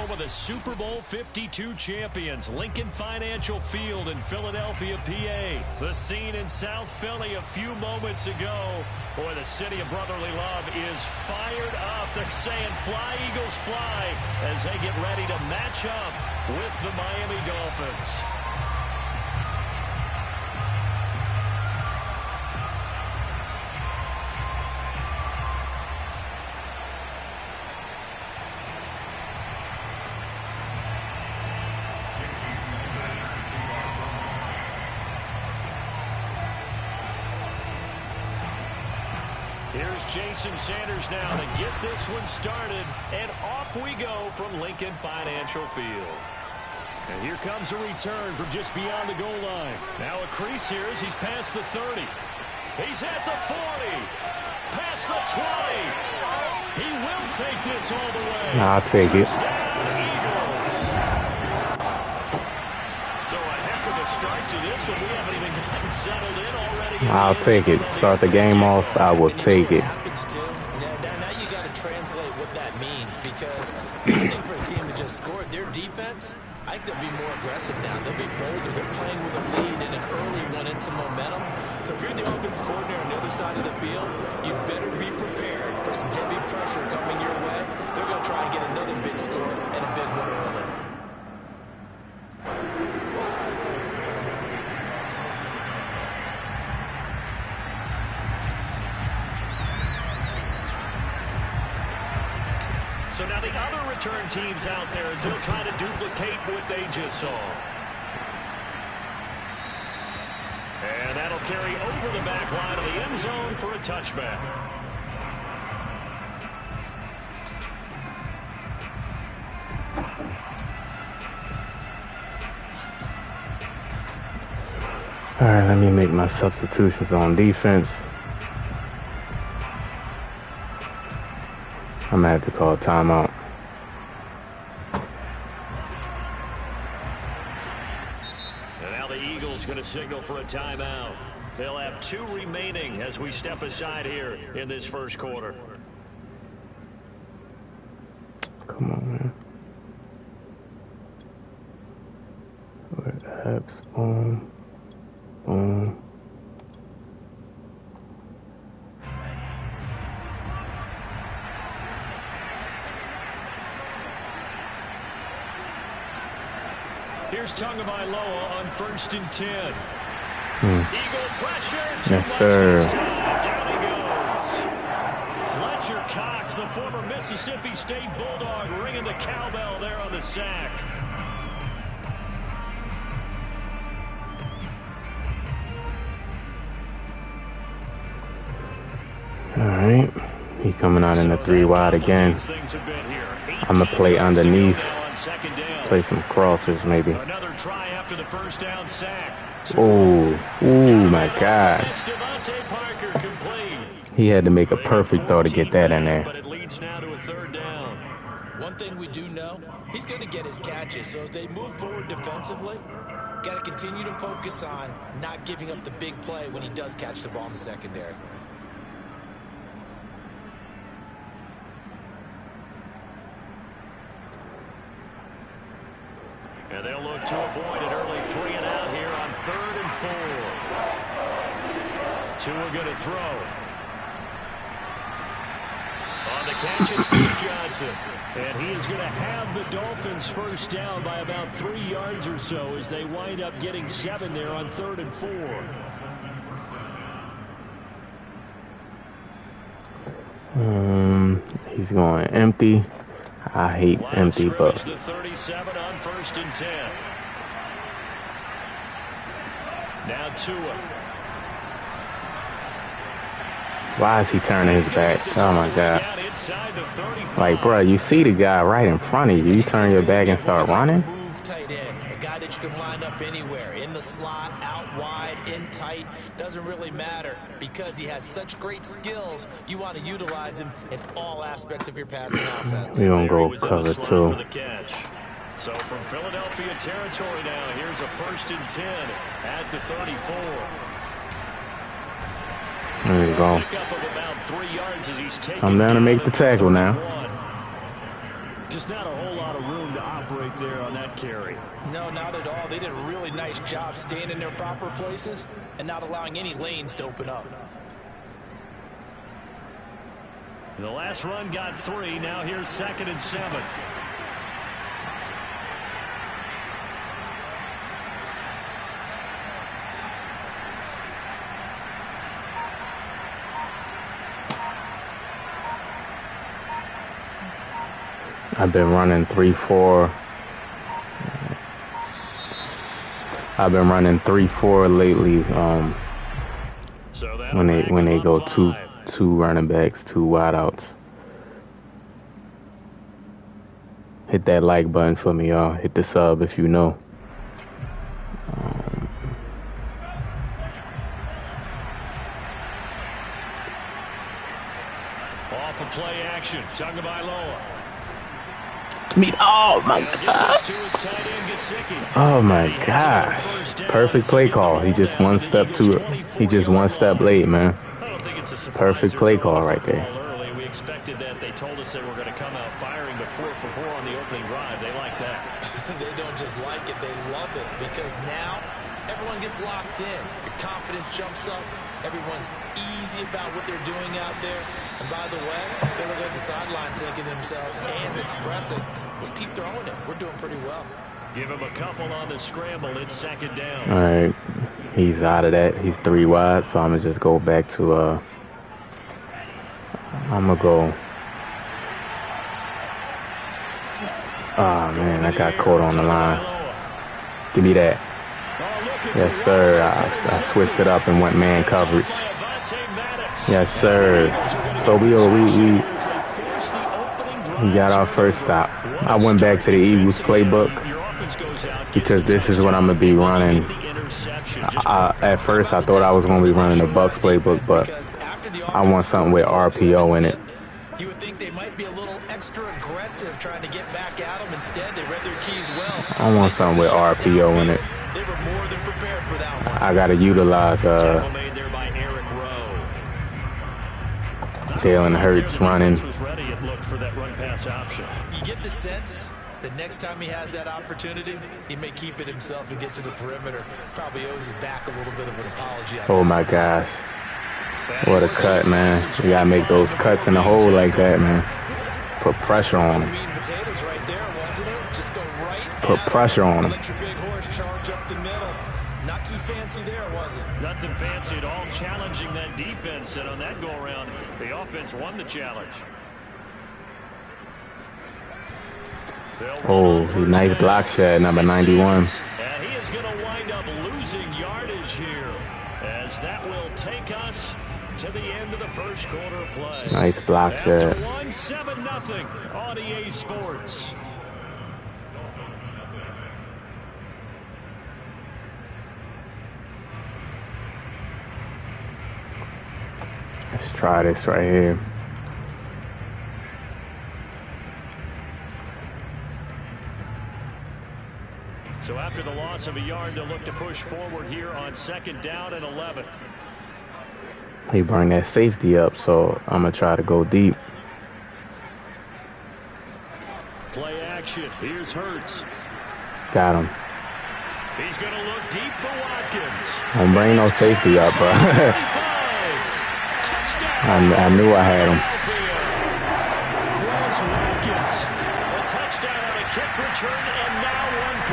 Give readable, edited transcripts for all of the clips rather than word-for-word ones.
home of the Super Bowl 52 champions, Lincoln Financial Field in Philadelphia, PA. The scene in South Philly a few moments ago. Boy, the city of brotherly love is fired up. They're saying, fly, Eagles, fly, as they get ready to match up with the Miami Dolphins. Here's Jason Sanders now to get this one started, and off we go from Lincoln Financial Field. And here comes a return from just beyond the goal line. Now a crease here as he's past the 30. He's at the 40. Past the 20. He will take this all the way. I'll take it. Eagles. So a heck of a start to this one. We haven't even gotten settled in already. I'll take it. Start the game off. I will take it. Now you got to translate what that means, because I think for a team to just score their defense, I think they'll be more aggressive now. They'll be bolder. They're playing with a lead and an early one and some momentum. So if you're the offensive coordinator on the other side of the field, you better be prepared for some heavy pressure coming your way. They're going to try and get another big score and a big one early. So now the other return teams out there as they'll try to duplicate what they just saw. And that'll carry over the back line of the end zone for a touchback. All right, let me make my substitutions on defense. I'm going to have to call timeout. And now the Eagles going to signal for a timeout. They'll have 2 remaining as we step aside here in this first quarter. Come on, man. Where the heck's boom? Boom. Here's Tagovailoa on 1st and 10. Eagle pressure. Yes, sir. Down he goes. Fletcher Cox, the former Mississippi State Bulldog, ringing the cowbell there on the sack. All right. He coming out in the 3 wide again. I'm going to play underneath. Play some crossers, maybe. Another try after the first down sack. Oh, my God. He had to make a perfect throw to get that in there. But it leads now to a 3rd down. One thing we do know, he's going to get his catches. So as they move forward defensively, got to continue to focus on not giving up the big play when he does catch the ball in the secondary. And they'll look to avoid an early 3 and out here on 3rd and 4. 2 are going to throw. On the catch, it's Steve Johnson. And he is going to have the Dolphins first down by about 3 yards or so as they wind up getting 7 there on 3rd and 4. He's going empty. I hate empty, but the 37 on 1st and 10. Now Tua. why is he turning his back? Oh my God. Like, bro, you see the guy right in front of you. You turn your back and start running? Move tight end. A guy that you can line up anywhere. In the slot, out wide, in tight. Doesn't really matter because he has such great skills. You want to utilize him in all aspects of your passing offense. We're going to go cover two. So from Philadelphia territory now, here's a 1st and 10 at the 34. There you go. Pick up of about 3 yards as he's taking I'm down to make the tackle now. Just not a whole lot of room to operate there on that carry. No, not at all. They did a really nice job staying in their proper places and not allowing any lanes to open up. The last run got 3. Now here's 2nd and 7. I've been running 3-4. I've been running 3-4 lately. So when they go two running backs, 2 wideouts. Hit that like button for me, y'all. Hit the sub if you know. Off of play action, Tagovailoa. Oh my God! Oh my gosh! Perfect play call. He just one step late, man. Perfect play call right there. We expected that. They told us they were going to come out firing, but 4 for 4 on the opening drive. They like that. They don't just like it, they love it, because now everyone gets locked in. Your confidence jumps up. Everyone's easy about what they're doing out there. And by the way, they're looking at the sideline thinking to themselves and expressing, let's keep throwing it. We're doing pretty well. Give him a couple on the scramble. It's 2nd down. All right. He's out of that. He's 3 wide, so I'm going to just go back to, I'm going to go. Oh, man, I got caught on the line. Give me that. Yes, sir. I switched it up and went man coverage. Yes, sir. So we got our first stop. I went back to the Eagles playbook because this is what I'm going to be running. At first, I thought I was going to be running the Bucs playbook, but I want something with RPO in it. You would think they might be a little extra aggressive trying to get back at them. Instead, they read their keys well. I want something with RPO in it. They were more than prepared for that one. I got to utilize Jalen Hurts running. You get the sense that next time he has that opportunity, he may keep it himself and get to the perimeter. Probably owes his back a little bit of an apology. Oh my gosh. What a cut, man. You got to make those cuts in the hole like that, man. Put pressure on him. Put pressure on him. Let your big horse charge up the middle. Not too fancy there, was it? Nothing fancy at all, challenging that defense. And on that go-around, the offense won the challenge. Oh, nice block shot, number 91. And he is going to wind up losing yardage here, as that will take us to the end of the first quarter play. Nice block shot. 7-0 on EA Sports. Let's try this right here. So after the loss of a yard, they'll look to push forward here on 2nd down and 11. He bring that safety up, so I'm going to try to go deep. Play action. Here's Hurts. Got him. He's going to look deep for Watkins. Don't bring no safety up, bro. I knew I had him.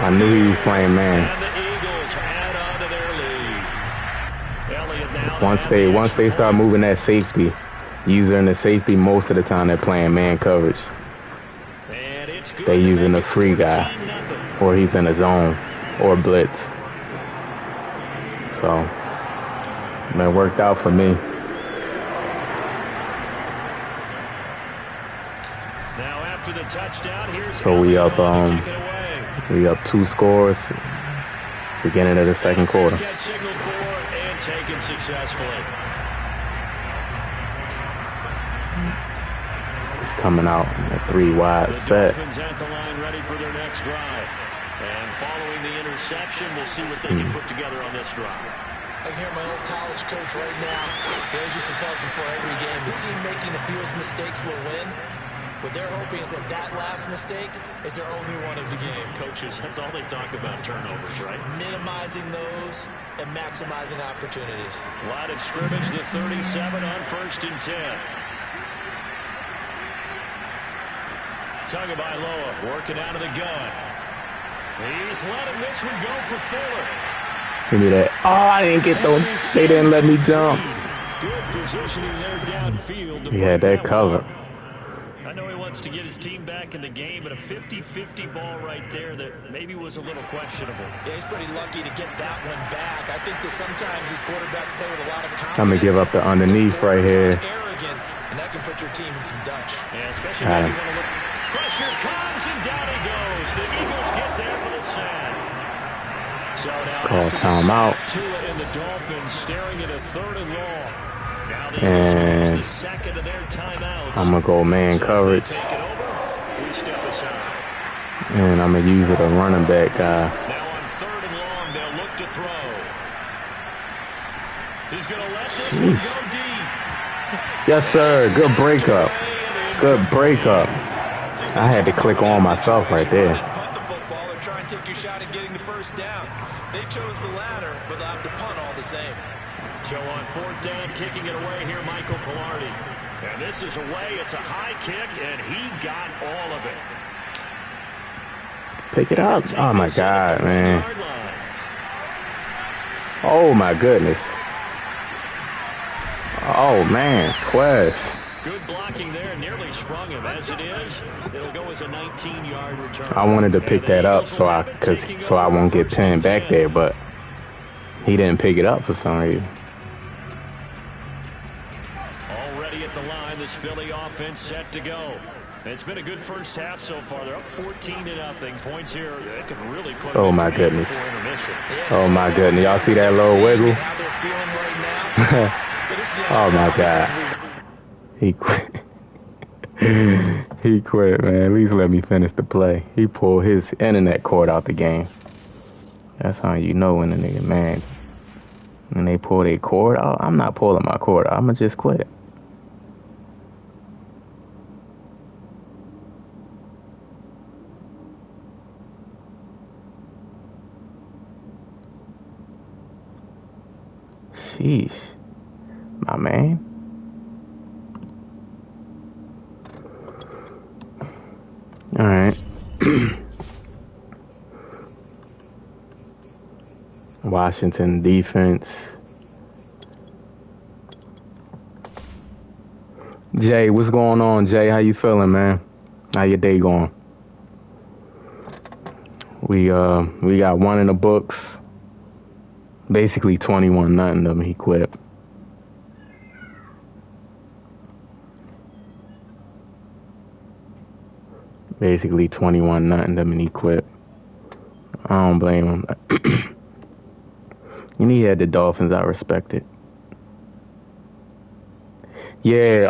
I knew he was playing man. Once they start moving that safety, using the safety most of the time they're playing man coverage. They're using the free guy, or he's in a zone, or blitz. So, man, worked out for me. Now after the touchdown, here's so we up 2 scores. Beginning of the second quarter. Signaled for and taken successfully. It's coming out in a 3 wide set. Dolphins at the line, ready for their next drive. And following the interception, we'll see what they can put together on this drive. I can hear my old college coach right now. He always used to tell us before every game, the team making the fewest mistakes will win. What they're hoping is that that last mistake is their only one of the game. Coaches, that's all they talk about, turnovers, right? Minimizing those and maximizing opportunities. Line of scrimmage, the 37 on 1st and 10. Tagovailoa working out of the gun. He's letting this one go for Fuller. Give me that. Oh, I didn't get those. They didn't let me jump. Good positioning there downfield. He had that covered. I know he wants to get his team back in the game, but a 50-50 ball right there that maybe was a little questionable. Yeah, he's pretty lucky to get that one back. I think that sometimes these quarterbacks play with a lot of confidence. I'm going to give up the underneath right here. Arrogance, and that can put your team in some Dutch. Yeah, especially when you want to look. Pressure comes, and down he goes. The Eagles get there for the sack. So now call timeout. Tua and the Dolphins staring at a 3rd and long. Now the Eagles use the second of their timeouts. I'm going to go man coverage. Take it over. We step aside. And I'm going to use it a running back guy. Now on 3rd and long, they'll look to throw. He's going to let this one go deep. Yes, sir. Good breakup. Good breakup. I had to click on myself right there. Punt the football or try and take your shot at getting the first down. They chose the latter, but they'll have to punt all the same. So on 4th down, kicking it away here, Michael Pilardi. And this is away. It's a high kick, and he got all of it. Pick it up. Oh, my God, man. Oh, my goodness. Oh, man. Quest. Good blocking there, nearly sprung him. As it is, it'll go as a 19-yard return. I wanted to pick that up so I won't get pinned back there, but he didn't pick it up for some reason. Already at the line, this Philly offense set to go. It's been a good first half so far. They're up 14-0. Points here. They can really put. Oh my goodness. Oh my goodness. Y'all see that little wiggle? Oh my God. He quit. He quit, man. At least let me finish the play. He pulled his internet cord out the game. That's how you know when a nigga mad. When they pull their cord out, I'm not pulling my cord out. I'm going to just quit. Sheesh. My man. All right. Washington defense. Jay, what's going on, Jay? How you feeling, man? How your day going? We got one in the books. Basically 21-0 them. He quit. Basically 21-0 them and he quit. I don't blame him. And he had the Dolphins. I respect it. Yeah.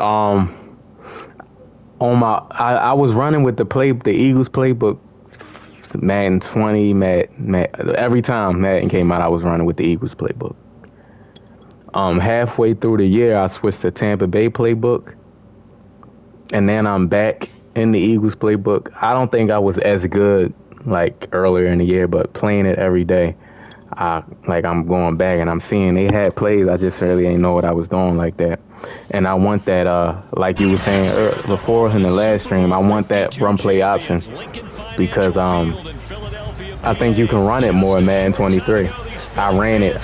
I was running with the Eagles playbook. Madden 20, every time Madden came out, I was running with the Eagles playbook. Halfway through the year, I switched to Tampa Bay playbook, and then I'm back in the Eagles playbook. I don't think I was as good like earlier in the year, but playing it every day, I'm going back and I'm seeing they had plays. I just really ain't know what I was doing like that. And I want that, like you were saying before in the last stream, I want that run play option because I think you can run it more in Madden 23. I ran it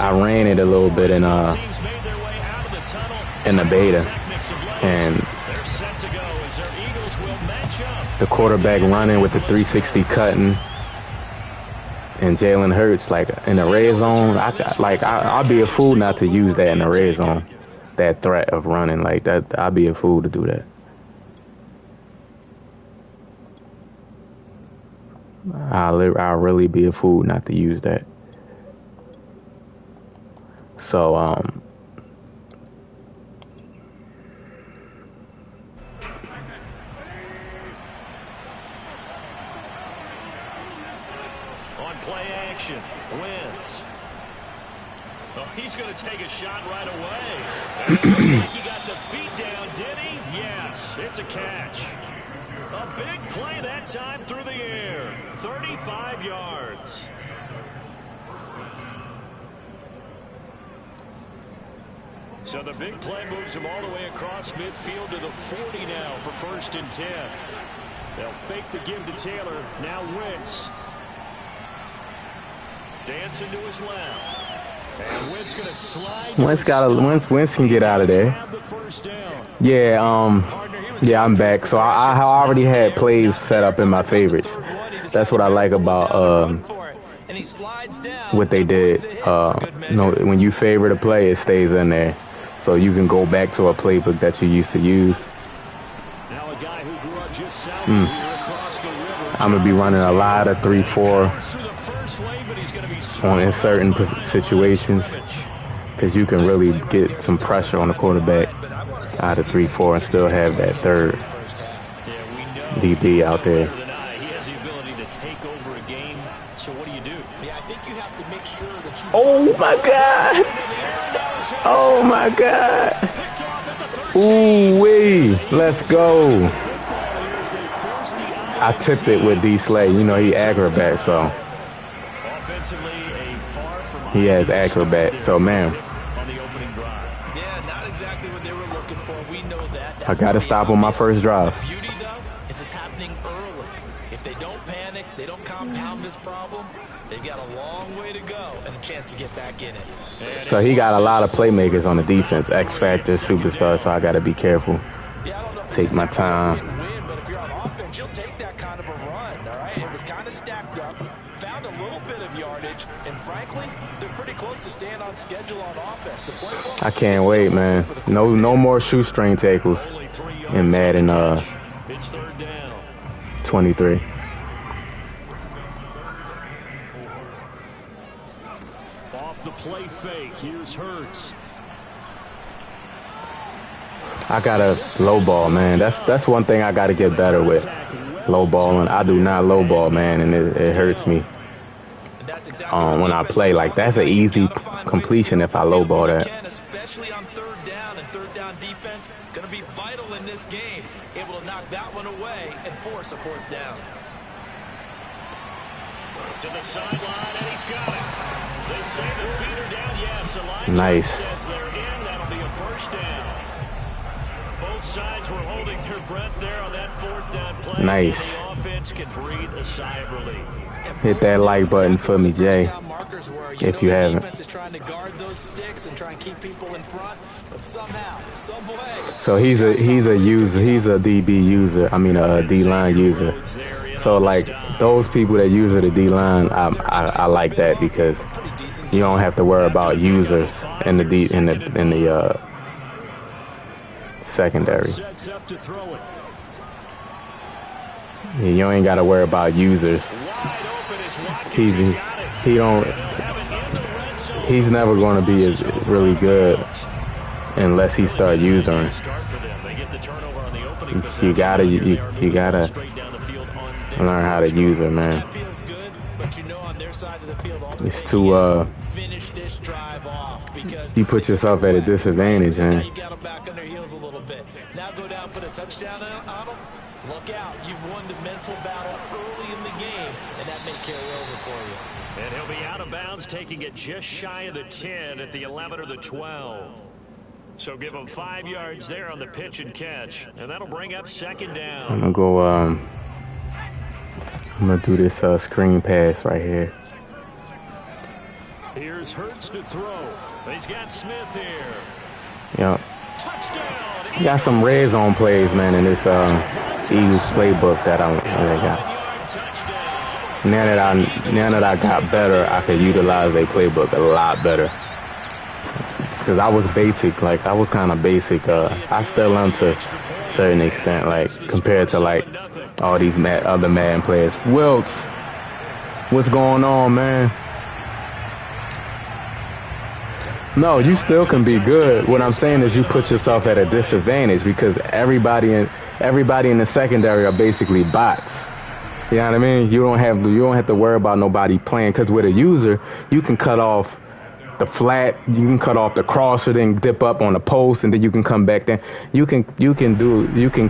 a little bit in the beta, and the quarterback running with the 360 cutting, and Jalen Hurts like in the red zone. I'll be a fool not to use that in the red zone. That threat of running like that, I'd be a fool to do that. I'll really be a fool not to use that. So on play action, Wentz. Oh, he's going to take a shot right away. And he got the feet down, did he? Yes, it's a catch. big play that time through the air. 35 yards. So the big play moves him all the way across midfield to the 40 now for 1st and 10. They'll fake the give to Taylor. Now Wentz. Dancing to his left. And Wentz going to slide. Wentz can get out of there. Yeah, yeah, I'm back. So I already had plays set up in my favorites. That's what I like about what they did. When you favorite a play, it stays in there. So you can go back to a playbook that you used to use. Now a guy who grew up just south here across the river. I'm going to be running a lot of 3-4 in certain situations because you can really get some pressure on the quarterback out of 3-4 and still have that third DB out there. He has the ability to take over a game. So what do you do? Yeah, I think you have to make sure that you... Oh, my God. Oh, my God. Ooh-wee. Let's go. I tipped it with D. Slay. You know, he acrobat, so he has acrobat. So, man, yeah, not exactly what they were looking for. We know that. I got to stop on my first drive. The beauty, though, is it's happening early. If they don't panic, they don't compound this problem, they've got a long way to go and a chance to get back in it. So he got a lot of playmakers on the defense, X Factor, superstar, so I got to be careful. Take my time. But if you're on offense, you'll take that kind of a run, all right? It was kind of stacked up, found a little bit of yardage, and frankly, they're pretty close to staying on schedule on offense. I can't wait, man. No more shoestring tackles in Madden 23. Off the play fake, here's Hurts. I got a low ball, man. That's one thing I got to get better with. Low balling. I do not low ball, man, and it hurts me when I play. Like, that's an easy completion if I low ball that. Especially on third down, and third down defense going to be vital in this game. Able to knock that one away and force a 4th down. To the sideline, and he's got it. They say the feet are down. Yes, Elijah nice. Says they're in. That'll be a 1st down. Both sides were holding their breath there on that 4th down play. Nice. The offense can breathe a sigh of relief. Hit that like button for me, Jay, if you haven't. Defense is trying to guard those sticks and try and keep people in front, but somehow, some way. So he's a user. He's a DB user. I mean a D-line user. So like those people that use the D-line, I like that because you don't have to worry about users in the secondary. Yeah, you ain't got to worry about users. He's never going to be as really good unless he start using. You gotta learn how to use it, man. It's too you put yourself at a disadvantage, man. Now go down, put a touchdown on them. Look out, you've won the mental battle early in the game, and that may carry over for you. And he'll be out of bounds, taking it just shy of the 10 at the 11 or the 12. So give him 5 yards there on the pitch and catch, and that'll bring up 2nd down. I'm gonna go. I'm gonna do this screen pass right here. Here's Hurts to throw. He's got Smith here. Yep. Touchdown. Got some red zone plays, man, in this Eagles playbook that I got. Now that I got better, I can utilize their playbook a lot better. Because I was basic, like I was kind of basic. I still am to a certain extent, like compared to like all these other Madden players. Wilkes, what's going on, man? No, you still can be good. What I'm saying is you put yourself at a disadvantage because everybody in the secondary are basically bots. You know what I mean? You don't have to worry about nobody playing because with a user, you can cut off the flat. You can cut off the crosser, then dip up on the post, and then you can come back. Then you can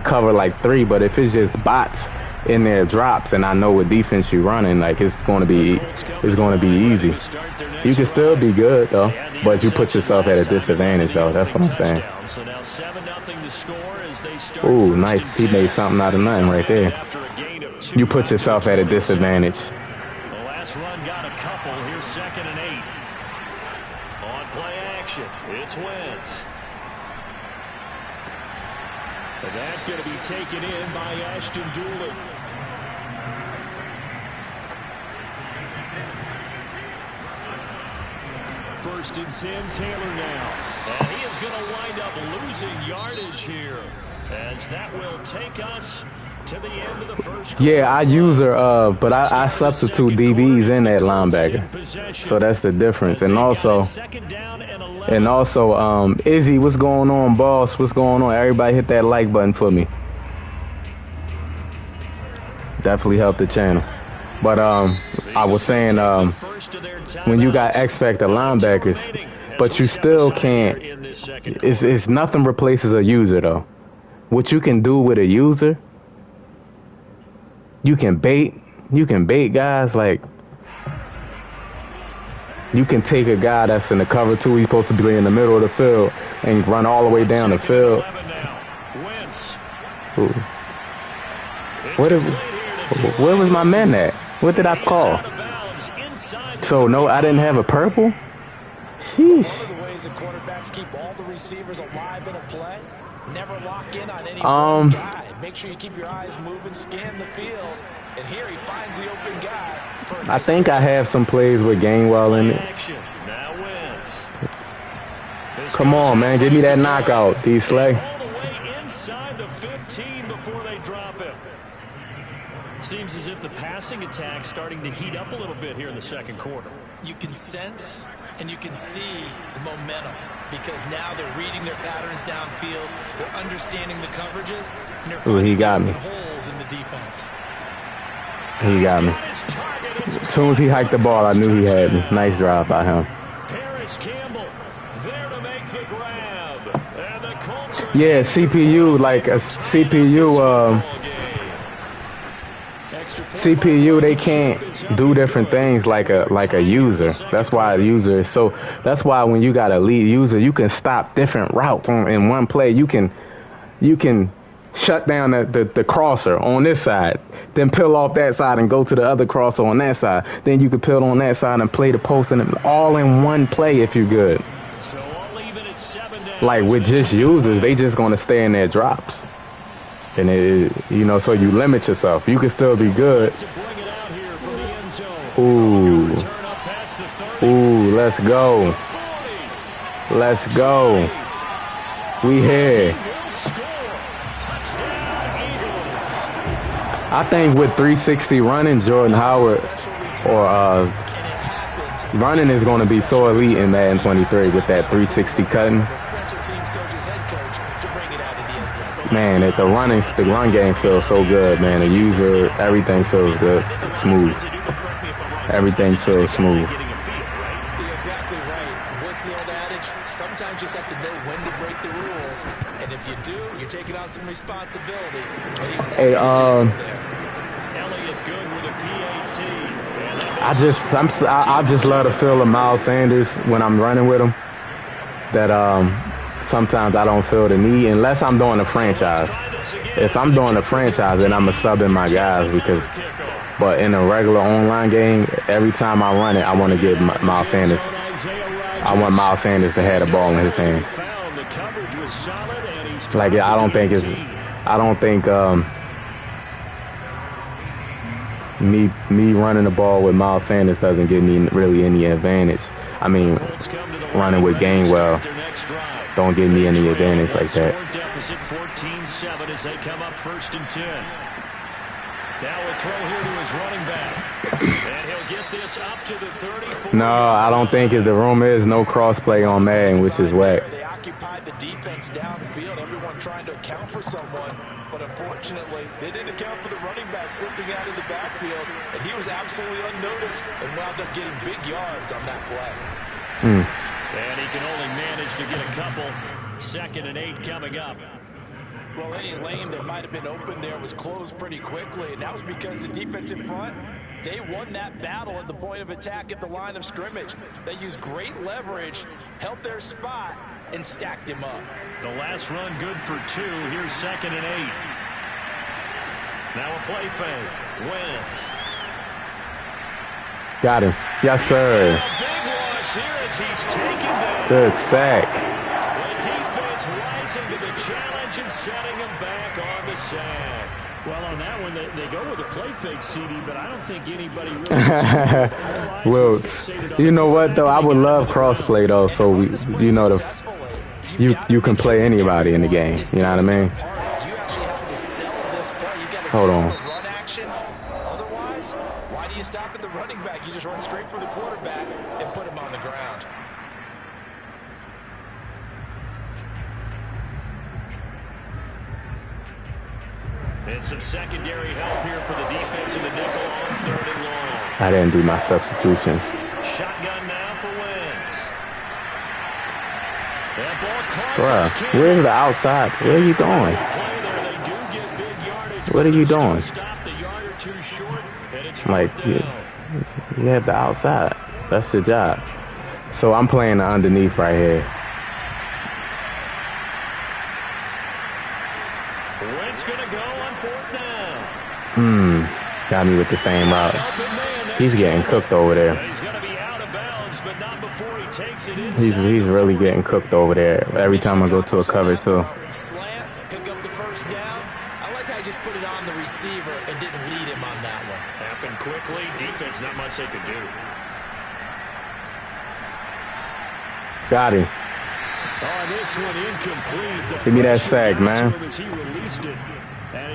cover like 3. But if it's just bots in there drops, and I know what defense you're running, like it's going to be easy. You can still be good though, but you put yourself at a disadvantage though. That's what I'm saying. Ooh, nice. He made something out of nothing right there. You put yourself at a disadvantage. The last run got a couple. Here's 2nd and 8. On play action, it's Wentz. And that's going to be taken in by Ashton Dooley. First and 10, Taylor now. And he is going to wind up losing yardage here, as that will take us to the end of the first quarter. Yeah, I use her, but I substitute DBs in that linebacker, so that's the difference. And also, Izzy, what's going on, boss? What's going on? Everybody hit that like button for me. Definitely help the channel. But I was saying, when you got X Factor linebackers, but you still can't. It's nothing replaces a user though. What you can do with a user, you can bait guys. Like, you can take a guy that's in the cover 2, he's supposed to be in the middle of the field, and run all the way down the field. Ooh. Where was my man at? What did I call? So no, I didn't have a purple? Sheesh. One of the ways the quarterbacks keep all the receivers alive in a play, never lock in on any one guy. Make sure you keep your eyes moving, scan the field, and here he finds the open guy. I think I have some plays with Gainwell in it. Come on, man, give me that knockout, D-Slay. All the way inside the 15 before they drop him. Seems as if the passing attack's starting to heat up a little bit here in the second quarter. You can sense and you can see the momentum, because now they're reading their patterns downfield, they're understanding the coverages, and they're finding holes in the defense. He got me. As soon as he hiked the ball, I knew he had me. Nice drive by him. Yeah, CPU, like a CPU, they can't do different things like a user. That's why a user is so. That's why when you got a lead user, you can stop different routes in one play. You can shut down the crosser on this side, then peel off that side and go to the other crosser on that side. Then you can peel on that side and play the post, and all in one play if you're good. Like with just users, they just gonna stay in their drops, and so you limit yourself. You can still be good. Ooh, let's go, we here. I think with 360 running, Jordan Howard or running is going to be so elite in Madden 23 with that 360 cutting. Man, the run game feels so good, man. The user, everything feels good, smooth. Everything feels smooth. You're exactly right. What's the old adage? Sometimes you just have to know when to break the rules, and if you do, you're taking on some responsibility. Hey, Elliott good with a PAT. I just love the feel of Miles Sanders when I'm running with him. That sometimes I don't feel the need unless I'm doing a franchise. If I'm doing a franchise, then I'm a sub in my guys but in a regular online game, every time I run it, I want to give Miles Sanders. I want Miles Sanders to have the ball in his hands. Like I don't think me running the ball with Miles Sanders doesn't give me really any advantage. I mean, running with Gainwell don't give me any advantage like that. Deficit 14-7 as they come up 1st and 10. Now we'll throw here to his running back, and he'll get this up to the 30. No, I don't think the room is no cross-play on Madden, which is whack. They occupied the defense downfield, everyone trying to account for someone, but unfortunately, they didn't account for the running back slipping out of the backfield, and he was absolutely unnoticed and wound up getting big yards on that play. And he can only manage to get a couple. 2nd and 8 coming up. Well, any lane that might have been open there was closed pretty quickly, and that was because the defensive front, they won that battle at the point of attack at the line of scrimmage. They used great leverage, held their spot, and stacked him up. The last run good for 2. Here's 2nd and 8. Now a play fake. Wentz. Got him. Yes, sir. A big rush here as he's taken down. Good sack. The defense rising to the challenge and setting him back on the sack. Well, on that one, they go with a play fake, CD, but I don't think anybody really Wilts. You know what, though? I would love crossplay, though, so you know you can play anybody in the game. You know what I mean? Hold on. Otherwise, why do you stop at the running back? You just run straight for the quarterback and put him on the ground. And some secondary help here for the defense in the nickel on 3rd and long. I didn't do my substitutions. Shotgun now for Wentz. That ball Bruh, where's the outside? Where are you going? What are you doing? Like, you have the outside. That's your job. So I'm playing the underneath right here. Wentz gonna go on 4th down. Got me with the same route. He's getting cooked over there. He's gonna be out of bounds, but not before he takes it inside. He's really getting cooked over there. Every time I go to a cover too. Slant, pick up the 1st down. I like how he just put it on the receiver and didn't lead him on that one. Happened quickly. Defense, not much they could do. Got him. Oh, this one incomplete. Give me that sack, man.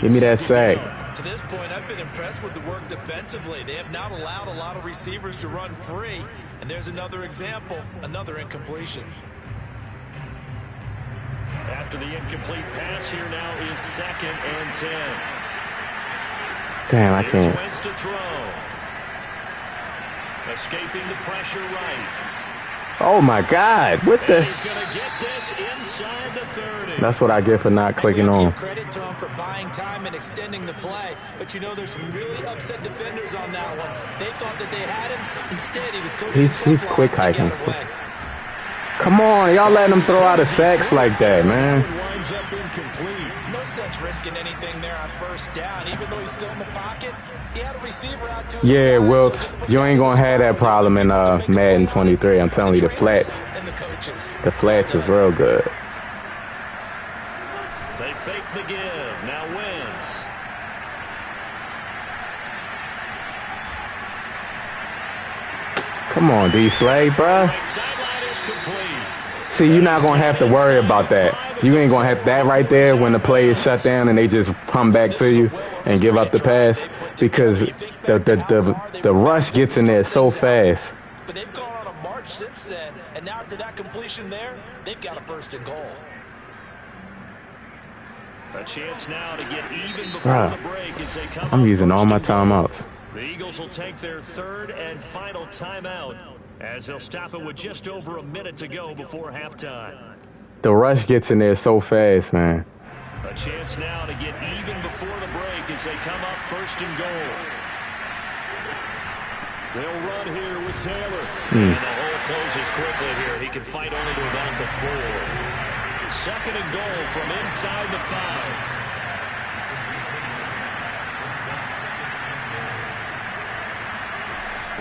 Give me that sack. To this point, I've been impressed with the work defensively. They have not allowed a lot of receivers to run free. And there's another example, another incompletion. After the incomplete pass, here now is 2nd and 10. Damn, I can't. Wentz to throw. Escaping the pressure right. Oh my God! What the? He's gonna get this inside the 30. That's what I get for not clicking on. Give credit to him for buying time and extending the play, but you know there's some really upset defenders on that one. They thought that they had him. Instead, he was he's quick hiking. Come on, y'all letting him throw out of sacks like that, man. Winds up incomplete. No sense risking anything there on 1st down, even though he's still in the pocket. He had a receiver out to his Yeah, side, Wilt, so you ain't gonna have that problem in Madden 23. I'm telling you, the flats is real good. They fake the give. Now Wentz. Come on, D-Slay, bruh. Right sideline is complete. See, you're not gonna have to worry about that. You ain't gonna have that right there when the play is shut down and they just come back to you and give up the pass, because the rush gets in there so fast. But they've gone on a march since then, and now after that completion there, they've got a 1st and goal. A chance now to get even before the break as they come. I'm using all my timeouts. The Eagles will take their 3rd and final timeout as they'll stop it with just over a minute to go before halftime. The rush gets in there so fast, man. A chance now to get even before the break as they come up 1st and goal. They'll run here with Taylor. And the hole closes quickly here. He can fight only to about the 4. 2nd and goal from inside the 5.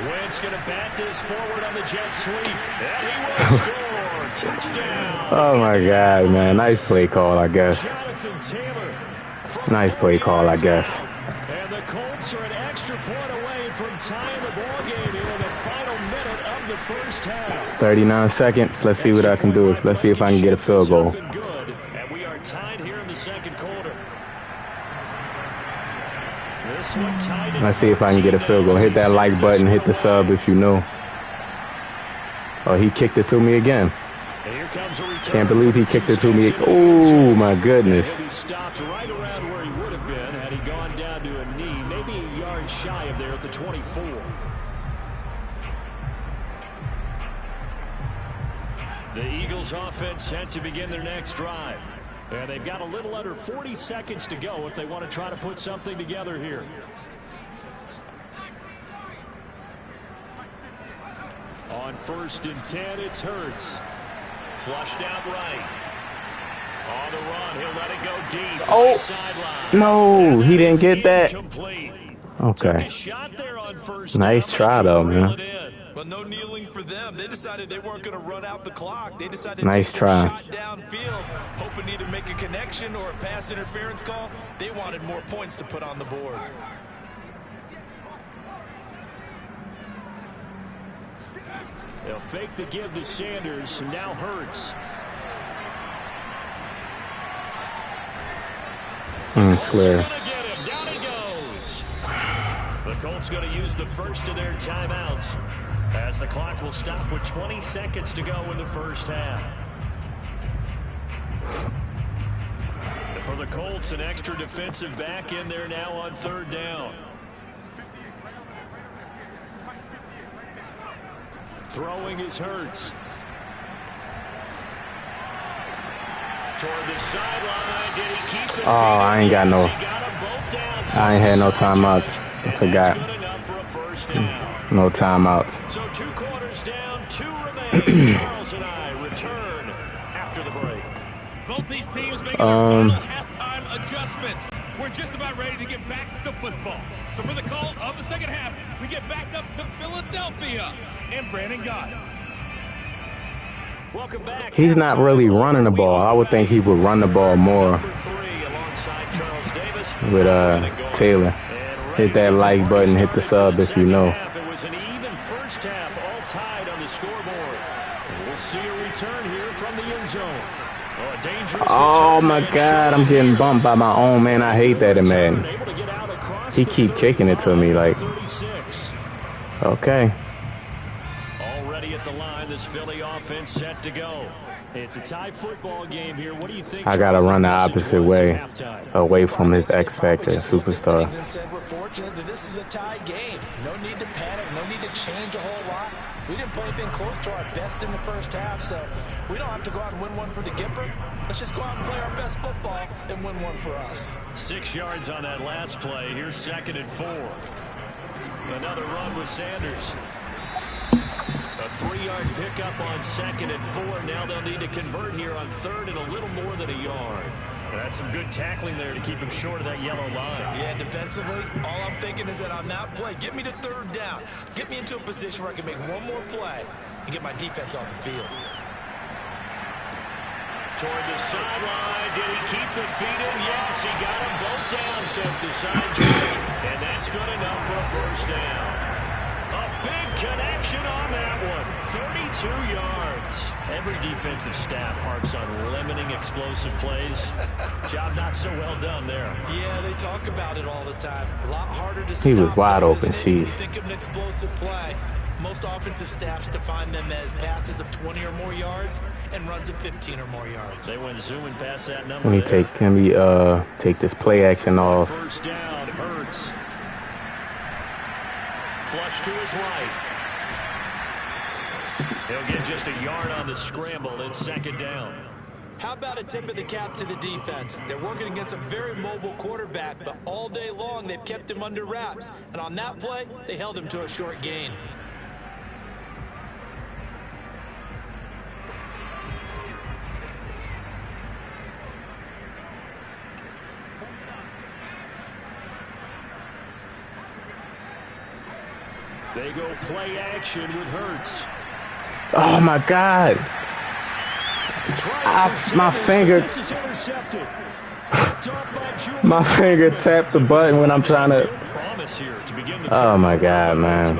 Wentz going to bat this forward on the jet sweep. And he will score. Touchdown. Oh, my God, man. Nice play call, I guess. Jonathan Taylor. Nice play call, I guess. And the Colts are an extra point away from tying the ballgame here in the final minute of the 1st half. 39 seconds. Let's see what I can do. Let's see if I can get a field goal. And we are tied here in the 2nd quarter. Let's see if I can get a field goal. Hit that like button. Hit the sub if you know. Oh, he kicked it to me again. Can't believe he kicked it to me. Oh, my goodness. He stopped right around where he would have been had he gone down to a knee, maybe a yard shy of there at the 24. The Eagles offense set to begin their next drive. And they've got a little under 40 seconds to go if they want to try to put something together here. On 1st and 10, it's Hurts. Flushed out right. On the run, he'll let it go deep. Oh, no, he didn't get that. Okay. Nice try, though, man. But no kneeling for them. They decided they weren't going to run out the clock. They decided to take a shot downfield, hoping to either make a connection or a pass interference call. They wanted more points to put on the board. They'll fake the give to Sanders, and now Hurts. Clear. Down he goes. The Colts going to use the first of their timeouts as the clock will stop with 20 seconds to go in the first half. For the Colts, an extra defensive back in there now on 3rd down. Throwing is Hurts. Toward the sideline. Did he keep the I ain't got no. I ain't had no timeouts. I forgot. No timeouts. So 2 quarters down, 2 remain. Charles and I return after the break. Both these teams making their final halftime adjustments. We're just about ready to get back to football. So for the call of the second half, we get back up to Philadelphia and Brandon Gott. Welcome back. He's not really running the ball. I would think he would run the ball more with Taylor. Hit that like button, hit the sub if you know. It was an even first half, all tied on the scoreboard. We'll see a return here from the end zone. Oh my God, I'm getting bumped by my own man. I hate that in Madden. He keep kicking it to me like. Okay. Already at the line, this Philly offense set to go. It's a tie football game here. What do you think? I gotta run the opposite way, away from his X Factor superstar. We're fortunate that this is a tie game. No need to panic. No need to change a whole lot. We didn't play anything close to our best in the first half, so we don't have to go out and win one for the Gipper. Let's just go out and play our best football and win one for us. 6 yards on that last play. Here's 2nd and 4. Another run with Sanders. A 3-yard pickup on 2nd and 4. Now they'll need to convert here on 3rd and a little more than a yard. That's some good tackling there to keep him short of that yellow line. Yeah, defensively, all I'm thinking is that on that play, get me to 3rd down. Get me into a position where I can make one more play and get my defense off the field. Toward the sideline. Did he keep the feet in? Yes, he got them both down, says the side judge. And that's good enough for a first down. A big connection on that one. 32 yards. Every defensive staff harps on limiting explosive plays. Job not so well done there. Yeah, they talk about it all the time. A lot harder to stop. He was wide open, sheesh. Think of an explosive play. Most offensive staffs define them as passes of 20 or more yards and runs of 15 or more yards. They went zooming past that number. Can we take this play action off? First down, Hurts. Flush to his right. He'll get just a yard on the scramble. It's 2nd down. How about a tip of the cap to the defense? They're working against a very mobile quarterback, but all day long they've kept him under wraps. And on that play, they held him to a short gain. They go play action with Hurts. Oh my God! My finger. My finger tapped the button when I'm trying to. Oh my God, man!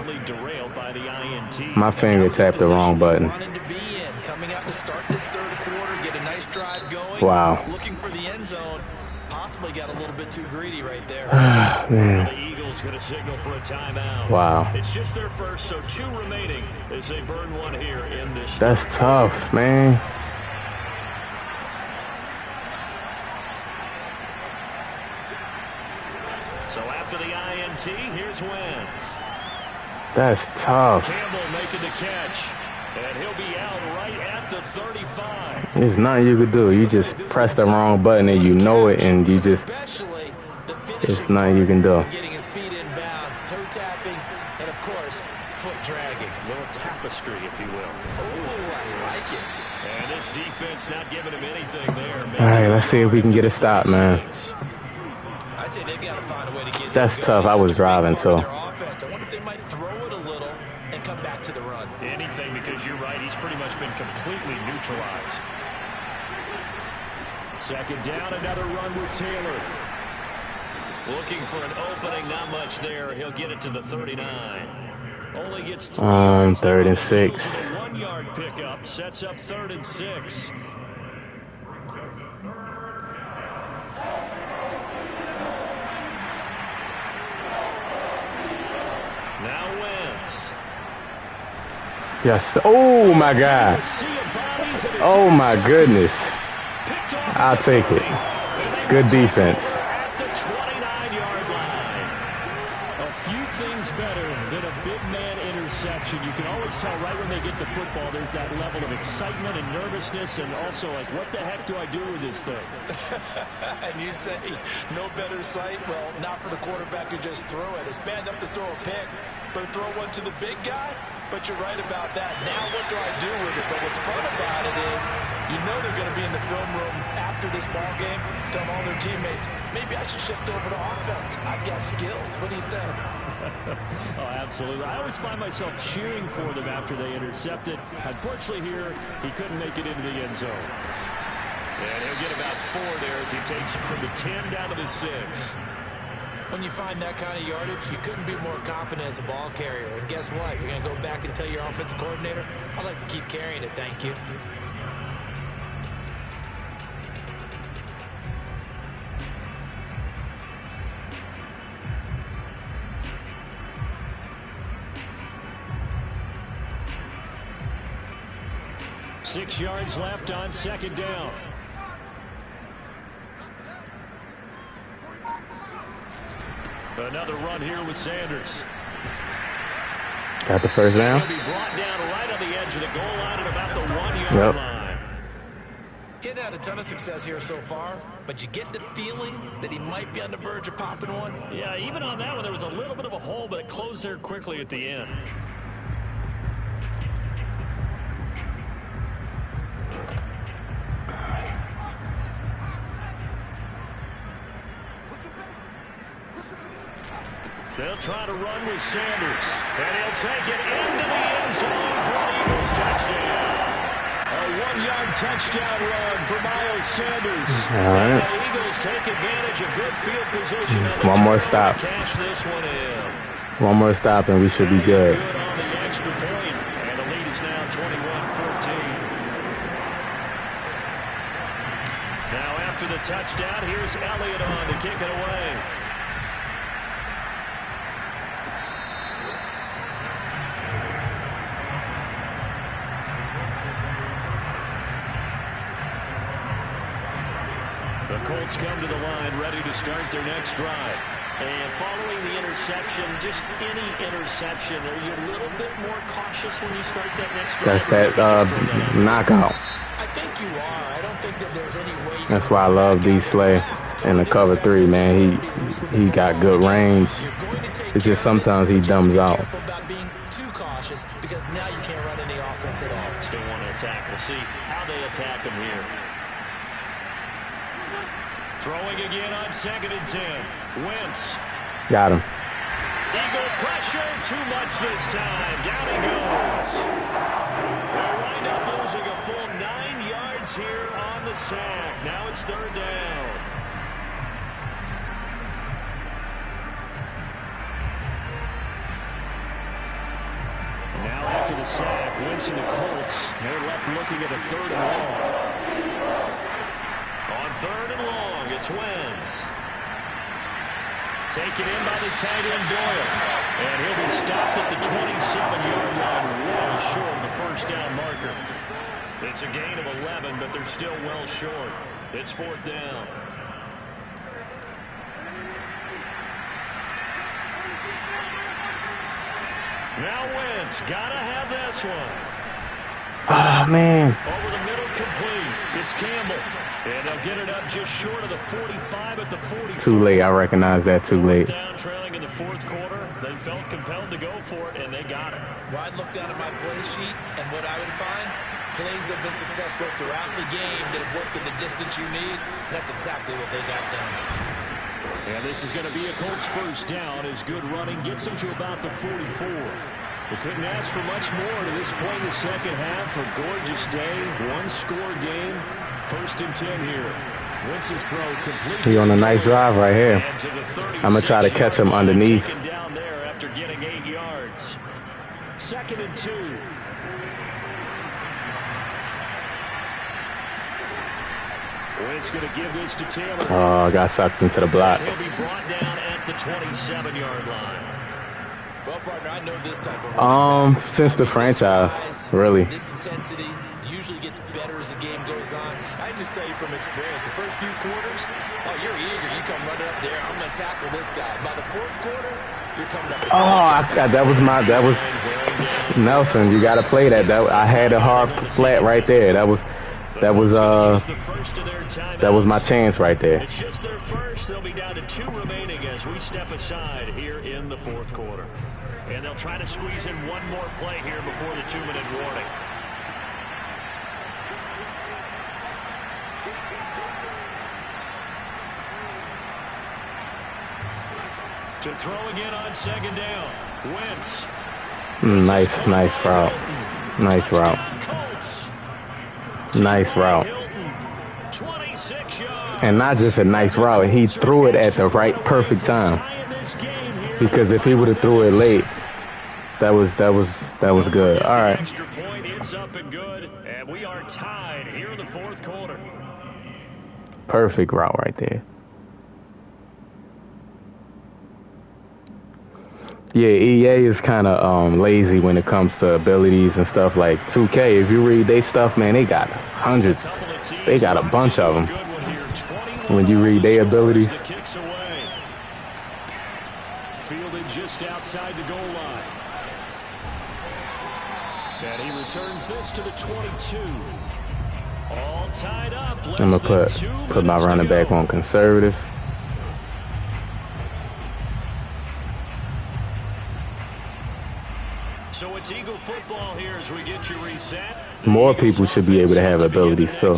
My finger tapped the wrong button. Wow. Looking for the end zone. Possibly got a little bit too greedy right there. Man. The Eagles going to signal for a timeout. Wow. It's just their first, so 2 remaining as they burn one here in this. That's tough, man. So after the INT, here's Wentz. That's tough. Campbell making the catch. And he'll be out right at the 35. There's nothing you could do. You just press the wrong button and you know it, and you just, there's nothing you can do. Getting his feet in bounds, toe tapping, and of course, foot dragging. A little tapestry, if you will. Oh, I like it. And this defense not giving him anything there. All right, let's see if we can get a stop, man. I'd say they've got to find a way to get That's tough. I was driving, too. I wonder if they might throw it a little and come back to the run. Anything, because you're right, he's pretty much been completely neutralized. Second down, another run with Taylor. Looking for an opening, not much there. He'll get it to the 39. Only gets 3 yards. 3rd and 6. 1-yard pickup sets up 3rd and 6. Now Wentz. Yes. Oh, my God. Oh, my goodness. I'll take it. Good defense. At the 29-yard line. A few things better than a big man interception. You can always tell right when they get the football, there's that level of excitement and nervousness, and also like, what the heck do I do with this thing? And you say, no better sight? Well, not for the quarterback who just threw it. It's bad enough to throw a pick, but throw one to the big guy? But you're right about that. Now what do I do with it? But what's fun about it is you know they're going to be in the film room after this ball game, telling all their teammates, maybe I should shift over to offense. I've got skills. What do you think? Oh, absolutely. I always find myself cheering for them after they intercept it. Unfortunately here, he couldn't make it into the end zone. And he'll get about 4 there as he takes it from the 10 down to the 6. When you find that kind of yardage, you couldn't be more confident as a ball carrier. And guess what? You're going to go back and tell your offensive coordinator, I'd like to keep carrying it, thank you. Six yards left on second down. Another run here with Sanders. Got the first down. He'll be brought down right on the edge of the goal line at about the 1-yard line. He hadn't had a ton of success here so far, but you get the feeling that he might be on the verge of popping one. Yeah, even on that one, there was a little bit of a hole, but it closed there quickly at the end. They'll try to run with Sanders, and he'll take it into the end zone for an Eagles touchdown. A 1-yard touchdown run for Miles Sanders. All right. And the Eagles take advantage of good field position. One more stop. Cash this one in. One more stop, and we should be good. Good on the extra point, and the lead is now 21-14. Now after the touchdown, here's Elliott on to kick it away. The Colts come to the line, ready to start their next drive. And following the interception, just any interception, are you a little bit more cautious when you start that next drive? That's that knockout. I think you are. I don't think that there's any way. That's why I love D. Slay in the cover 3, man. He got good range. It's just sometimes he dumbs out. About being too cautious because now you can't run any offense at all. Still want to attack. We'll see how they attack him here. Throwing again on 2nd and 10. Wentz. Got him. Eagle pressure. Too much this time. Down he goes. They'll wind up losing a full 9 yards here on the sack. Now it's 3rd down. Now after the sack, Wentz and the Colts, they're left looking at a 3rd and long. On 3rd and long, it's Wentz. Taken in by the tight end Doyle. And he'll be stopped at the 27-yard line, well short of the 1st down marker. It's a gain of 11, but they're still well short. It's 4th down. Now Wentz, gotta have this one. Ah, man. Over the middle, complete. It's Campbell. And they'll get it up just short of the 45 at the 44. Too late. I recognize that too late. Down trailing in the fourth quarter. They felt compelled to go for it, and they got it. Well, I'd look down at my play sheet, and what I would find, plays have been successful throughout the game that have worked in the distance you need. That's exactly what they got done. And this is going to be a Colts first down as good running gets them to about the 44. They couldn't ask for much more to this point in the second half. A gorgeous day, one-score game. 1st and 10 here. Wentz's throw complete. He on a nice drive right here. I'm going to try to catch him underneath. Down there after getting 8 yards. 2nd and 2. Wentz going to give this to Taylor. Oh, got sucked into the block. He'll be brought down at the 27-yard line. Well, partner, I know this type of since the franchise, really. This intensity usually gets better as the game goes on. I just tell you from experience, the first few quarters, oh, you're eager. You come running up there. I'm going to tackle this guy. By the fourth quarter, you're coming up. That was Nelson. You got to play that. I had a hard flat right there. That was my chance right there. It's just their first. They'll be down to 2 remaining as we step aside here in the fourth quarter. And they'll try to squeeze in one more play here before the 2-minute warning. To throw again on 2nd down. Wentz. Nice route. Nice route. Nice route. And not just a nice route, he threw it at the right perfect time. Because if he would have threw it late, that was good. All right. Extra point, it's up and good, and we are tied here in the fourth quarter. Perfect route right there. Yeah, EA is kind of lazy when it comes to abilities and stuff. Like 2K, if you read their stuff, man, they got hundreds. They got a bunch of them. When you read their abilities. Fielded just outside the goal line. And he returns this to the 22. All tied up. I'm going to put my running back on conservative. So it's Eagle football here as we get you reset. More people should be able to have abilities too.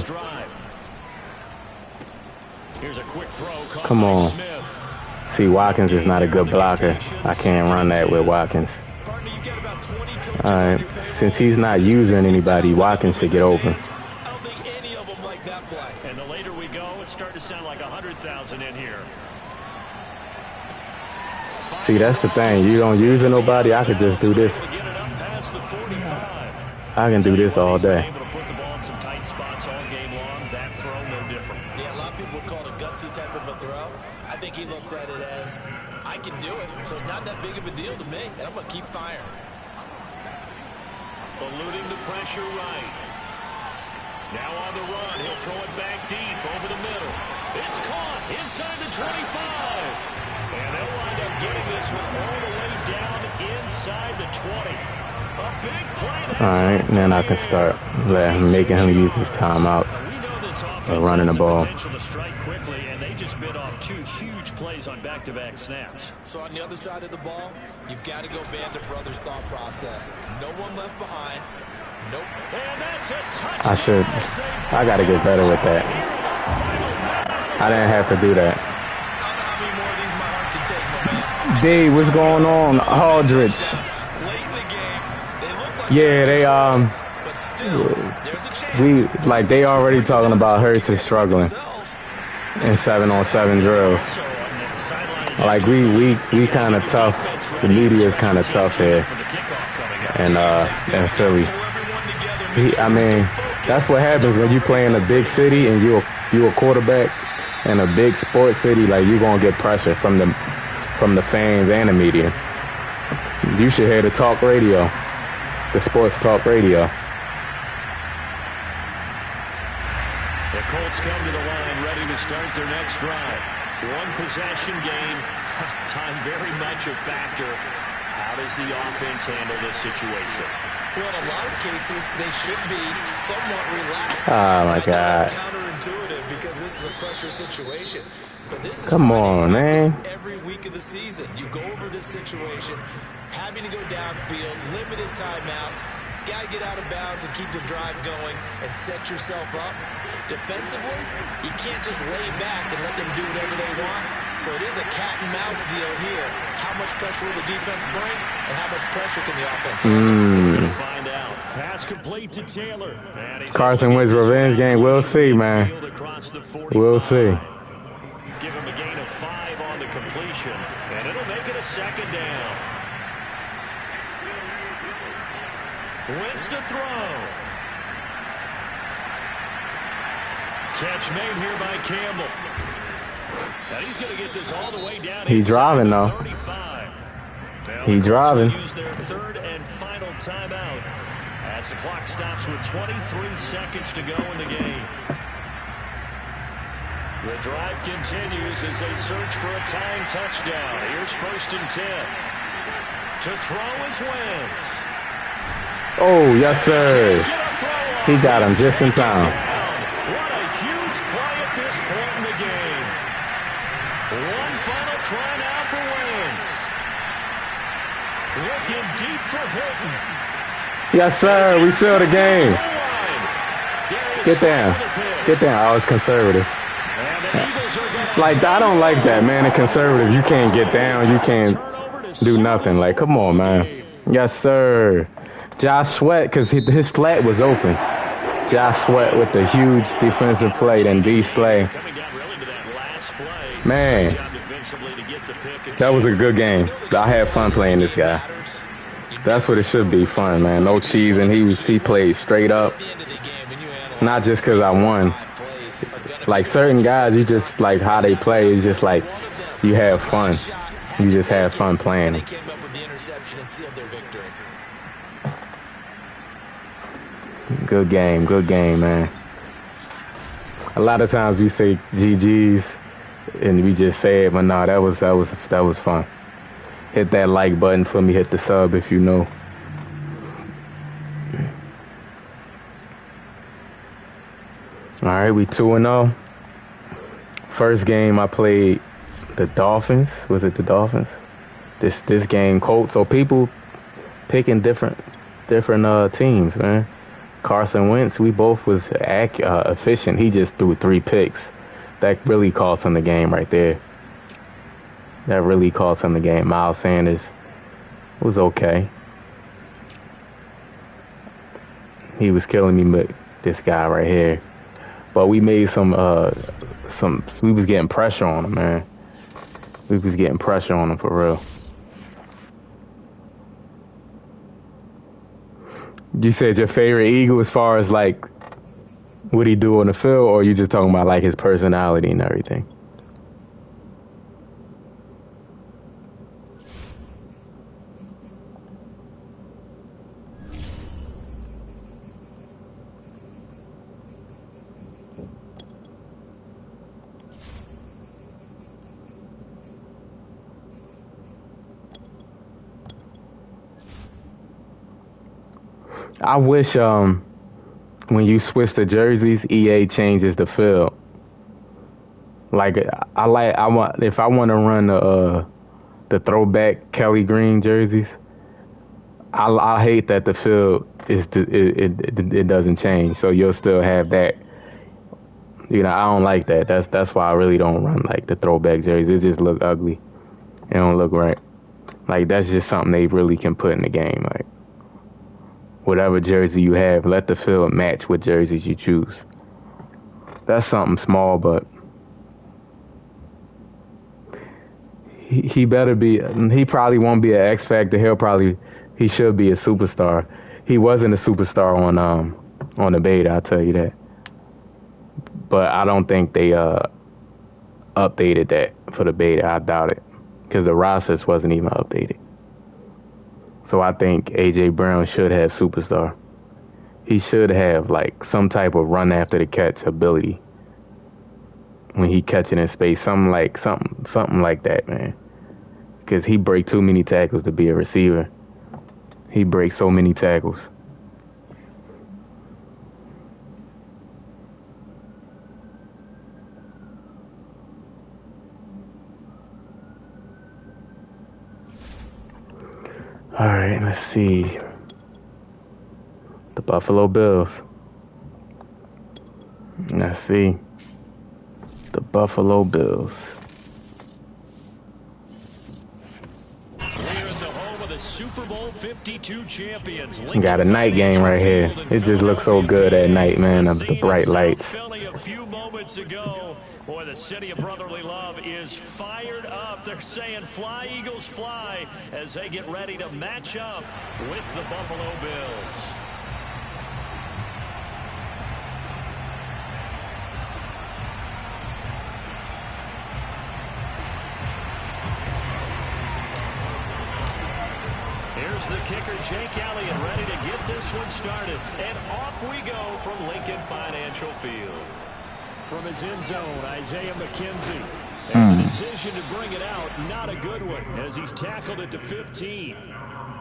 Here's a quick throw. Come on. See, Watkins is not a good blocker. I can't run that with Watkins. All right. Since he's not using anybody, Watkins should get open. And the later we go, it's starting to sound like 100,000 in here. See, that's the thing. You don't use nobody, I could just do this. I can do this all day. Able to put the ball in some tight spots all game long. That throw, no different. Yeah, a lot of people would call it a gutsy type of a throw. I think he looks at it as, I can do it, so it's not that big of a deal to me, and I'm going to keep firing. Eluding the pressure right. Now on the run, he'll throw it back deep over the middle. It's caught inside the 25. And they'll wind up getting this one all the way down inside the 20. A big play. All right, then I can start making him use his timeouts. Running the ball. To strike quickly, and they just bit off 2 huge plays on back-to-back snaps. So on the other side of the ball, you've got to go band of brothers thought process. No one left behind. Nope. And that's a touchdown. I got to get better with that. I didn't have to do that. D, what's going on? Aldridge. Yeah, they already talking about Hurts is struggling in 7-on-7 drills. Like we kind of tough. The media is kind of tough here, and Philly. I mean, that's what happens when you play in a big city and you a quarterback in a big sports city. Like, you're gonna get pressure from the fans and the media. You should hear the talk radio, the sports talk radio. The Colts come to the line ready to start their next drive. 1 possession game. Time very much a factor. How does the offense handle this situation? Well, in a lot of cases, they should be somewhat relaxed. Oh, my God. It's counterintuitive because this is a pressure situation. But this is Come on, man. Every week of the season, you go over this situation, having to go downfield, limited timeouts, got to get out of bounds and keep the drive going and set yourself up. Defensively, you can't just lay back and let them do whatever they want. So it is a cat and mouse deal here. How much pressure will the defense bring, and how much pressure can the offense handle? Find out. Pass complete to Taylor. Carson Wentz revenge game. We'll see, man. We'll see. Give him a gain of 5 on the completion, and it'll make it a second down. Wentz to throw. Catch made here by Campbell. And he's going to get this all the way down. He's driving, though. He's driving. Use their third and final timeout as the clock stops with 23 seconds to go in the game. The drive continues as they search for a tying touchdown. Here's 1st and 10. To throw is Wentz. Oh, yes, sir. He got him just in time. What a huge play at this point in the game. One final try now for Wentz. Looking deep for Hilton. Yes, sir. We seal the game. Get down. Get down. I was conservative. Like, I don't like that, man. A conservative, you can't get down. You can't do nothing. Like, come on, man. Yes, sir. Josh Sweat, because his flat was open. Josh Sweat with the huge defensive play, then D. Slay. Man, that was a good game. I had fun playing this guy. That's what it should be, fun, man. No cheesing. He played straight up. Not just because I won. Like, certain guys, you just like how they play. It's just like you have fun. You just have fun playing them. Good game, man. A lot of times we say GG's and we just say it, but no, that was fun. Hit that like button for me. Hit the sub if you know. All right, we 2-0. First game I played the Dolphins. Was it the Dolphins? This game Colts. So people picking different teams, man. Carson Wentz, we both was efficient. He just threw 3 picks. That really cost him the game right there. That really cost him the game. Miles Sanders was okay. He was killing me with this guy right here. But we made we was getting pressure on him, man. We was getting pressure on him for real. You said your favorite Eagle as far as like what he do on the field, or you just talking about like his personality and everything? I wish when you switch the jerseys, EA changes the field. Like if I want to run the throwback Kelly Green jerseys, I hate that the field it doesn't change, so you'll still have that. You know, I don't like that. That's why I really don't run like the throwback jerseys. It just look ugly. It don't look right. Like that's just something they really can put in the game. Like, whatever jersey you have, let the field match what jerseys you choose. That's something small, but he better be. He probably won't be an X Factor. He should be a superstar. He wasn't a superstar on the beta, I'll tell you that. But I don't think they updated that for the beta. I doubt it, because the rosters wasn't even updated. So I think A.J. Brown should have superstar. He should have like some type of run after the catch ability when he catching in space, something like that, man. Because he break too many tackles to be a receiver. He breaks so many tackles. right, let's see. The Buffalo Bills. Let's see. The Buffalo Bills. We're in the home of the Super Bowl 52 champions. Got a night game right here. It just looks so good at night, man. The bright lights. Philly a few moments ago. Boy, the city of brotherly love is fired up. They're saying fly, Eagles, fly, as they get ready to match up with the Buffalo Bills. Here's the kicker, Jake Elliott, ready to get this one started. And off we go from Lincoln Financial Field. From his end zone, Isaiah McKenzie. And the decision to bring it out, not a good one, as he's tackled at the 15.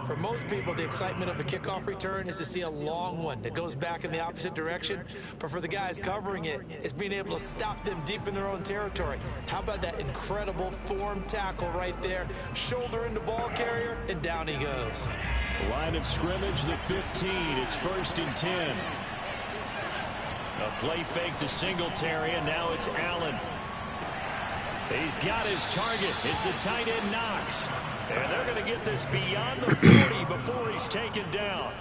For most people, the excitement of a kickoff return is to see a long one that goes back in the opposite direction. But for the guys covering it, it's being able to stop them deep in their own territory. How about that incredible form tackle right there? Shoulder into ball carrier, and down he goes. Line of scrimmage, the 15. It's 1st and 10. A play fake to Singletary, and now it's Allen. He's got his target. It's the tight end Knox. And they're going to get this beyond the 40 before he's taken down.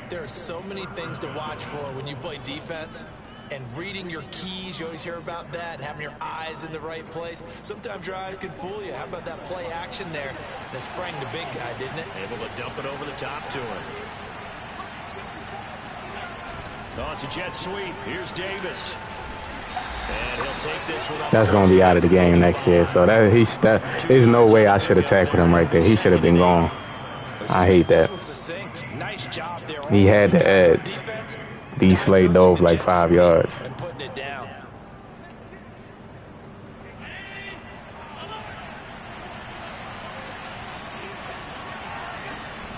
There are so many things to watch for when you play defense. And reading your keys, you always hear about that, and having your eyes in the right place. Sometimes your eyes can fool you. How about that play action there? And it sprang the big guy, didn't it? Able to dump it over the top to him. Oh, it's a jet sweep. Here's Davis. And he'll take this one up. That's going to be out of the game next year. So there's no way I should have tackled him right there. He should have been gone. I hate that. He had the edge. D. Slade dove like 5 yards. And putting it down.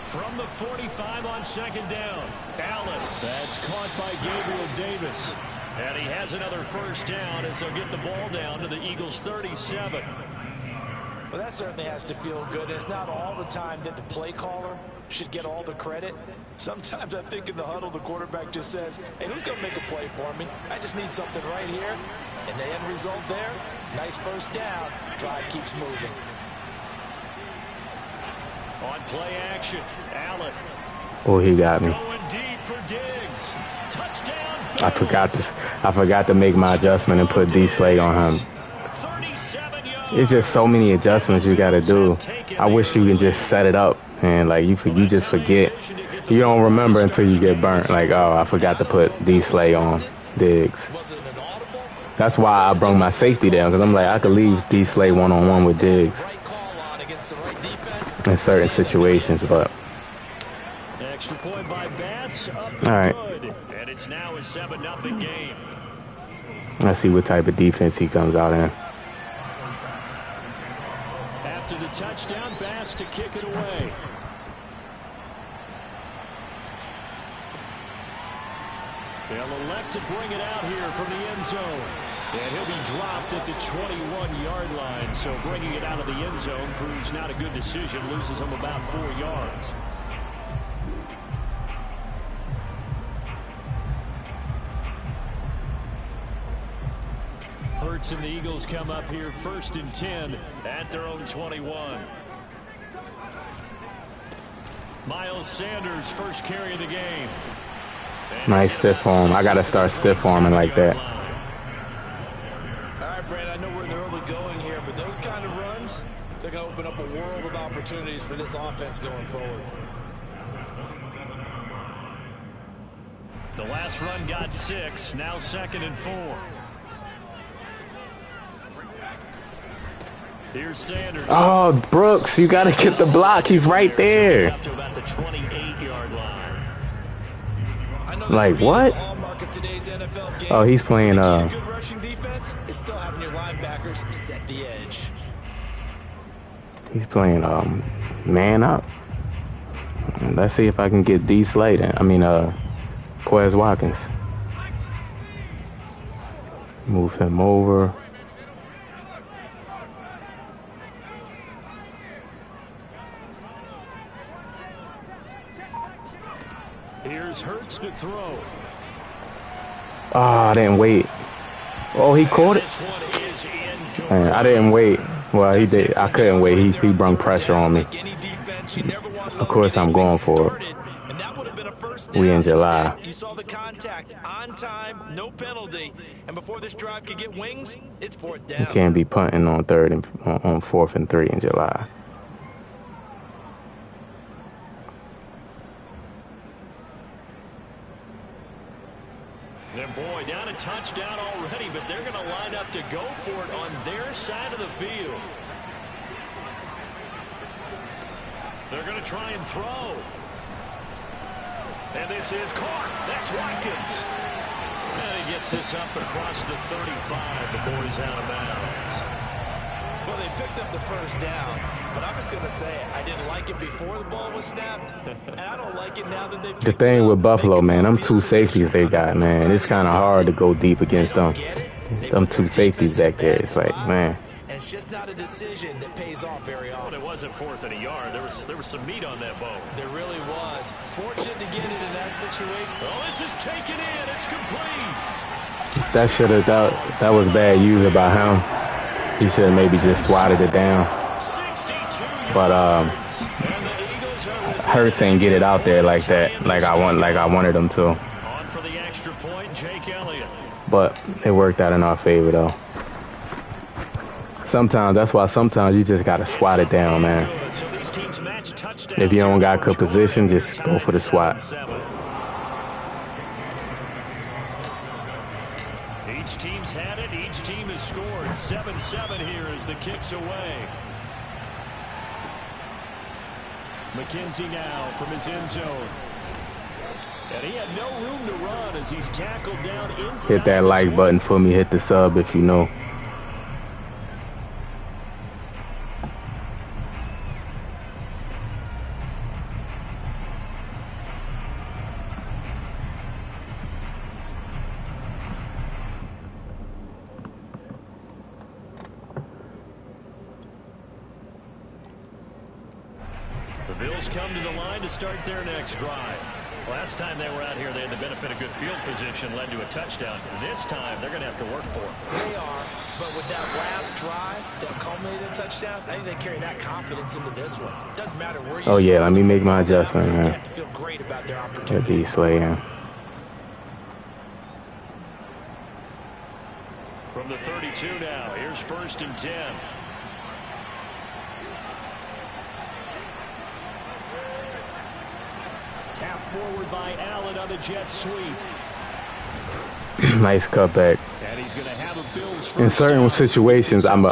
From the 45 on 2nd down. Allen. That's caught by Gabriel Davis. And he has another 1st down as they'll get the ball down to the Eagles' 37. Well, that certainly has to feel good. It's not all the time that the play caller should get all the credit. Sometimes I think in the huddle, the quarterback just says, hey, who's going to make a play for me? I just need something right here. And the end result there, nice 1st down. Drive keeps moving. On play action, Allen. Oh, he got me. Going deep for Diggs. Touchdown. I forgot to make my adjustment and put D. Slade on him. 37 yards. It's just so many adjustments you got to do. I wish you can just set it up and like you just forget. You don't remember until you get burnt. Like, oh, I forgot to put D. Slade on Diggs. That's why I brought my safety down, because I'm like, I could leave D. Slade one-on-one with Diggs in certain situations, but Extra point by Bass. Up all right. Good. And it's now a 7-0 game. Let's see what type of defense he comes out in. After the touchdown, Bass to kick it away. They'll elect to bring it out here from the end zone. And he'll be dropped at the 21-yard line. So bringing it out of the end zone proves not a good decision. Loses him about 4 yards. Hurts and the Eagles come up here 1st and 10 at their own 21. Miles Sanders, first carry of the game. Nice stiff arm. I got to start stiff arming like that. All right, Brad, I know we're in the early going here, but those kind of runs, they're going to open up a world of opportunities for this offense going forward. The last run got 6, now 2nd and 4. Here's Sanders. Oh, Brooks, you got to get the block. He's right there. Up to about the 28-yard line. Like, what? Oh, he's playing, good rushing defense is still having your linebackers set the edge. He's playing, man up. Let's see if I can get D. Slade in. I mean, Quez Watkins. Move him over. Here's Hurts to throw. Oh, I didn't wait. Oh, he caught it. Man, I didn't wait. Well, he did. I couldn't wait. He brung pressure on me. Of course, I'm going for it. We in July. You saw the contact on time, no penalty, and before this drive could get wings, it's fourth down. You can't be punting on 3rd and on 4th and 3 in July. And boy, down a touchdown already, but they're going to line up to go for it on their side of the field. They're going to try and throw. And this is caught. That's Watkins. And he gets this up across the 35 before he's out of bounds. Well, they picked up the first down, but I was going to say I didn't like it before the ball was snapped, and I don't like it now that they picked The thing with Buffalo, man, them 2 safeties they got, man, it's kind of hard to go deep against them. Them 2 safeties back there, it's like, man. And it's just not a decision that pays off very often. Well, it wasn't 4th and a yard. There was some meat on that bone. There really was. Fortunate to get it in that situation. Oh, this is taken in. It's complete. That was bad user by him. He should have maybe just swatted it down. But Hurts ain't get it out there like that, like I wanted him to. On for the extra point, Jake Elliott. But it worked out in our favor though. That's why sometimes you just gotta swat it down, man. If you don't got good position, just go for the swat. Each team's had it. Each team has scored. 7-7 here as the kick's away. McKenzie now from his end zone. And he had no room to run as he's tackled down inside. Hit that like button for me. Hit the sub if you know. The Bills come to the line to start their next drive. Last time they were out here, they had the benefit of good field position, led to a touchdown. This time, they're going to have to work for it. They are, but with that last drive that culminated in a touchdown, I think they carry that confidence into this one. It doesn't matter where you Oh, yeah, let me make my adjustment, man. They have to feel great about their opportunity. Be slaying. From the 32 now, here's 1st and 10. Tap forward by Allen on the jet sweep. Nice cutback. And he's going to have a Bills In certain situations, I'ma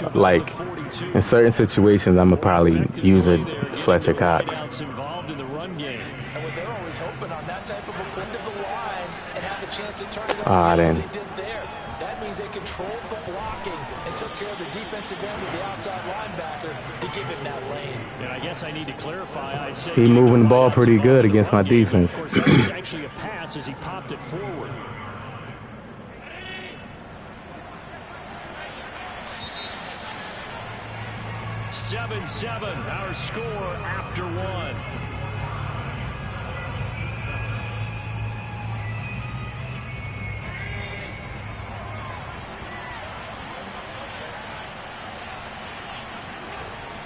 probably use a Fletcher Cox. Involved in the run game. And what they're always hoping on that type of a point of the line and have a chance to turn it Ah, over then. as they did there. That means they controlled the blocking and took care of the defensive end of the outside linebacker to give him that lane. And I guess I need to clarify. I said He moving the ball pretty good against my defense. Of course, that was actually a pass as he popped it forward. Seven, our score after one.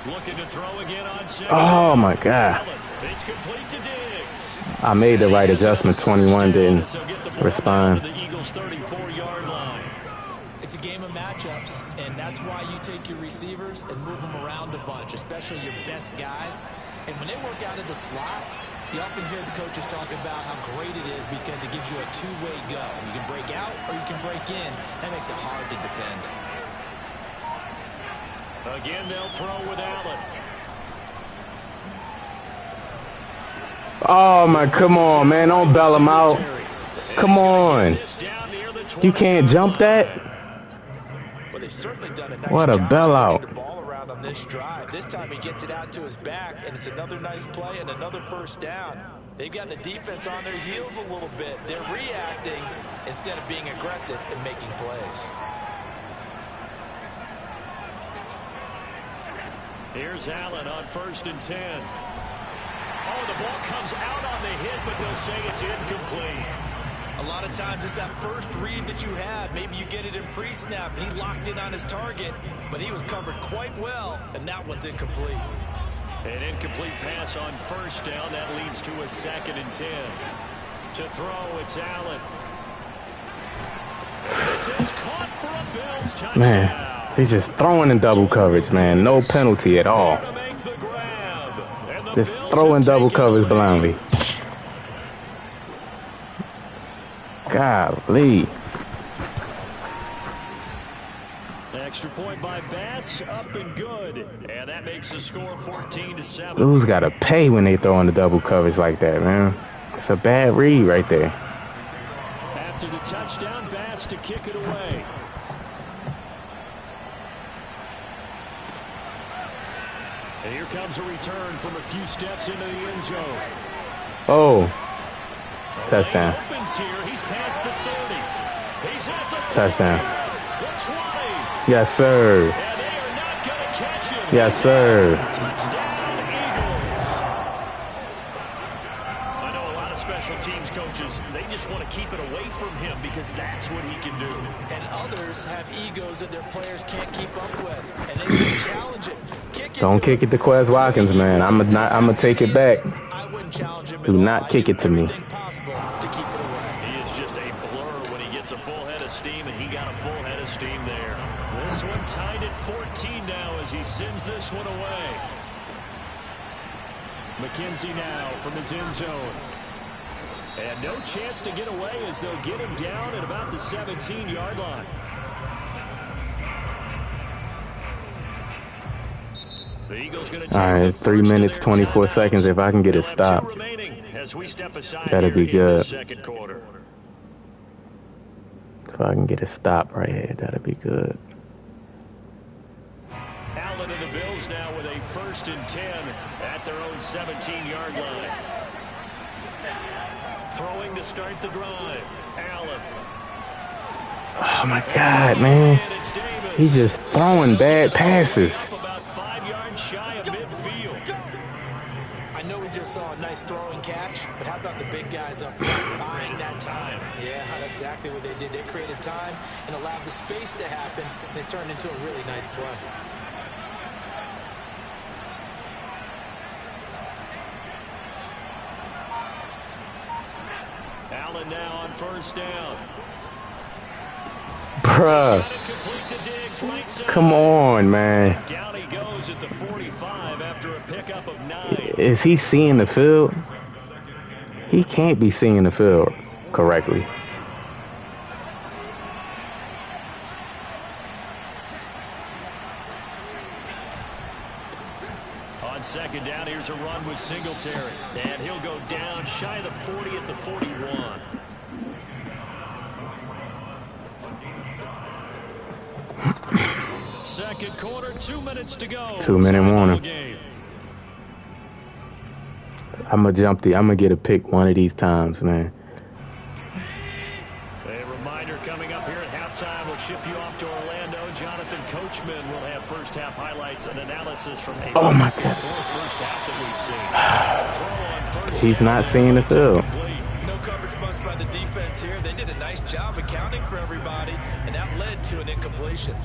Looking to throw again on second. Oh my God. It's complete to Diggs. I made the right adjustment. 21 didn't respond. The Eagles' 34-yard line. It's a game of matchups, and that's why you take your receivers and move them around a bunch, especially your best guys. And when they work out of the slot, you often hear the coaches talk about how great it is because it gives you a two-way go. You can break out or you can break in. That makes it hard to defend. Again, they'll throw with Allen. Oh my, come on, man. Don't bail him out. Come on. You can't jump that? Well, they've certainly done a nice What a job bailout. spreading the ball around on this drive. This time he gets it out to his back, and it's another nice play and another first down. They've got the defense on their heels a little bit. They're reacting instead of being aggressive and making plays. Here's Allen on 1st and 10. Oh, the ball comes out on the hit, but they'll say it's incomplete. A lot of times it's that first read that you have. Maybe you get it in pre-snap, and he locked in on his target, but he was covered quite well, and that one's incomplete. An incomplete pass on first down. That leads to a 2nd and 10. To throw, it's Allen. This is caught for a Bills touchdown. Man, he's just throwing in double coverage, man. No penalty at all. Just throwing double coverage blindly. Golly. Extra point by Bass, up and good. And that makes the score 14-7. Dudes got to pay when they throw in the double coverage like that, man. It's a bad read right there. After the touchdown, Bass to kick it away. And here comes a return from a few steps into the end zone. Oh. Touchdown. He's past the 30. He's at the 40, Touchdown. the 20. Yes, sir. And they are not going to catch him. Yes, sir. Touchdown, Eagles. I know a lot of special teams coaches, they just want to keep it away from him because that's what he can do. And others have egos that their players can't keep up with. And they say challenge it. Kick it. Don't kick it to Quez Watkins, man. I'm gonna take it back. I wouldn't challenge him. Do not kick it to me. To keep it away. He is just a blur when he gets a full head of steam, and he got a full head of steam there. This one tied at 14 now as he sends this one away. McKenzie now from his end zone. And no chance to get away as they'll get him down at about the 17-yard line. The Eagles going to all right, 3 minutes, 24 seconds. If I can get it stopped, that'll be good. If I can get it stopped right here, that'll be good. Allen and the Bills now with a 1st and 10 at their own 17-yard line. Throwing to start the drive. Allen. Oh my God, man. He's just throwing bad passes. About 5 yards shy of midfield. I know we just saw a nice throwing catch, but how about the big guys up front buying that time? Yeah, that's exactly what they did. They created time and allowed the space to happen, and it turned into a really nice play. Allen now on 1st down. Bruh. Come on, man. Down he goes at the 45 after a pickup of 9. Is he seeing the field? He can't be seeing the field correctly. On 2nd down, here's a run with Singletary. And he'll go down shy of the 40 at the 41. Second quarter, 2 minutes to go. 2-minute warning. I'm gonna get a pick one of these times, man. A reminder coming up here at halftime. We'll ship you off to Orlando. Jonathan Coachman will have first half highlights and analysis from a oh my God. first half that we've seen. He's not seeing the field. No coverage bust by the defense here. They did a nice job accounting for everybody, and that led to an incompletion.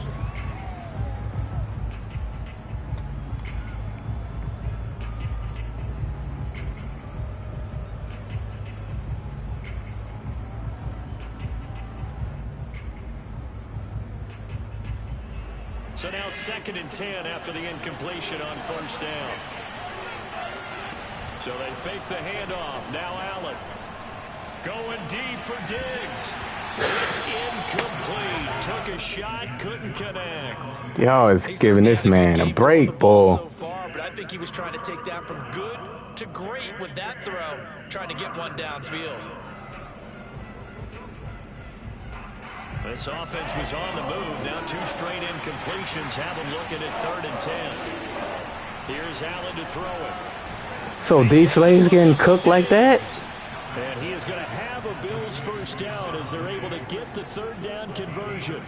So now 2nd and 10 after the incompletion on 1st down. So they fake the handoff. Now Allen going deep for Diggs. It's incomplete. Took a shot, couldn't connect. Y'all is giving this man a break, boy. So far, but I think he was trying to take that from good to great with that throw, trying to get one downfield. This offense was on the move. Now 2 straight incompletions have them looking at 3rd and 10. Here's Allen to throw it. So D Slay's getting cooked like that? And he is going to have a Bills 1st down as they're able to get the 3rd down conversion.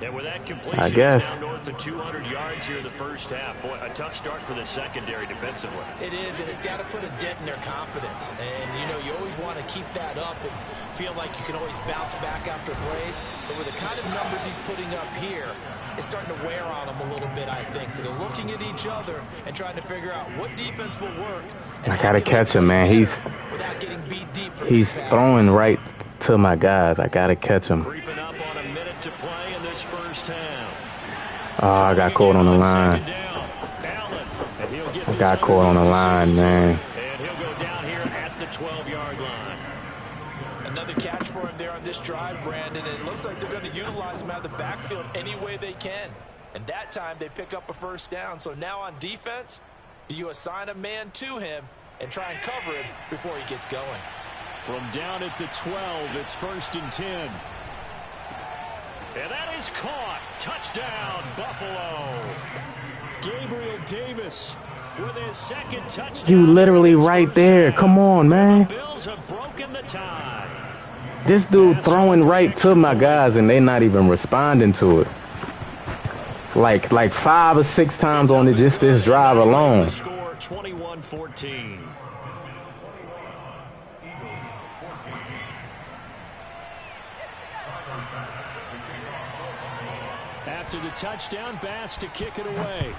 And with that I completion, guess. he's now north of 200 yards here in the first half. Boy, a tough start for the secondary defensively. It is, and it's got to put a dent in their confidence. And, you know, you always want to keep that up and feel like you can always bounce back after plays. But with the kind of numbers he's putting up here, it's starting to wear on them a little bit, I think. So they're looking at each other and trying to figure out what defense will work. I got to catch him, man. He's throwing right to my guys. I got to catch him. Creeping up on a minute to play in this first half. Oh, I got caught on the line. I got caught on the line, man. And he'll go down here at the 12-yard line. Another catch for him there on this drive, Brandon. And it looks like they're going to utilize him out of the backfield any way they can. And that time they pick up a first down. So now on defense, do you assign a man to him and try and cover him before he gets going? From down at the 12, it's 1st and 10. And that is caught. Touchdown, Buffalo. Gabriel Davis with his second touchdown. You literally right there. Come on, man. The Bills have broken the tie. This dude throwing right to my guys, and they not even responding to it. Like 5 or 6 times on it, just this drive alone. Score 21-14. after the touchdown, Bass to kick it away.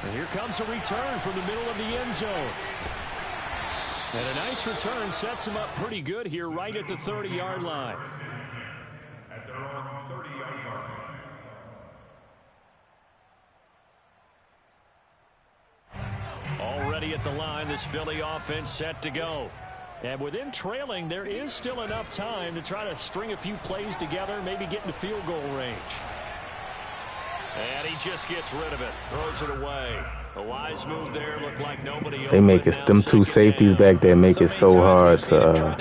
And here comes a return from the middle of the end zone. And a nice return sets him up pretty good here right at the 30-yard line. At their own 30-yard line. Already at the line, this Philly offense set to go. And with him trailing, there is still enough time to try to string a few plays together, maybe get into field goal range. And he just gets rid of it, throws it away. A wise move there, looked like nobody. They make it, them two safeties back there make it so hard to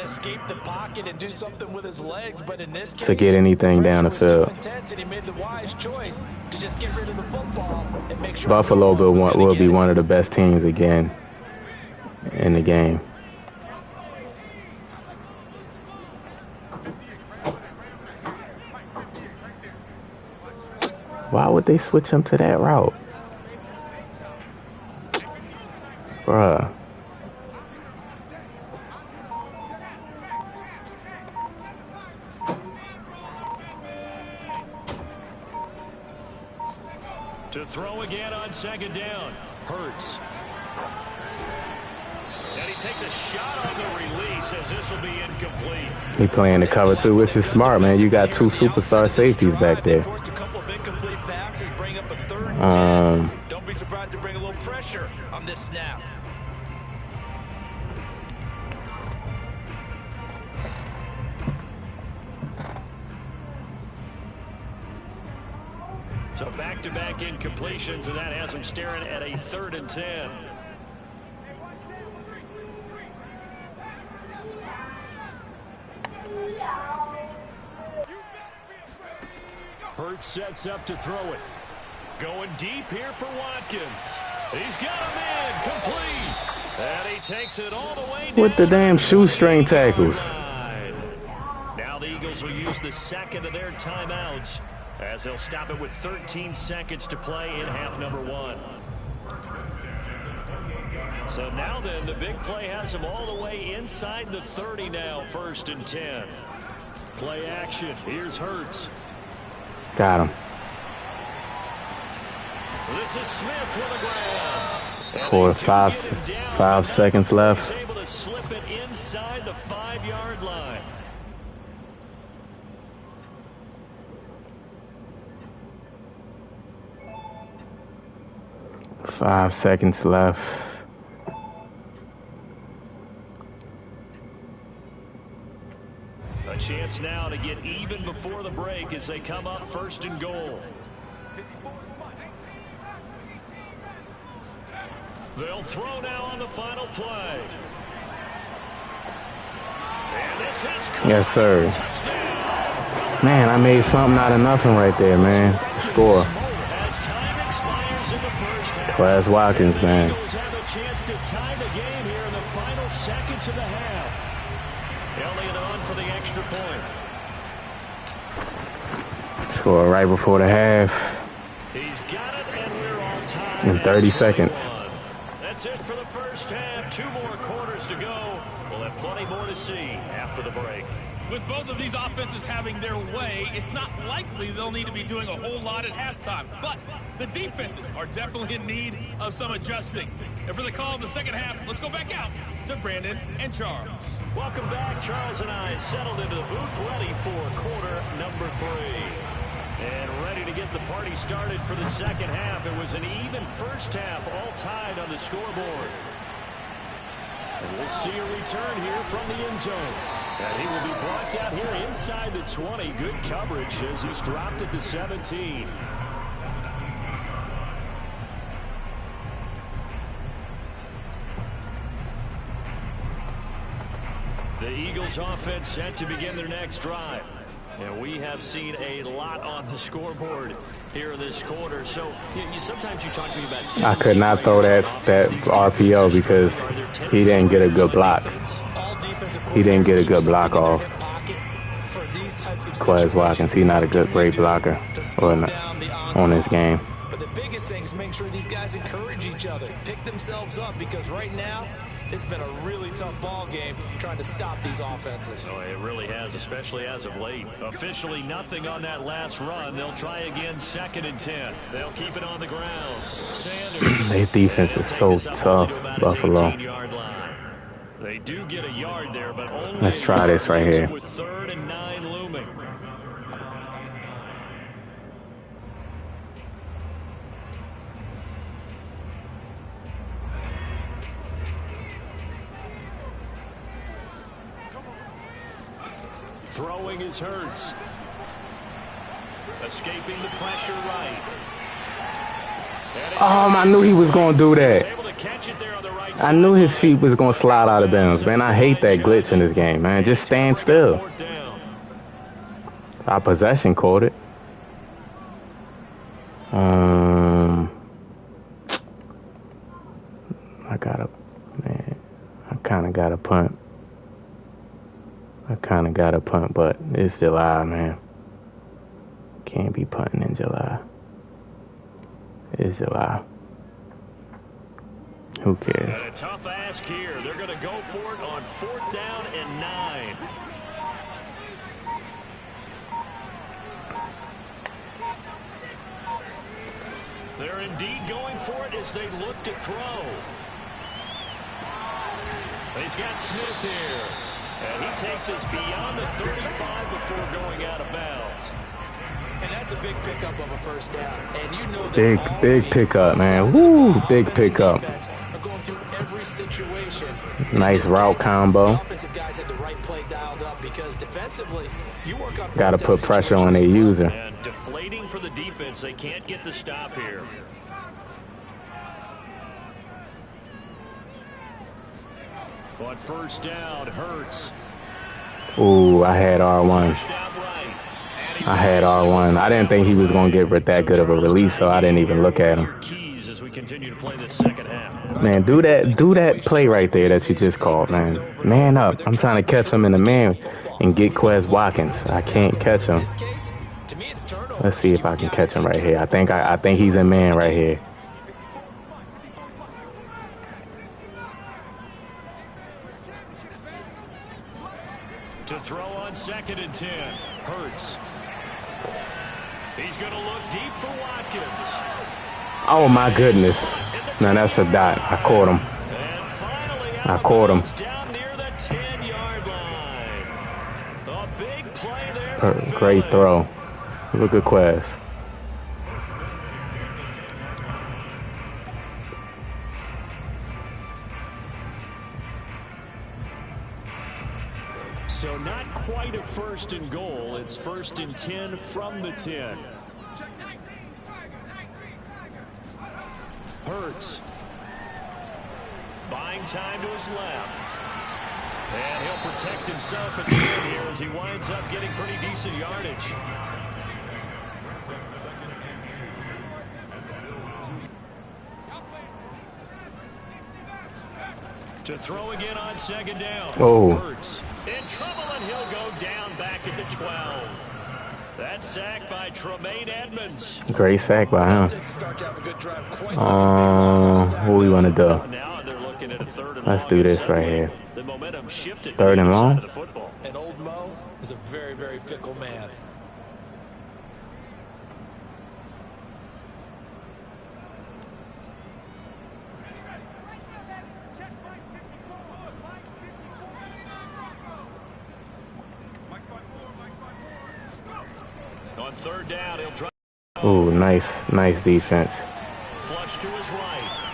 get anything down the field. Buffalo will be one of the best teams again in the game. Why would they switch him to that route? Bruh. To throw again on second down. Hurts. And he takes a shot on the release as this will be incomplete. He playing the cover too, which is smart, man. You got two superstar safeties back there. Don't be surprised to bring a little pressure on this snap. So back-to-back incompletions, and that has him staring at a 3rd and 10. Hurts sets up to throw it. Going deep here for Watkins. He's got him in, complete. And he takes it all the way down. With the damn shoestring tackles. Now the Eagles will use the second of their timeouts as they'll stop it with 13 seconds to play in half number 1. So now then, the big play has them all the way inside the 30 now, 1st and 10. Play action. Here's Hurts. Got him. This is Smith with a grab. 4 or 5 seconds left. He's able to slip it inside the 5-yard line. Five seconds left. A chance now to get even before the break as they come up 1st and goal. They'll throw now on the final play. And this is yes, sir. Man, I made something out of nothing right there, man. To score. As time expires in the first half. Class Watkins, man. Eagles have a chance to tie the game here in the final seconds of the half. Elliott on for the extra point. Score right before the half. He's got it, and we're all tied In 30 seconds. That's it for the first half. 2 more quarters to go. We'll have plenty more to see after the break. With both of these offenses having their way, it's not likely they'll need to be doing a whole lot at halftime. But the defenses are definitely in need of some adjusting. And for the call of the second half, let's go back out to Brandon and Charles. Welcome back. Charles and I settled into the booth, ready for quarter number 3. And ready to get the party started for the second half. It was an even first half, all tied on the scoreboard. And we'll see a return here from the end zone. And he will be brought down here inside the 20. Good coverage as he's dropped at the 17. The Eagles offense set to begin their next drive. And we have seen a lot on the scoreboard here in this quarter. So sometimes you talk to me about I could not throw that RPO because he didn't get a good block. He didn't get a good block off. Quez Watkins, he's not a great blocker on this game. But the biggest thing is make sure these guys encourage each other, pick themselves up, because right now it's been a really tough ball game trying to stop these offenses. Oh, it really has, especially as of late. Officially nothing on that last run. They'll try again 2nd and 10. They'll keep it on the ground. Sanders. Their defense is so tough, Buffalo. They do get a yard there, but only let's try this right here. With 3rd and 9 looming. Throwing is Hurts. Escaping the pressure right. I knew he was going to do that. I knew his feet was going to slide out of bounds. Man, I hate that glitch in this game, man. Just stand still. Our possession caught it. I kind of got a punt. But it's July, man. Can't be punting in July. It's July. Who cares? And a tough ask here. They're going to go for it on 4th down and 9. They're indeed going for it as they look to throw. He's got Smith here. And he takes us beyond the 35 before going out of bounds. And that's a big pickup of a first down. And you know big pickup, man. Woo, big pickup. Going through every situation. Nice route combo. Offensive guys had the right play dialed up because defensively, you work on. Got to put pressure on their user. And deflating for the defense. They can't get the stop here. On 1st down, Hurts. Ooh, I had R1. I had R1. I didn't think he was going to get that good of a release, so I didn't even look at him. Man, do that play right there that you just called, man. Man up. I'm trying to catch him in the man and get Quez Watkins. I can't catch him. Let's see if I can catch him right here. I think he's in man right here. To throw on 2nd and 10. Hurts. He's going to look deep for Watkins. Oh, my goodness. Now, that's a dot. I caught him. And finally, I caught him. down near the 10-yard line. A big play there. Great throw. Look at Quez. So not quite a 1st and goal. It's 1st and 10 from the 10. Hurts. Buying time to his left. And he'll protect himself at the end here as he winds up getting pretty decent yardage. To throw again on second down. Oh. Hurts. In trouble, and he'll go down back at the 12. That sack by Tremaine Edmonds. Great sack by him. What we want to do? Now they're looking at a third and Let's long, do this and right here. The momentum shifted. Third and long. And old Mo is a very, very fickle man. On third down, he'll drop. Ooh, nice defense. Flush to his right.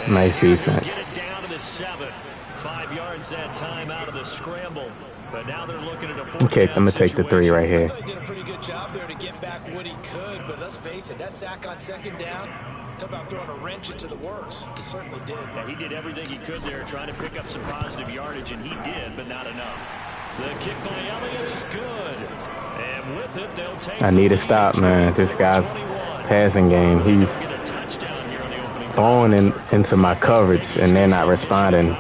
Nice defense. Get it down to the 7. 5 yards that time out of the scramble. But now they're looking at a 4th Okay, I'm gonna take the 3 right here. I thought he did a pretty good job there to get back what he could, but let's face it, that sack on second down, talk about throwing a wrench into the works. He certainly did. Yeah, he did everything he could there, trying to pick up some positive yardage, and he did, but not enough. The kick by Elliott is good. And with it, they'll take I need to stop, man. This guy's passing game, he's throwing into my coverage, and they're not responding.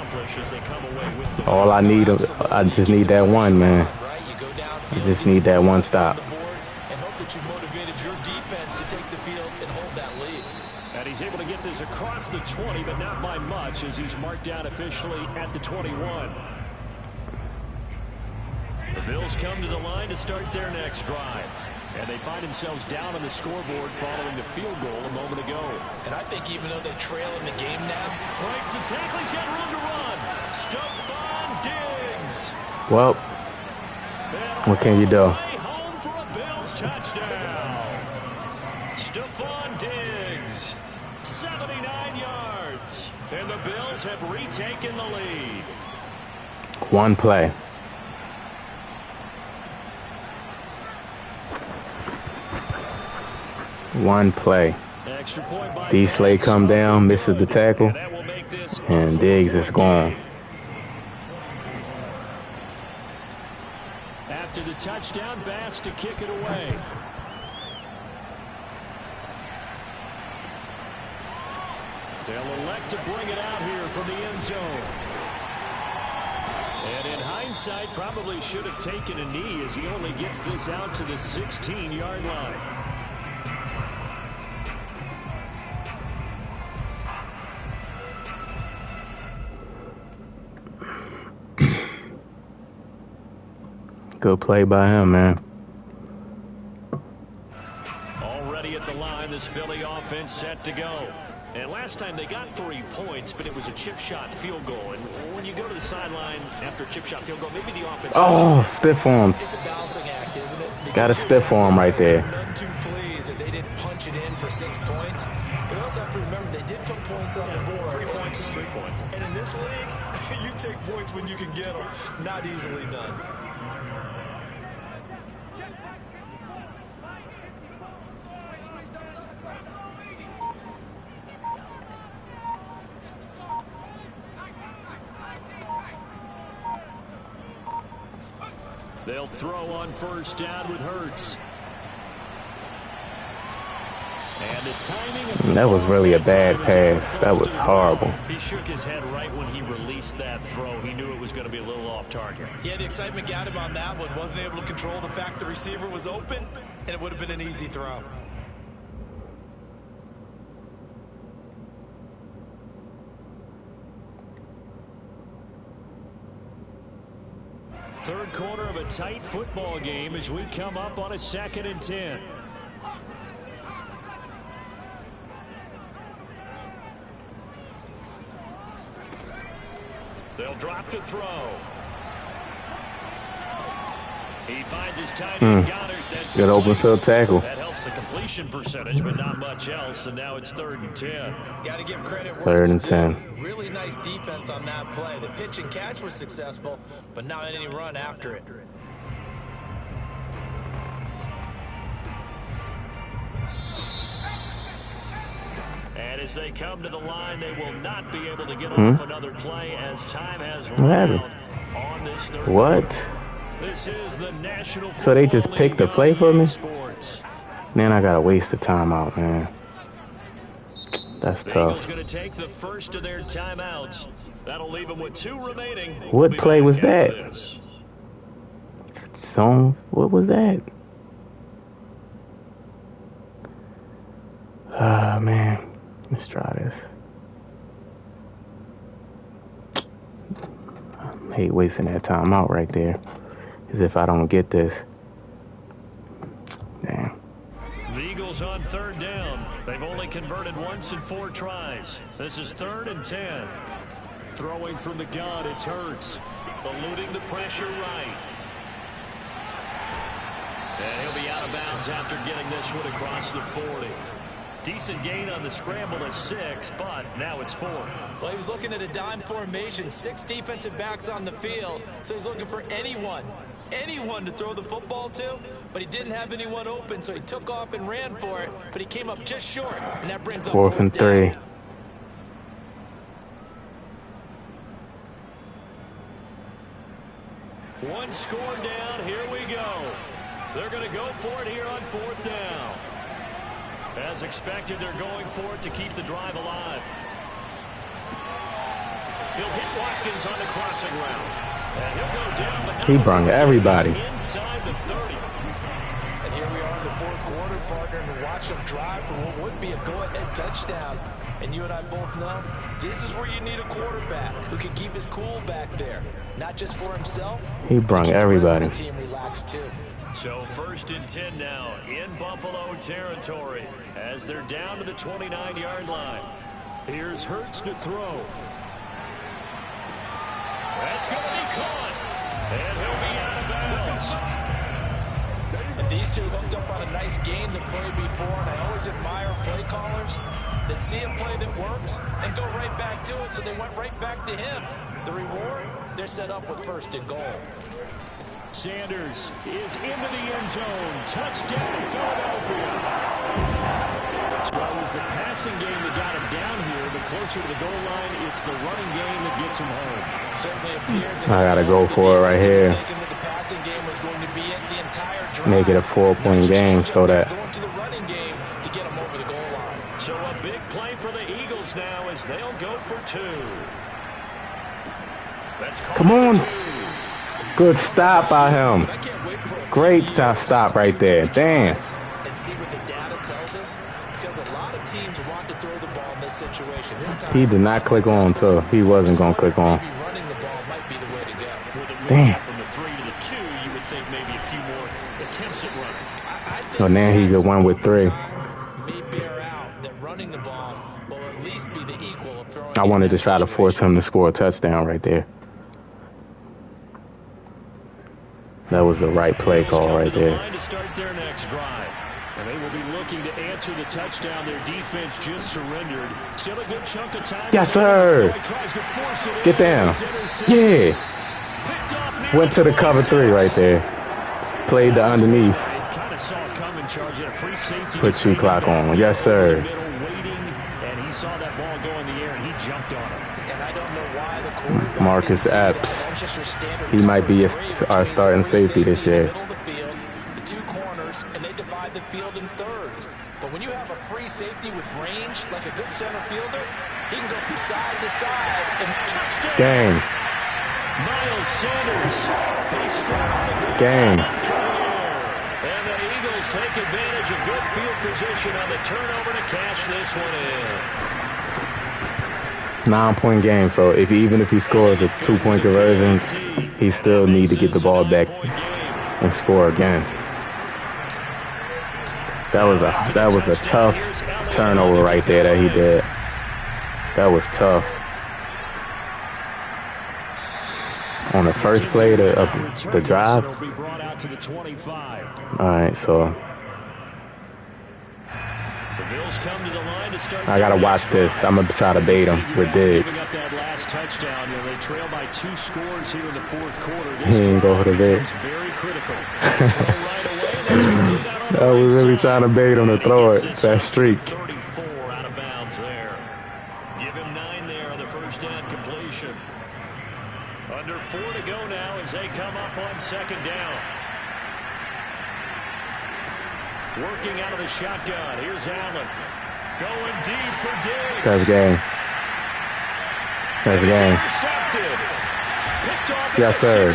All I need, I just need that one, man. I just need that one stop. And hope that you motivated your defense to take the field and hold that lead. And he's able to get this across the 20, but not by much, as he's marked down officially at the 21. The Bills come to the line to start their next drive. And they find themselves down on the scoreboard following the field goal a moment ago. And I think even though they trail in the game now, Breaks the tackle, he's got room to run. Stephon Diggs. Well, what can you do? Home for a Bills touchdown. Stephon Diggs, 79 yards. And the Bills have retaken the lead. One play. One play. D-Slay come down, misses the tackle, and Diggs is gone. After the touchdown, Bass to kick it away. They'll elect to bring it out here from the end zone. And in hindsight, probably should have taken a knee, as he only gets this out to the 16-yard line. Good play by him, man. Already at the line, this Philly offense set to go. And last time they got 3 points, but it was a chip shot field goal. And when you go to the sideline after a chip shot field goal, maybe the offense... Oh, stiff arm. it's a balancing act, isn't it? Got a stiff arm right there. None too pleased that they didn't punch it in for 6 points. But you also have to remember they did put points on the board. 3 points is 3 points. And in this league, you take points when you can get them. Not easily done. They'll throw on first down with Hurts. And the timing of That was really a bad pass. That was horrible. He shook his head right when he released that throw. He knew it was going to be a little off target. Yeah, the excitement got him on that one. Wasn't able to control the fact the receiver was open, and it would have been an easy throw. Third quarter of a tight football game as we come up on a 2nd and 10. They'll drop to throw. He finds his tight end Goddard. That's Good open field tackle. That helps the completion percentage, but not much else. And now it's 3rd and 10. Got to give credit where 3rd and it's 10. due. Really nice defense on that play. The pitch and catch was successful, but not any run after it. And as they come to the line, they will not be able to get off another play as time has run out on this third What? quarter. This is the National So they just Football picked the League play for me? Sports. Man, I gotta waste the timeout, man. That's The tough. Eagles going to take the first of their timeouts. That'll leave them with 2 remaining. What play was that? This. Song? What was that? Ah, man. Let's try this. I hate wasting that time out right there. As if I don't get this. Damn. The Eagles on 3rd down. They've only converted once in 4 tries. This is 3rd and 10. Throwing from the gun, it's Hurts. Eluding the pressure right. And he'll be out of bounds after getting this one across the 40. Decent gain on the scramble at 6, but now it's 4th. Well, he was looking at a dime formation, 6 defensive backs on the field, so he's looking for anyone to throw the football to, but he didn't have anyone open, so he took off and ran for it, but he came up just short, and that brings up 4th and 3. down. One score down, here we go. They're going to go for it here on 4th down. As expected, they're going for it to keep the drive alive. He'll hit Watkins on the crossing route. And he'll go down. But He brung everybody. Inside the 30. And here we are in the 4th quarter, partner, and watch him drive for what would be a go-ahead touchdown. And you and I both know this is where you need a quarterback who can keep his cool back there, not just for himself. He brung everybody. The team relaxed too. So 1st and 10 now in Buffalo territory as they're down to the 29-yard line. Here's Hurts to throw. That's going to be caught. And he'll be out of bounds. And these two hooked up on a nice game to play before, and I always admire play callers that see a play that works and go right back to it, so they went right back to him. The reward, they're set up with 1st and goal. Sanders is into the end zone. Touchdown, Philadelphia. Well, it was the passing game that got him down here, but closer to the goal line, it's the running game that gets him home. Certainly appears I gotta go for it right here. the passing game was going to be it the entire drive. Make it a 4-point game so that going to the running game to get him over the goal line. So a big play for the Eagles now as they'll go for 2. That's Come on. Good stop by him. Great stop right there. Damn. And see what the data tells us, because a lot of teams want to throw the ball in this situation. This time, He did not click on too. He wasn't gonna click on. maybe running the ball might be the way to go. With it moving Damn. up from the 3 to the 2, you would think maybe a few more attempts at running. I think So now he just went with 3. may bear out that running the ball will at least be the equal of throwing. I wanted to try to force him to score a touchdown right there. That was the right play call right there. To start their next drive. And they will be looking to answer the touchdown their defense just surrendered. Still a good chunk of time. Yes, sir. Get down. Yeah. Went to the cover 3 right there. Played the underneath. Kind of saw it coming, charge a free safety. Put 2 clock on. Yes, sir. And he saw that ball go in the air and he jumped on it. And I don't know why the quarterback Marcus Epps. He might be our starting safety this year. The 2 corners, and they divide the field in thirds. But when you have a free safety with range, like a good center fielder, he can go from side to side and touchdown. Gang. Miles Sanders, he scored. Gang. And the Eagles take advantage of good field position on the turnover to cash this one in. 9-point game, so even if he scores a 2-point conversion, he still need to get the ball back and score again. That was a tough turnover right there that he did. That was tough. On the first play of the drive. All right, so I gotta watch this. I'm gonna try to bait him with Diggs. He ain't go for the bait. I was really trying to bait him to throw it. That streak. 34 out of bounds there. Give him 9 there on the first down completion. Under 4 to go now as they come up on 2nd down. Working out of the shotgun. Here's Allen. Going deep for Diggs. That's game. That's game. Yes, sir.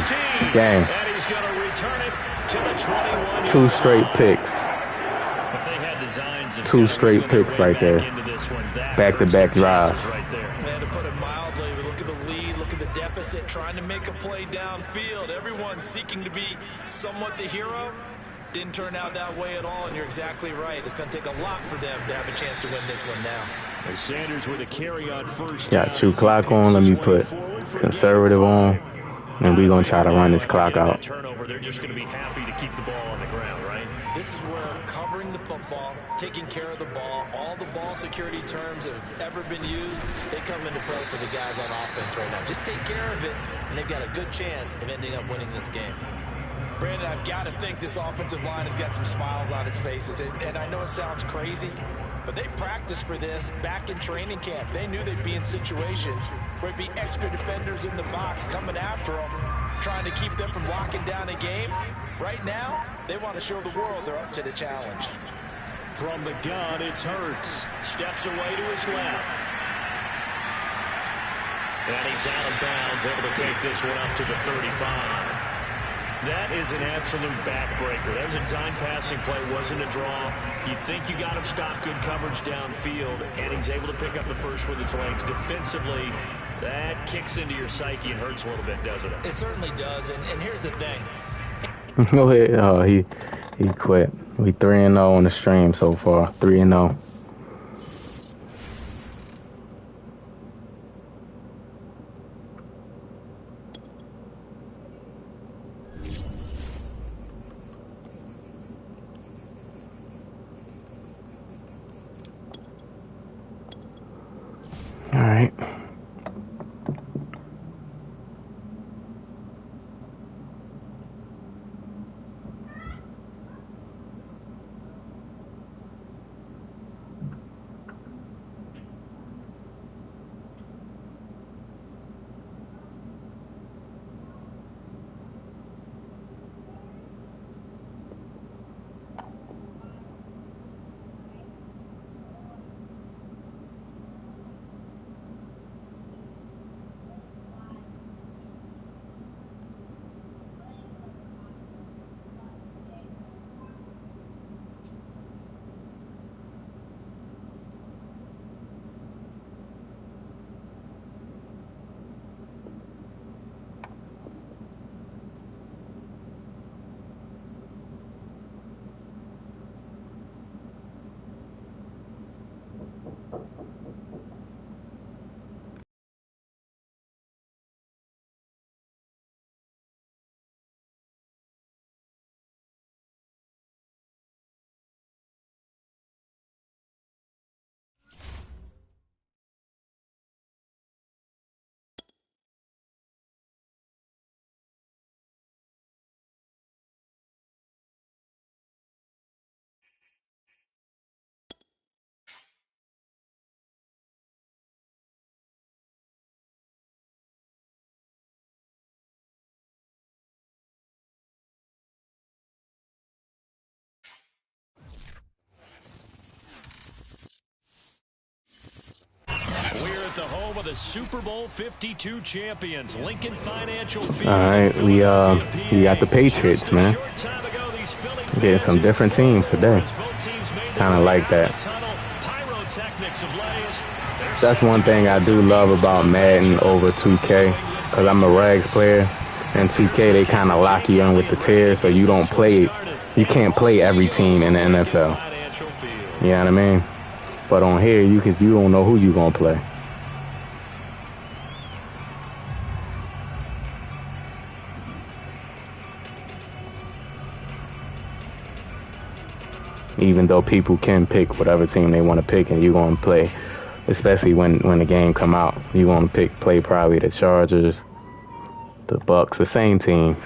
Game. And he's going to return it to the 21. 2 straight picks. If they had designs of 2 straight picks right there. Back-to-back drives. Right there. To put it mildly, look at the lead, look at the deficit, trying to make a play downfield. Everyone seeking to be somewhat the hero. Didn't turn out that way at all, and you're exactly right. It's going to take a lot for them to have a chance to win this one now. And Sanders with a carry on first. Got 2 clock on. Let me put conservative on, and we're going to try to run this clock out. Turnover, they're just going to be happy to keep the ball on the ground, right? This is where covering the football, taking care of the ball, all the ball security terms that have ever been used, they come into play for the guys on offense right now. Just take care of it, and they've got a good chance of ending up winning this game. Brandon, I've got to think this offensive line has got some smiles on its faces. And I know it sounds crazy, but they practiced for this back in training camp. They knew they'd be in situations where it'd be extra defenders in the box coming after them, trying to keep them from locking down a game. Right now, they want to show the world they're up to the challenge. From the gun, it's Hurts. Steps away to his left. And he's out of bounds, able to take this one up to the 35. That is an absolute backbreaker. That was a design passing play, wasn't a draw. You think you got him stopped, good coverage downfield, and he's able to pick up the first with his legs. Defensively, that kicks into your psyche and hurts a little bit, doesn't it? It certainly does, and here's the thing. Go ahead. Oh, he quit. We 3-0 on the stream so far. 3-0. All right. We're at the home of the Super Bowl 52 champions, Lincoln Financial Field. All right, we got the Patriots, man. Getting some different teams today. Kind of like that. That's one thing I do love about Madden over 2K, because I'm a rags player. And 2K, they kind of lock you in with the tiers, so you don't play. You can't play every team in the NFL. You know what I mean? But on here, you don't know who you gonna play. Even though people can pick whatever team they want to pick, and you're gonna play, especially when the game come out, you gonna play probably the Chargers, the Bucks, the same teams.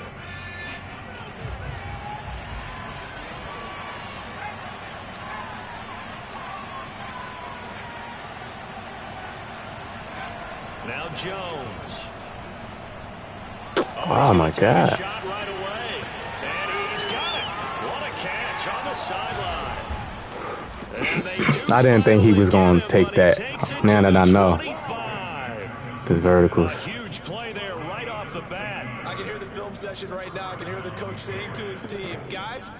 Now Jones. Oh my God. Shot right away. And he's got it. What a catch on the sideline. I didn't think he was going to take that. Now that I know. His verticals. Huge play there right off the bat. I can hear the film session right now. I can hear the coach saying to his team, guys,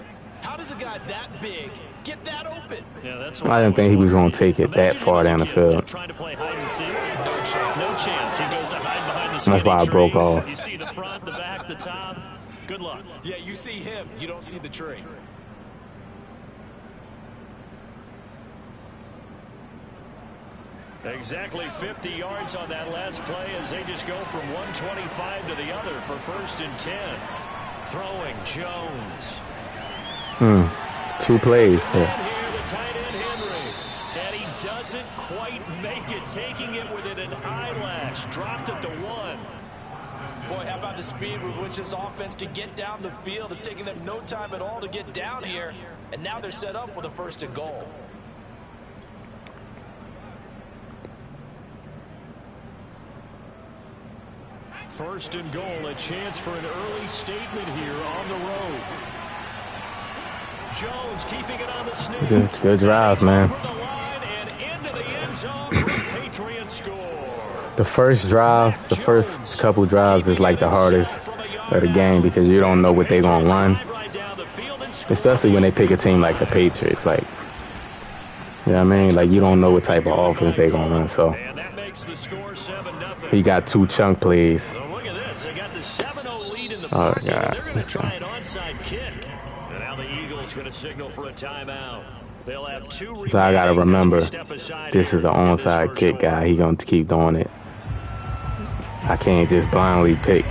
how does a guy that big get that open? Yeah, that's I didn't think he was going to take it that far down the field. Trying to play hide and seek. No chance. He goes to hide behind the That's why I broke off. You see the front, the back, the top. Good luck. Yeah, you see him. You don't see the tree. Exactly 50 yards on that last play as they just go from 125 to the other for 1st and 10. Throwing Jones. 2 plays. And here the tight end Henry. And he doesn't quite make it, taking it within an eyelash. Dropped it to 1. Boy, how about the speed with which this offense can get down the field? It's taking them no time at all to get down here. And now they're set up with a 1st and goal. First and goal, a chance for an early statement here on the road. Jones keeping it on the sneak. Good drive, man. Over the line and into the end zone for a Patriot score. The first drive, the first couple drives is like the hardest of the game because you don't know what they're going to run. Especially when they pick a team like the Patriots. Like, you know what I mean? Like, you don't know what type of offense they're going to run. So, And that makes the score 7-0. he got 2 chunk plays. Look at this. They got the 7-0 lead in the Oh, pocket. God. They're going to try an onside kick. And now the Eagles going to signal for a timeout. They'll have 2 So I got to remember, this this is an onside kick guy. He going to keep doing it. I can't just blindly pick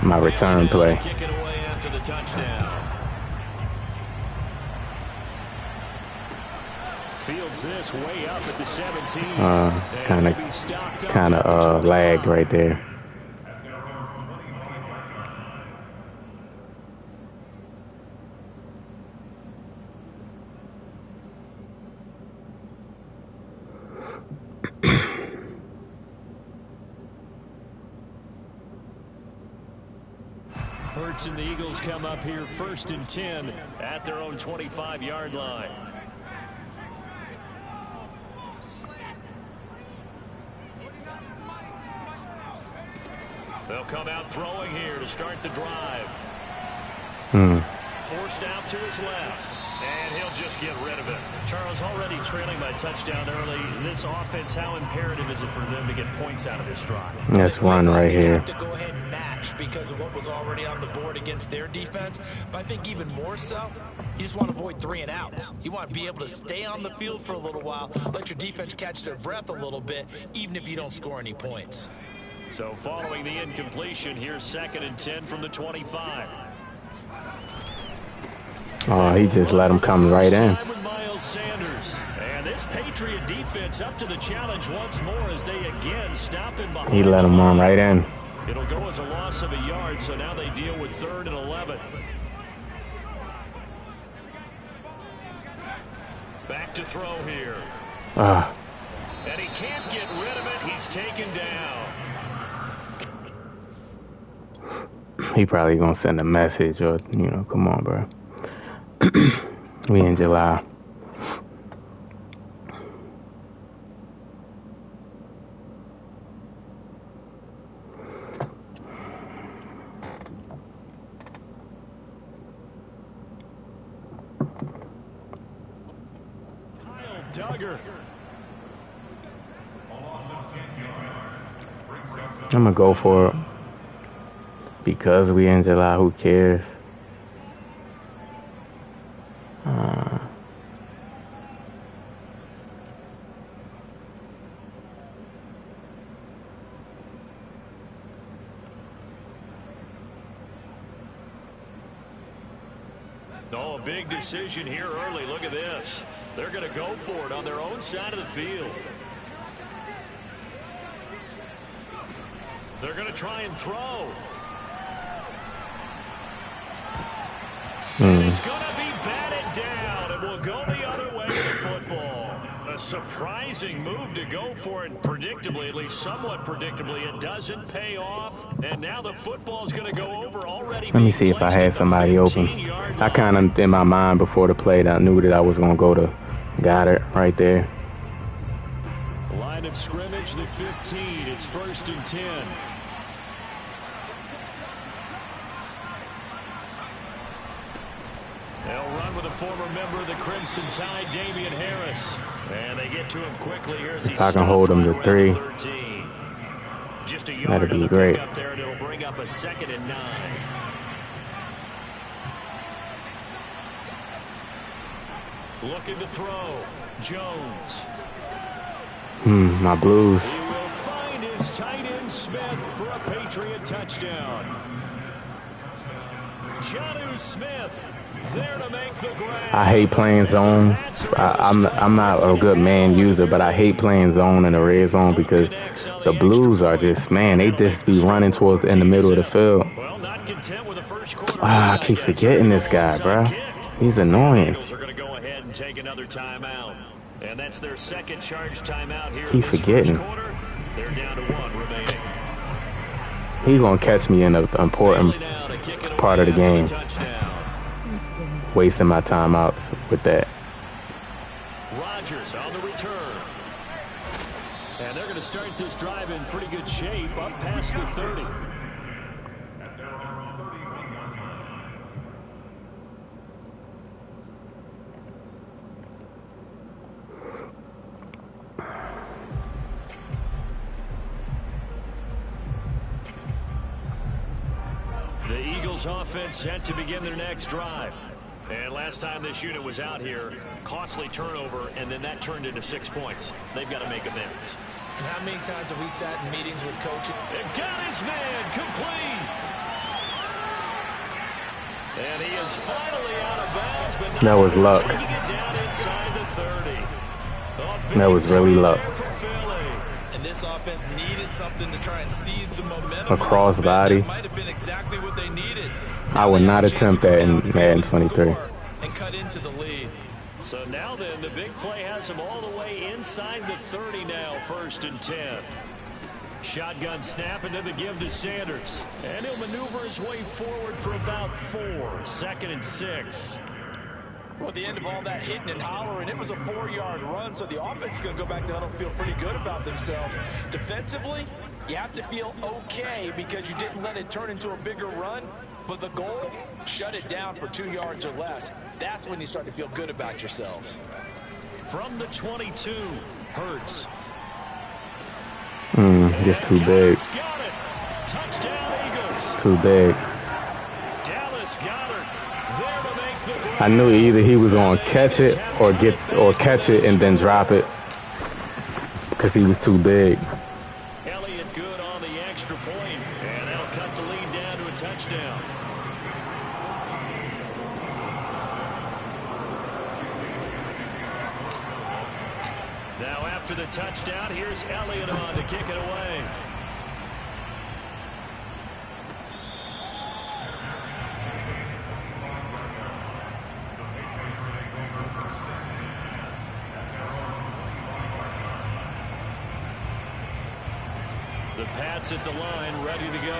my return play. Kick it away after the touchdown. Fields this way up at the 17. Kind of lagged right there. Hurts and the Eagles come up here 1st and 10 at their own 25-yard line. They'll come out throwing here to start the drive. Forced out to his left. And he'll just get rid of it. Charles, already trailing by touchdown early. This offense, how imperative is it for them to get points out of this drive? That's one right They here. have to go ahead and match because of what was already on the board against their defense. But I think even more so, you just want to avoid 3 and outs. You want to be able to stay on the field for a little while, let your defense catch their breath a little bit, even if you don't score any points. So following the incompletion, here's 2nd and 10 from the 25. Oh, he just let him come right in. And this Patriot defense up to the challenge once more as they again stop him behind. He let him run right in. It'll go as a loss of a yard, so now they deal with 3rd and 11. Back to throw here. And he can't get rid of it. He's taken down. He probably gonna send a message or, you know, come on, bro. We in July. Kyle Duggar. I'm gonna go for it. Because we in July, who cares? Oh, a big decision here early. Look at this. They're going to go for it on their own side of the field. They're going to try and throw. It's going to be batted down, and will go the other way with the football. A surprising move to go for it, predictably, at least somewhat predictably. It doesn't pay off, and now the football's going to go over already. Let me see if I had somebody open. I kind of, in my mind before the play, I knew that I was going to go to Got it right there. Line of scrimmage, the 15. It's 1st and 10. They'll run with a former member of the Crimson Tide, Damian Harris. And they get to him quickly here as if I can hold him to 3, just a that'd be great. Up there, and it'll bring up a 2nd and 9. Looking to throw, Jones. My Blues. He will find his tight end Smith for a Patriot touchdown. Jonnu Smith there to make the grab. I hate playing zone. I'm not a good man user, but I hate playing zone in the red zone because the Blues are just, man, they just be running towards in the middle of the field. I keep forgetting this guy, bro. He's annoying. Take another timeout, and that's their 2nd charge timeout here. Keep forgetting. They're down to 1 remaining. He's gonna catch me in an important part of the game. Wasting my timeouts with that. Rodgers on the return, and they're going to start this drive in pretty good shape, up past the 30. The Eagles offense set to begin their next drive. And last time this unit was out here, costly turnover, and then that turned into 6 points. They've got to make amends. And how many times have we sat in meetings with coaching? They've got his man complete. And he is finally out of bounds, but that was luck. Down inside the 30. That was really luck. And this offense needed something to try and seize the momentum. A crossbody. That might have been exactly what they needed. I would not attempt that in Madden 23. And cut into the lead. So now then, the big play has him all the way inside the 30 now, 1st and 10. Shotgun snap and then the give to Sanders. And he'll maneuver his way forward for about 4. 2nd and 6. Well, at the end of all that hitting and hollering, it was a 4-yard run, so the offense is going to go back down and feel pretty good about themselves. Defensively, you have to feel okay because you didn't let it turn into a bigger run, but the goal, shut it down for 2 yards or less. That's when you start to feel good about yourselves. From the 22, Hurts. Just too big. Got it. Touchdown, Eagles. Too big. Dallas Goedert there to make the grab. I knew either he was gonna catch it or catch it and then drop it because he was too big. Elliott good on the extra point, and that'll cut the lead down to a touchdown. Now after the touchdown, here's Elliott on to kick it away. The Pats at the line, ready to go.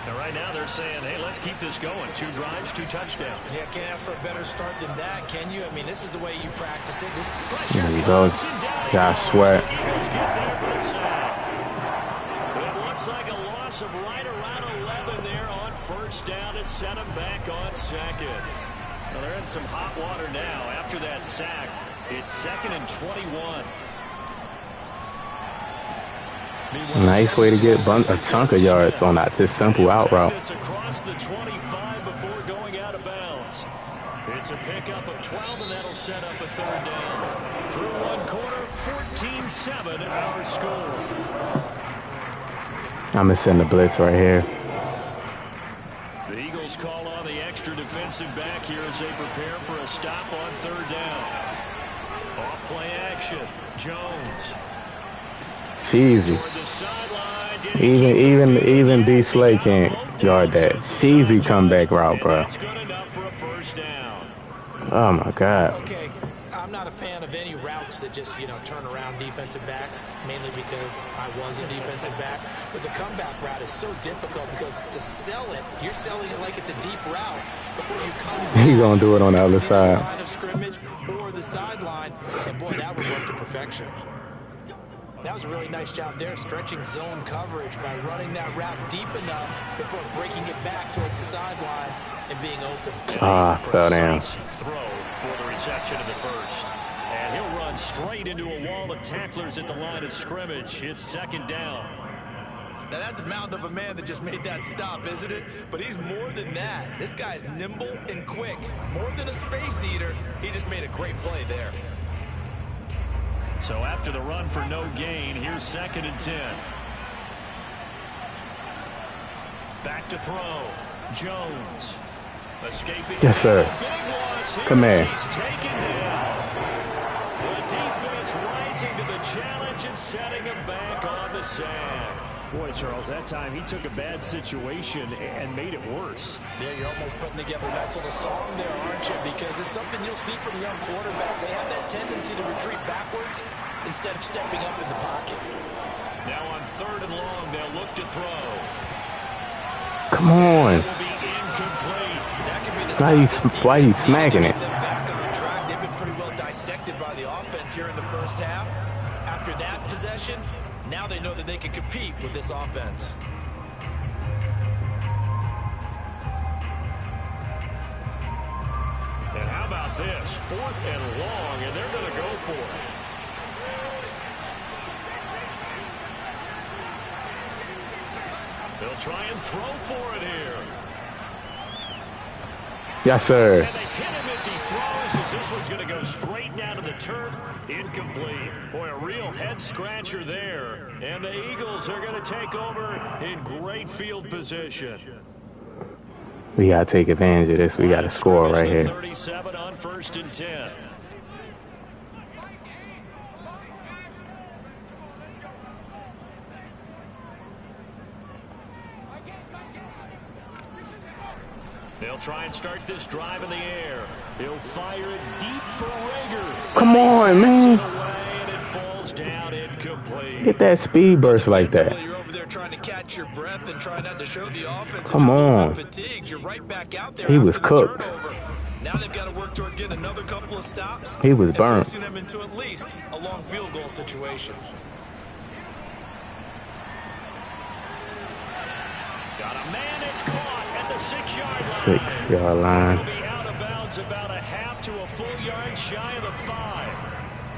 And right now they're saying, hey, let's keep this going. 2 drives, 2 touchdowns. Yeah, can't ask for a better start than that, can you? I mean, this is the way you practice it. This pressure there you go. Josh Sweat. Eagles get there for the sack. It looks like a loss of right around 11 there on 1st down to set them back on 2nd. Well, they're in some hot water now after that sack. It's 2nd and 21. Nice way to get a chunk of yards on that just simple out route. Across the 25 before going out of bounds. It's a pickup of 12, and that'll set up a 3rd down. Through 1 quarter, 14-7 our score. I'm gonna send the blitz right here. The Eagles call on the extra defensive back here as they prepare for a stop on 3rd down. Off play action, Jones. Cheesy. Even D. Slay can't guard that. Cheesy comeback route, bro. Oh my God. Okay, I I'm not a fan of any routes that just, you know, turn around defensive backs, mainly because I was a defensive back. But the comeback route is so difficult because to sell it, you're selling it like it's a deep route before you come back. He's going to do it on the other side. Line of scrimmage or the sideline, and boy, that would work to perfection. That was a really nice job there, stretching zone coverage by running that route deep enough before breaking it back towards the sideline and being open. Fell down. Throw for the reception of the first. And he'll run straight into a wall of tacklers at the line of scrimmage. It's second down. Now, that's a mountain of a man that just made that stop, isn't it? But he's more than that. This guy's nimble and quick. More than a space eater, he just made a great play there. So after the run for no gain, here's 2nd and 10. Back to throw. Jones. Escaping. Yes, sir. Come here. He's taken down. The defense rising to the challenge and setting him back on the sand. Boy, Charles, that time he took a bad situation and made it worse. Yeah, you're almost putting together a nice little song there, aren't you? Because it's something you'll see from young quarterbacks. They have that tendency to retreat backwards instead of stepping up in the pocket. Now on 3rd and long, they'll look to throw. Come on. Will be incomplete. That could be the Why are you smacking it? Back on track. They've been pretty well dissected by the offense here in the first half. After that possession, now they know that they can compete with this offense. And how about this? 4th and long, and they're going to go for it. They'll try and throw for it here. Yes, sir. And they hit him as he throws, as this one's going to go straight down to the turf. Incomplete. Boy, a real head-scratcher there. And the Eagles are going to take over in great field position. We got to take advantage of this. We got to score right here. 37 on 1st and 10. They'll try and start this drive in the air. He'll fire it deep for Rager. Come on, man. And it falls down incomplete. Get that speed burst like that. You're over there trying to catch your breath and try not to show the offense. Come on. Fatigued. You're right back out there. He was cooked. Now they've got to work towards getting another couple of stops. He was burnt. Forcing them into at least a long field goal situation. Got a man, it's caught at the 6-yard line. 6-yard line. Will be out of bounds about a half to a full yard shy of the 5.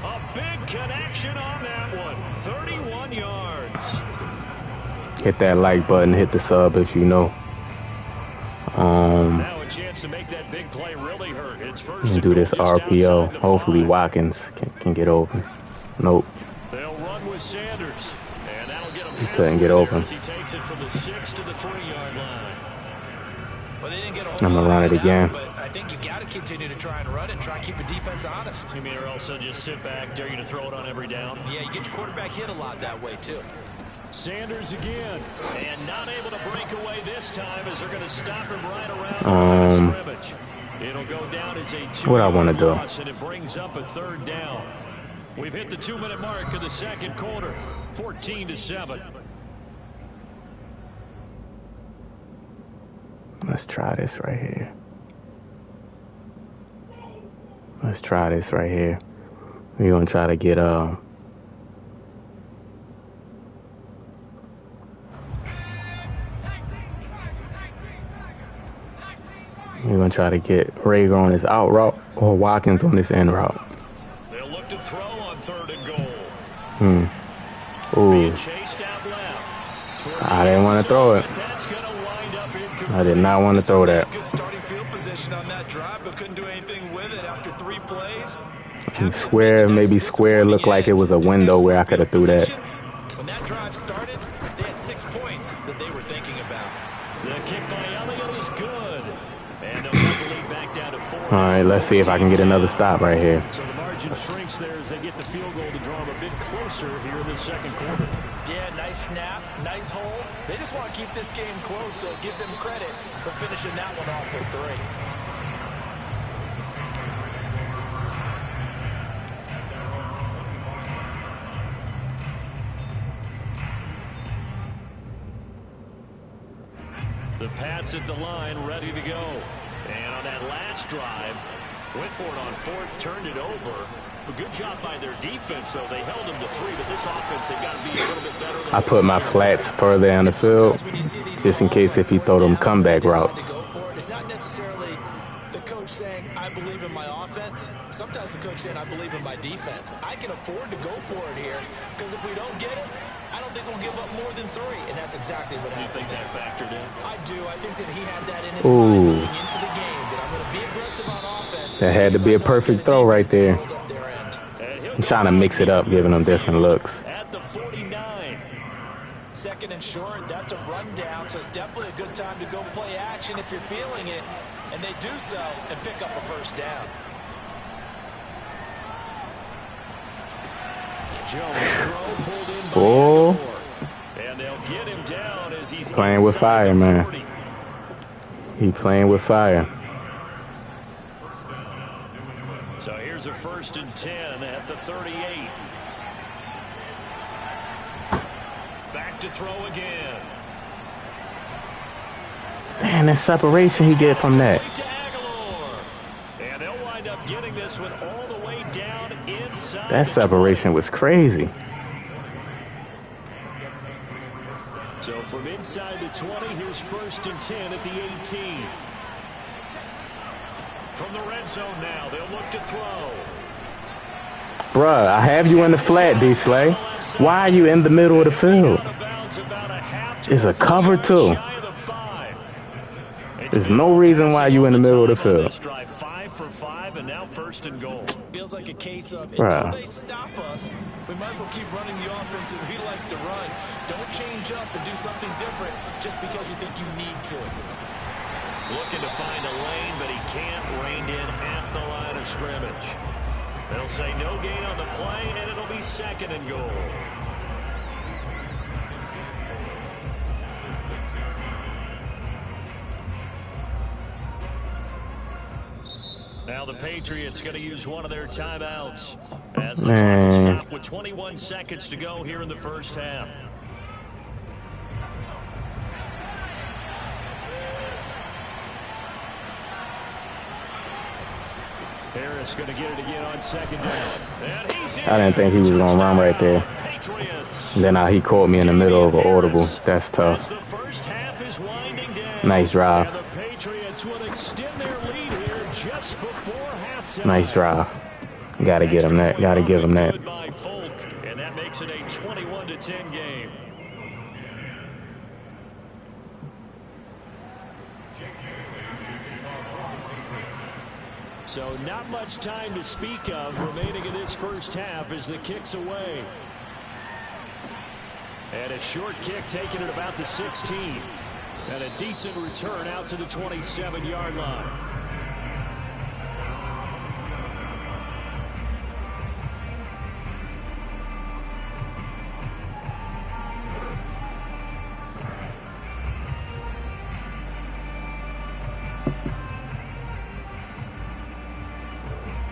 A big connection on that one. 31 yards. Hit that like button. Hit the sub if you know. Now a chance to make that big play really hurt. It's first And do this RPO. Hopefully Watkins can get open. Nope. They'll run with Sanders. And that'll get him. He couldn't get open. He takes it from the 6 to the 3-yard line. Well, they didn't get a whole I'm gonna lot run out it of that, again. but I think you got to continue to try and run and try and keep the defense honest. You mean or else just sit back, dare you to throw it on every down? Yeah, you get your quarterback hit a lot that way, too. Sanders again. And not able to break away this time as they're going to stop him right around the line of scrimmage. It'll go down as a 2-yard loss, and it brings up a 3rd down. We've hit the 2-minute mark of the second quarter. 14-7. Let's try this right here. Let's try this right here. We're going to try to get We're going to try to get Rager on his out route or Watkins on this in route. They'll look to throw on 3rd and goal. Ooh. Chased out left. I didn't want to throw it. That's going to wind up incomplete. I did not want to throw that. Good starting field position on that drive, but couldn't do anything with it after 3 plays. Maybe square looked like it was a window where I could have threw that. When that drive started, they had 6 points that they were thinking about. The kick by Elliott is good. And they'll get the lead back down to 4. All right, let's see if I can get another stop right here. So the margin shrinks there as they get the field goal to draw them a bit closer here in the second quarter. Yeah, nice snap, nice hole. They just want to keep this game close, so give them credit for finishing that one off at 3. The Pats at the line, ready to go. And on that last drive, went for it on fourth, turned it over. A good job by their defense, though. They held them to 3, but this offense, they've got to be a little bit better. I put my flats further down the field, just in case if he throw them comeback routes. It's not necessarily the coach saying, I believe in my offense. Sometimes the coach saying, I believe in my defense. I can afford to go for it here, because if we don't get it, I don't think we'll give up more than 3, and that's exactly what happened. You think that factored in? I do. I think that he had that in his mind going into the game, that I'm going to be aggressive on offense. That had to be a perfect throw right there. I'm trying to mix it up, giving them different looks. At the 49. Second and short, that's a rundown, so it's definitely a good time to go play action if you're feeling it, and they do so and pick up a first down. Jones throw pulled in by Oh, and they'll get him down as he's playing with fire, man. He playing with fire. So here's a 1st and 10 at the 38. Back to throw again. Man, that separation he get from that. And they'll wind up getting this one all the way down inside. That separation was crazy. So from inside the 20, here's 1st and 10 at the 18. From the red zone now, they'll look to throw. Bruh, I have you in the flat, D-Slay. Why are you in the middle of the field? It's a cover too. There's no reason why you in the middle of the field. 5 for 5 and now 1st and goal. Feels like a case of until they stop us, we might as well keep running the offense that we like to run. Don't change up and do something different just because you think you need to. Looking to find a lane, but he can't. Reined in at the line of scrimmage. They'll say no gain on the play, and it'll be 2nd and goal. Now the Patriots going to use one of their timeouts as the clock stopped with 21 seconds to go here in the first half. Harris going to get it again on 2nd down. And he's in. I didn't think he was going to run right there. Patriots. Then he caught me in the middle of an audible. That's tough. The first half is winding down. Nice drive. And the Patriots will extend their lead here just before halftime. Nice drive. Gotta get him that. Gotta give him that. By Folk, and that makes it a 21-10 game. So not much time to speak of remaining in this first half as the kick's away. And a short kick taken at about the 16. And a decent return out to the 27-yard line.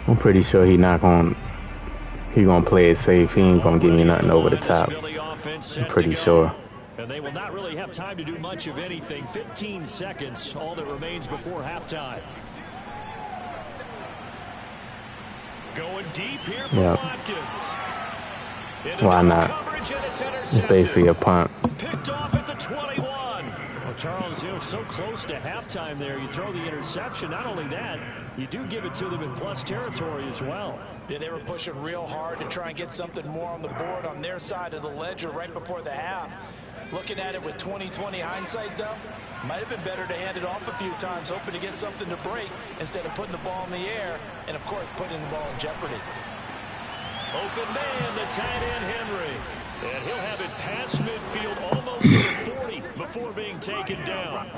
I'm pretty sure he gonna play it safe. He ain't gonna give me nothing over the top. I'm pretty sure. And they will not really have time to do much of anything. 15 seconds, all that remains before halftime. Going deep here for Watkins. Why not? It's basically a punt. Picked off at the 21. Well, Charles, so close to halftime there. You throw the interception. Not only that, you do give it to them in plus territory as well. Yeah, they were pushing real hard to try and get something more on the board on their side of the ledger right before the half. Looking at it with 20/20 hindsight, though, might have been better to hand it off a few times, hoping to get something to break instead of putting the ball in the air and, of course, putting the ball in jeopardy. Open man, the tight end Henry. And he'll have it past midfield almost to the 40 before being taken down.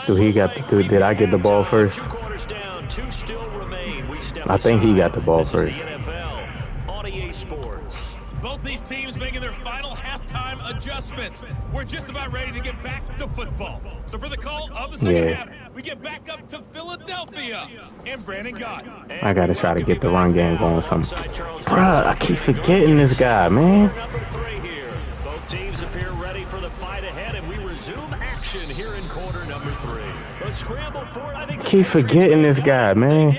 So did I get the ball first? 2 quarters down, 2 still remain. I think he got the ball first. This is the NFL on EA Sports. Both these teams making their final halftime adjustments. We're just about ready to get back to football. So for the call of the second half, we get back up to Philadelphia and Brandon Gott. I gotta try to get the run game going. Bruh, I keep forgetting this guy, man. Number 3 here. Both Teams appear ready for the fight ahead, and we resume action here in quarter number 3. A scramble for it. I think Keep forgetting this guy, man.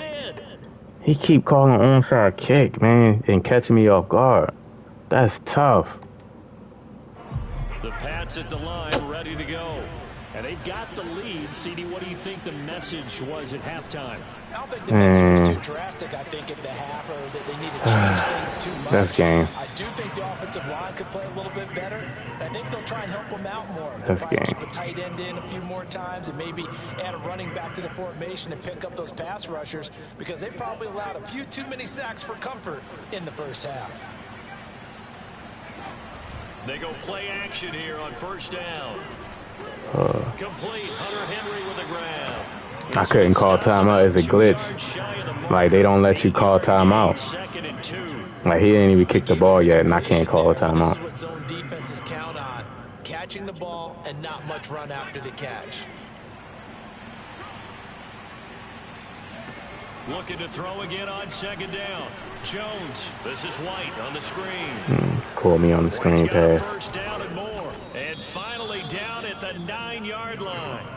He keep calling onside kick, man, and catching me off guard. That's tough. The Pats at the line, ready to go. And they've got the lead. CD, what do you think the message was at halftime? I don't think the message was too drastic, I think, at the half, or that they need to change things too much. That's game. I do think the offensive line could play a little bit better. I think they'll try and help them out more. That's game. Keep a tight end in a few more times and maybe add a running back to the formation and pick up those pass rushers, because they probably allowed a few too many sacks for comfort in the first half. They go play action here on first down. Complete. Hunter Henry with a grab. I couldn't call timeout as a glitch. Like, they don't let you call timeout. Like, he didn't even kick the ball yet, and I can't call a timeout. This is what zone defenses count on. Catching the ball and not much run after the catch. Looking to throw again on second down. Jones. This is White on the screen. Call me on the screen pass. First down and more. And finally down at the 9-yard line.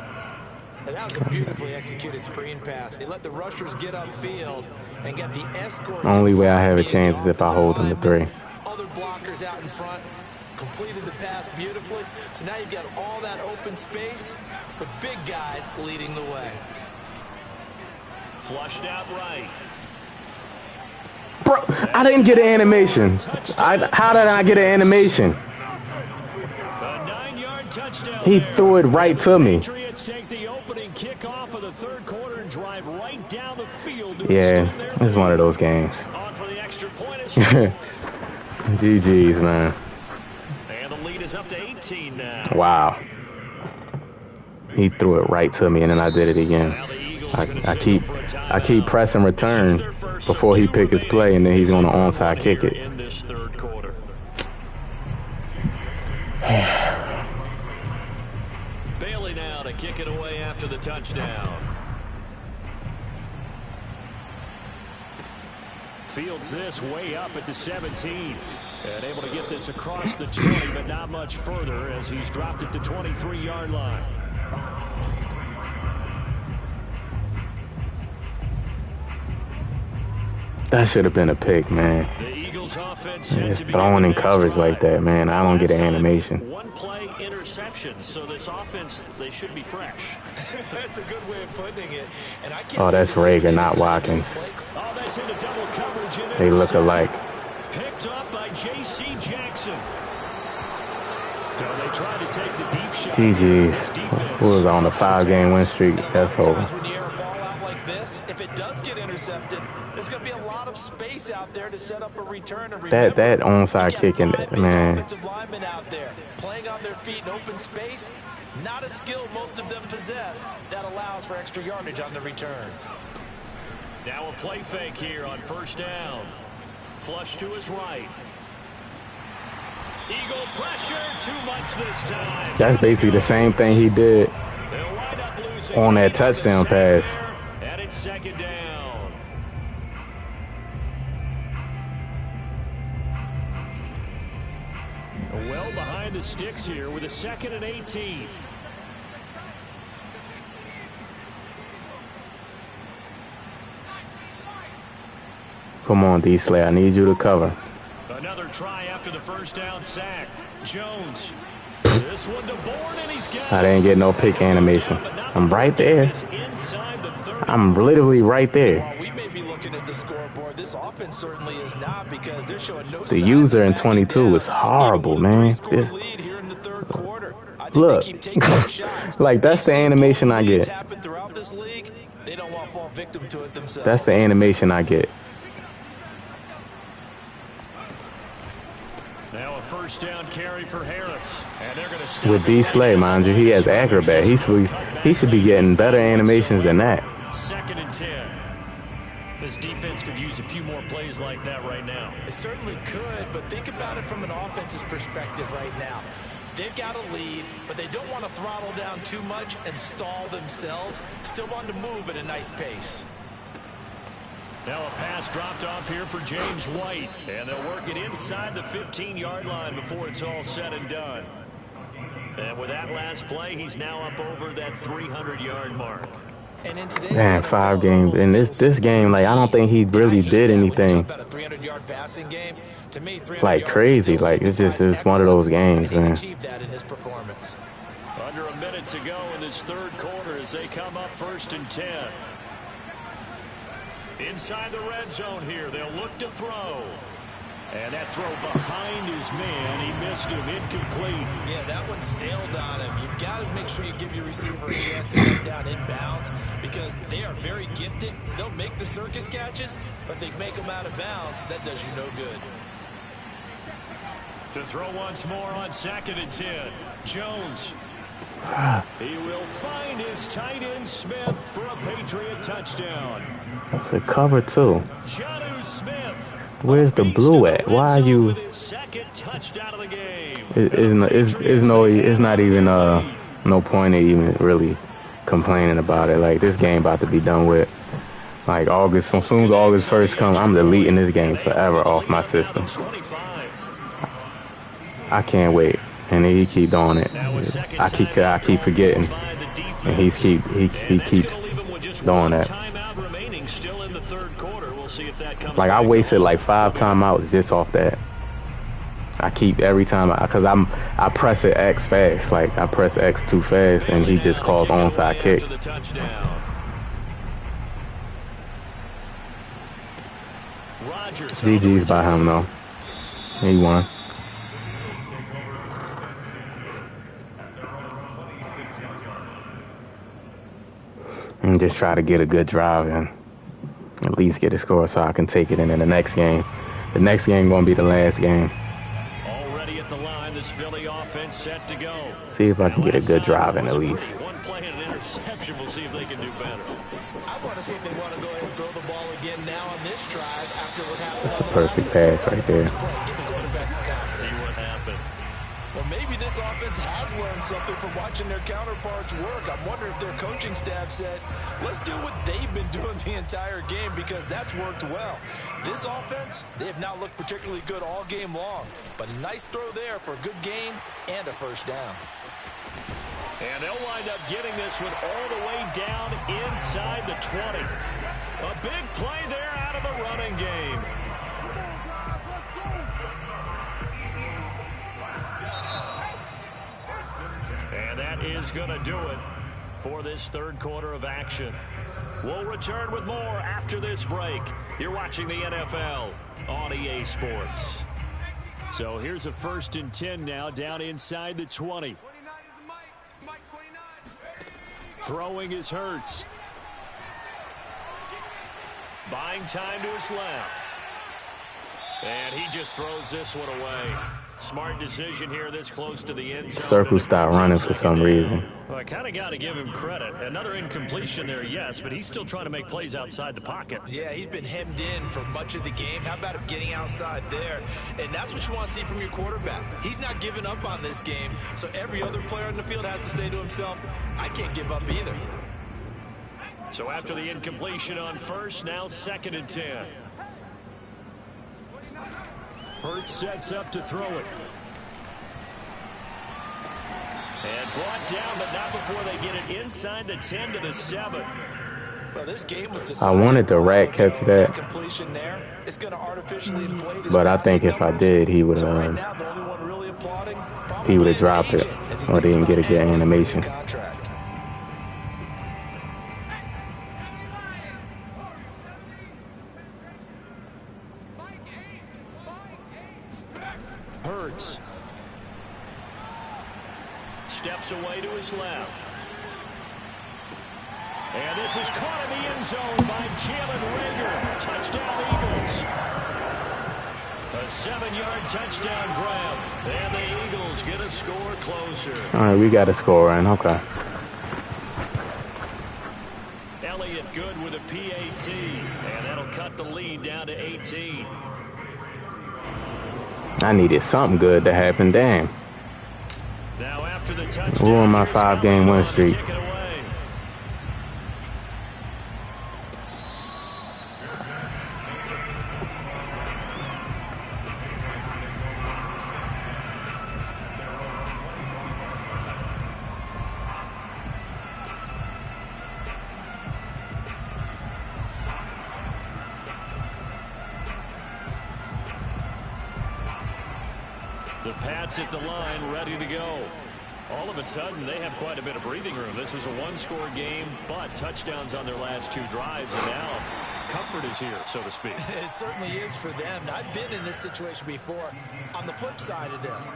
And that was a beautifully executed screen pass. They let the rushers get upfield and get the escorts. Only way I have a chance is if I hold them to 3. Other blockers out in front. Completed the pass beautifully. So now you've got all that open space with big guys leading the way. Flushed out right. Bro, I didn't get an animation. How did I get an animation? He threw it right to me. Take the opening kickoff of the third quarter and drive right down the field. Yeah, it's one of those games. On for the extra point. GG's, man. And the lead is up to 18 now. Wow. He threw it right to me, and then I did it again. I keep pressing return before he pick his play, and then he's going to onside kick it. In this third quarter. Bailey now to kick it away after the touchdown. Fields this way up at the 17. And able to get this across the 20, but not much further as he's dropped it to 23-yard line. That should have been a pick, man. The Eagles offense just throwing in coverage like that, man. I don't get an animation. One play interception, so this offense, they should be fresh. That's a good way of putting it. And I Oh, that's Rager, not Watkins. Oh, that's into double coverage. They look alike. Picked up by J.C. Jackson. So they tried to take the deep shot. GG's. We was on a 5-game win streak. That's over. When you air a ball out like this, if it does get intercepted, there's going to be a lot of space out there to set up a return. And that onside kicking, man. Offensive linemen out there playing on their feet in open space. Not a skill most of them possess. That allows for extra yardage on the return. Now a play fake here on first down. Flush to his right. Eagle pressure, too much this time. That's basically the same thing he did on that touchdown pass. And it's second down. Well behind the sticks here with a 2nd and 18. Come on, D-Slay. I need you to cover. Another try after the first down sack. Jones. This one to Bourne, and he's got I didn't get no pick animation. I'm right there. I'm literally right there. While we may be looking at the scoreboard, this offense certainly is not, because they're showing no The user in 22 is horrible, man. Look, like that's the animation I get. That's the animation I get. Now a first down carry for Harris. And they're going to with D-Slay, mind you, he has acrobat. He should be getting better animations than that. 2nd and 10. This defense could use a few more plays like that right now. It certainly could, but think about it from an offense's perspective right now. They've got a lead, but they don't want to throttle down too much and stall themselves. Still want to move at a nice pace. Now a pass dropped off here for James White. And they'll work it inside the 15-yard line before it's all said and done. And with that last play, he's now up over that 300-yard mark. And in today's Man, 5 games. In this game, like, I don't think he really did anything like crazy. Like, it's one of those games, man. Under a minute to go in this third quarter as they come up 1st and 10. Inside the red zone here, they'll look to throw. And that throw behind his man, he missed him, incomplete. Yeah, that one sailed on him. You've got to make sure you give your receiver a chance to come down inbounds because they are very gifted. They'll make the circus catches, but they make them out of bounds. That does you no good. To throw once more on 2nd and 10. Jones. He will find his tight end Smith for a Patriot touchdown. That's a cover, too. Jonnu Smith. Where's the blue at? Why are you? It's not even no point in even really complaining about it. Like, this game about to be done with. Like, August, as soon as August 1st comes, I'm deleting this game forever off my system. I can't wait, and he keep doing it. I keep forgetting, and he keeps doing that. Like, I wasted like 5 timeouts just off that. I keep every time because I press it X fast, like I press X too fast, and he just calls onside kick. GG's by him though. He won. And just try to get a good drive and at least get a score so I can take it in the next game. The next game gonna be the last game. Already at the line, this Philly offense set to go. See if I can get a good drive in at least. One play and an interception. We'll see if they can do better. I want to see if they want to go ahead and throw the ball again now on this drive after what happened. That's a perfect pass right there. Get the quarterback some confidence. See what happens. Well, maybe this offense has learned something from watching their counterparts work. I'm wondering if their coaching staff said, let's do what they've been doing the entire game because that's worked well. This offense, they have not looked particularly good all game long. But a nice throw there for a good gain and a first down. And they'll wind up getting this one all the way down inside the 20. A big play there out of the running game. And that is going to do it for this third quarter of action. We'll return with more after this break. You're watching the NFL on EA Sports. So here's a 1st and 10 now down inside the 20. Throwing is Hurts. Buying time to his left. And he just throws this one away. Smart decision here this close to the end zone. Circle stopped running for some reason. Well, I kind of got to give him credit. Another incompletion there, yes, but he's still trying to make plays outside the pocket. Yeah, he's been hemmed in for much of the game. How about him getting outside there? And that's what you want to see from your quarterback. He's not giving up on this game, so every other player on the field has to say to himself, I can't give up either. So after the incompletion on 1st, now 2nd and 10. Hurts sets up to throw it. And brought down, but not before they get it inside the 10 to the 7. Well, this game was I wanted the rat catch that, it's going to artificially inflate his but I think if I did, he would have dropped it or didn't get a good animation. Hurts steps away to his left. And this is caught in the end zone by Jalen Rager. Touchdown, Eagles. A 7-yard touchdown grab. And the Eagles get a score closer. All right, we got a score in. Okay. Elliott good with a PAT. And that'll cut the lead down to 18. I needed something good to happen. Damn. Now after the touchdown, ruined my 5-game win streak. The Pats at the line, ready to go. All of a sudden, they have quite a bit of breathing room. This was a one-score game, but touchdowns on their last 2 drives, and now comfort is here, so to speak. It certainly is for them. I've been in this situation before on the flip side of this.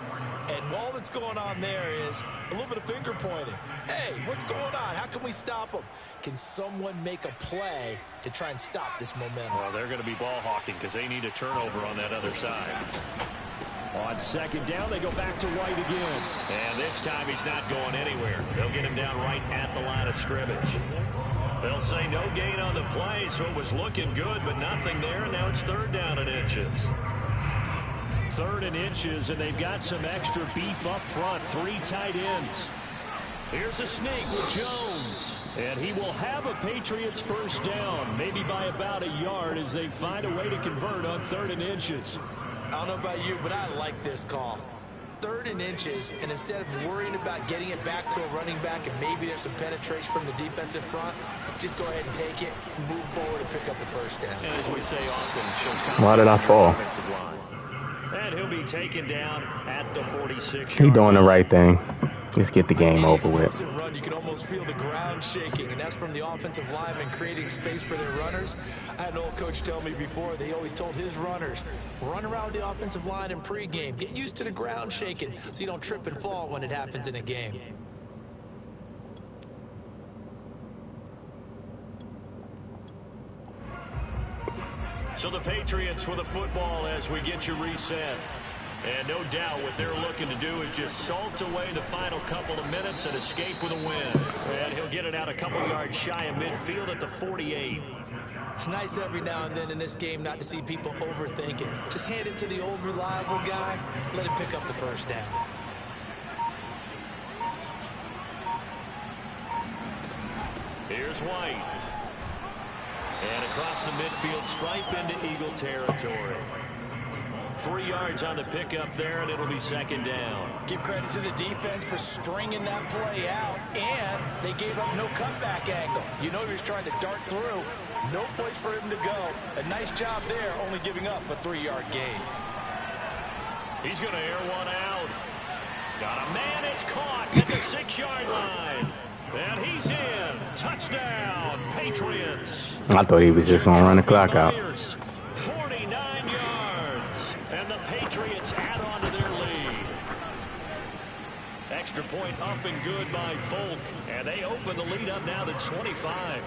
And all that's going on there is a little bit of finger pointing. Hey, what's going on? How can we stop them? Can someone make a play to try and stop this momentum? Well, they're going to be ball hawking because they need a turnover on that other side. On second down, they go back to White again. And this time he's not going anywhere. They'll get him down right at the line of scrimmage. They'll say no gain on the play, so it was looking good, but nothing there, and now it's 3rd down and inches. 3rd and inches, and they've got some extra beef up front. 3 tight ends. Here's a sneak with Jones. And he will have a Patriots first down, maybe by about a yard as they find a way to convert on 3rd and inches. I don't know about you, but I like this call. 3rd and inches, and instead of worrying about getting it back to a running back and maybe there's some penetration from the defensive front, just go ahead and take it, move forward, and pick up the first down. And as we say often, shows confidence. Why did I fall? Offensive line. And he'll be taken down at the 46. He doing the right thing. Just get the game over with. Run, you can almost feel the ground shaking, and that's from the offensive linemen creating space for their runners. I had an old coach tell me before, they always told his runners, run around the offensive line in pregame. Get used to the ground shaking so you don't trip and fall when it happens in a game. So the Patriots with a football as we get you reset. And no doubt what they're looking to do is just salt away the final couple of minutes and escape with a win. And he'll get it out a couple yards shy of midfield at the 48. It's nice every now and then in this game not to see people overthink it. Just hand it to the old reliable guy, let him pick up the first down. Here's White. And across the midfield stripe into Eagle territory. 3 yards on the pickup there, and it'll be 2nd down. Give credit to the defense for stringing that play out, and they gave up no cutback angle. You know he was trying to dart through. No place for him to go. A nice job there, only giving up a 3-yard gain. He's going to air one out. Got a man, it's caught at the 6-yard line. And he's in. Touchdown, Patriots. I thought he was just going to run the clock out. 49 yards. And the Patriots add on to their lead. Extra point up and good by Folk. And they open the lead up now to 25.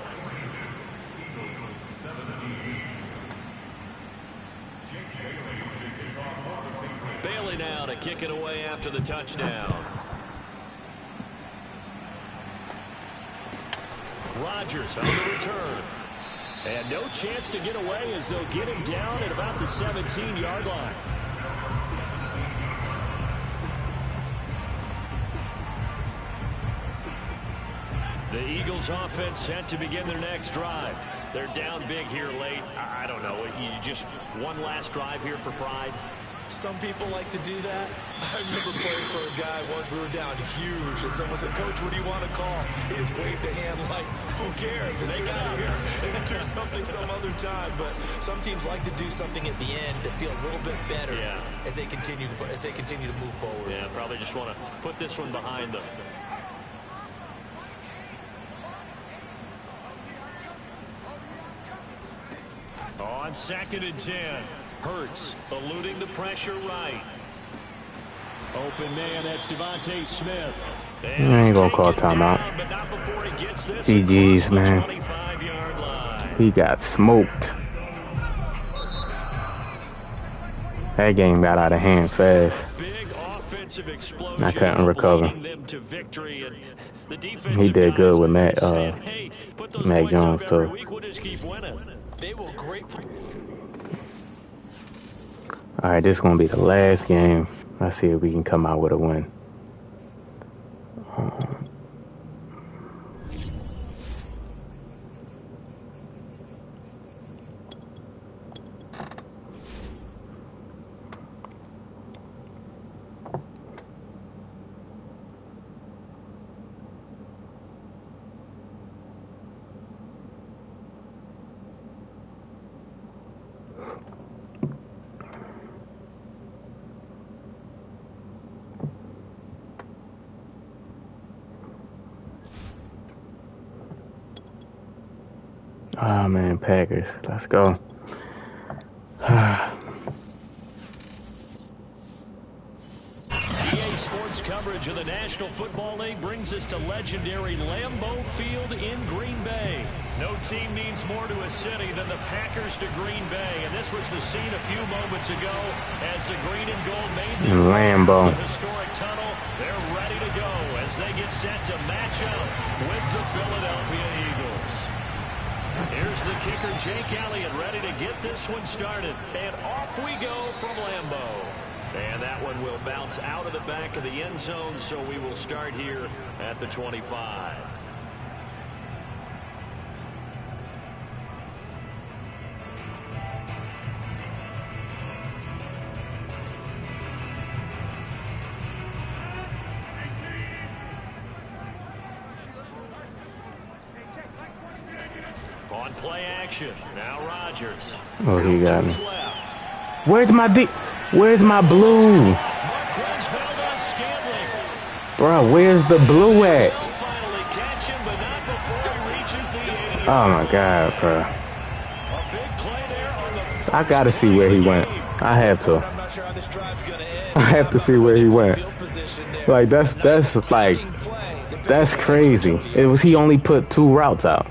Bailey now to kick it away after the touchdown. Rodgers on the return. And no chance to get away as they'll get him down at about the 17-yard line. The Eagles offense set to begin their next drive. They're down big here late. I don't know. You just one last drive here for pride. Some people like to do that. I remember playing for a guy once. We were down huge, and someone said, "Coach, what do you want to call?" He just waved a hand like, "Who cares? Just get out of here and do something some other time." But some teams like to do something at the end to feel a little bit better as they continue to move forward. Yeah, probably just want to put this one behind them. On 2nd and 10. Hurts eluding the pressure right. Open man, that's Devontae Smith. And I ain't gonna call timeout. GG's, man. He got smoked. That game got out of hand fast. I couldn't recover. He did good with Mac Jones too. All right, this is gonna be the last game. Let's see if we can come out with a win. Oh, man, Packers. Let's go. EA Sports coverage of the National Football League brings us to legendary Lambeau Field in Green Bay. No team means more to a city than the Packers to Green Bay, and this was the scene a few moments ago as the green and gold made the Lambeau. historic tunnel. They're ready to go as they get set to match up with the Philadelphia Eagles. Here's the kicker, Jake Elliott, ready to get this one started, and off we go from Lambeau. And that one will bounce out of the back of the end zone, so we will start here at the 25. On play action, now Rodgers. Oh, he got me. Where's my Where's my blue? Bro, where's the blue at? Oh my God, bro. I gotta see where he went. I have to. I have to see where he went. Like that's crazy. He only put 2 routes out.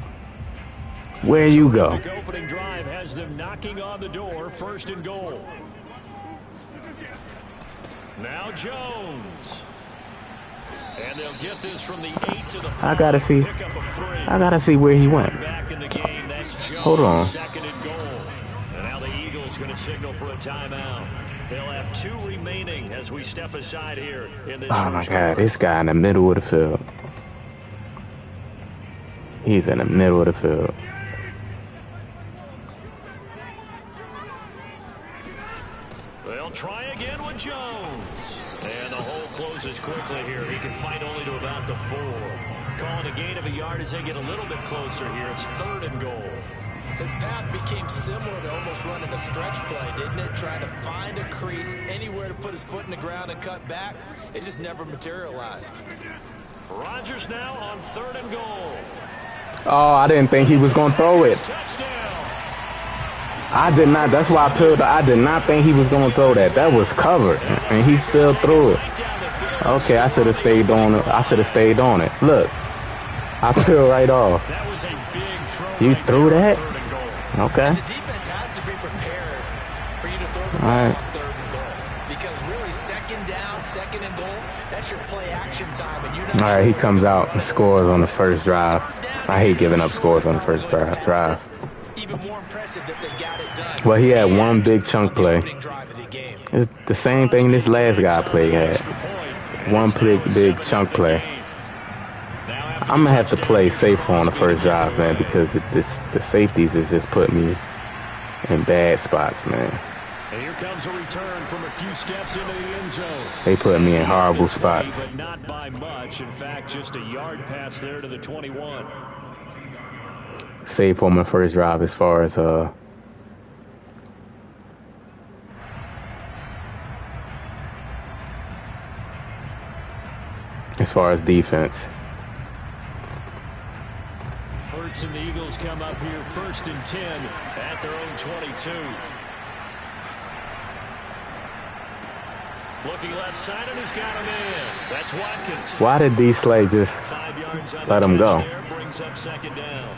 Where you go? The opening drive has them knocking on the door, 1st and goal. Now Jones. And they'll get this from the 8 to the 5. I gotta see where he went. Back in the game, that's Jones, hold on. 2nd and goal. And now the Eagles going to signal for a timeout. They'll have 2 remaining as we step aside here in this. Oh my God, this guy in the middle of the field. He's in the middle of the field. They'll try again with Jones. And the hole closes quickly here. He can fight only to about the 4. Calling a gain of a yard as they get a little bit closer here. It's 3rd and goal. His path became similar to almost running a stretch play, didn't it? Trying to find a crease, anywhere to put his foot in the ground and cut back. It just never materialized. Rodgers now on 3rd and goal. Oh, I didn't think he was going to throw it. I did not. That's why I peeled. I did not think he was going to throw that. That was covered, and he still threw it. Okay, I should have stayed on it. Look, I peeled right off. You threw that? Okay. The defense has to be prepared for you to throw the ball on 3rd and goal. Because really, 2nd down, 2nd and goal, that's your play action time. And you're not all right, he comes out and scores on the first drive. I hate giving up scores on the first drive. Even more impressive that they got it done. Well, he had one big chunk play. It's the same thing this last guy played had. One big chunk play. I'm gonna have to play safe on the first drive, man, because the safeties is just putting me in bad spots, man. And here comes a return from a few steps into the end zone. They put me in horrible spots. But not by much. In fact, just a yard pass there to the 21. Safe on my first drive as far as defense. Hurts and the Eagles come up here 1st and 10 at their own 22. Looking left side, and he's got him in. That's Watkins. Why did D-Slay just let him go? Brings up 2nd down.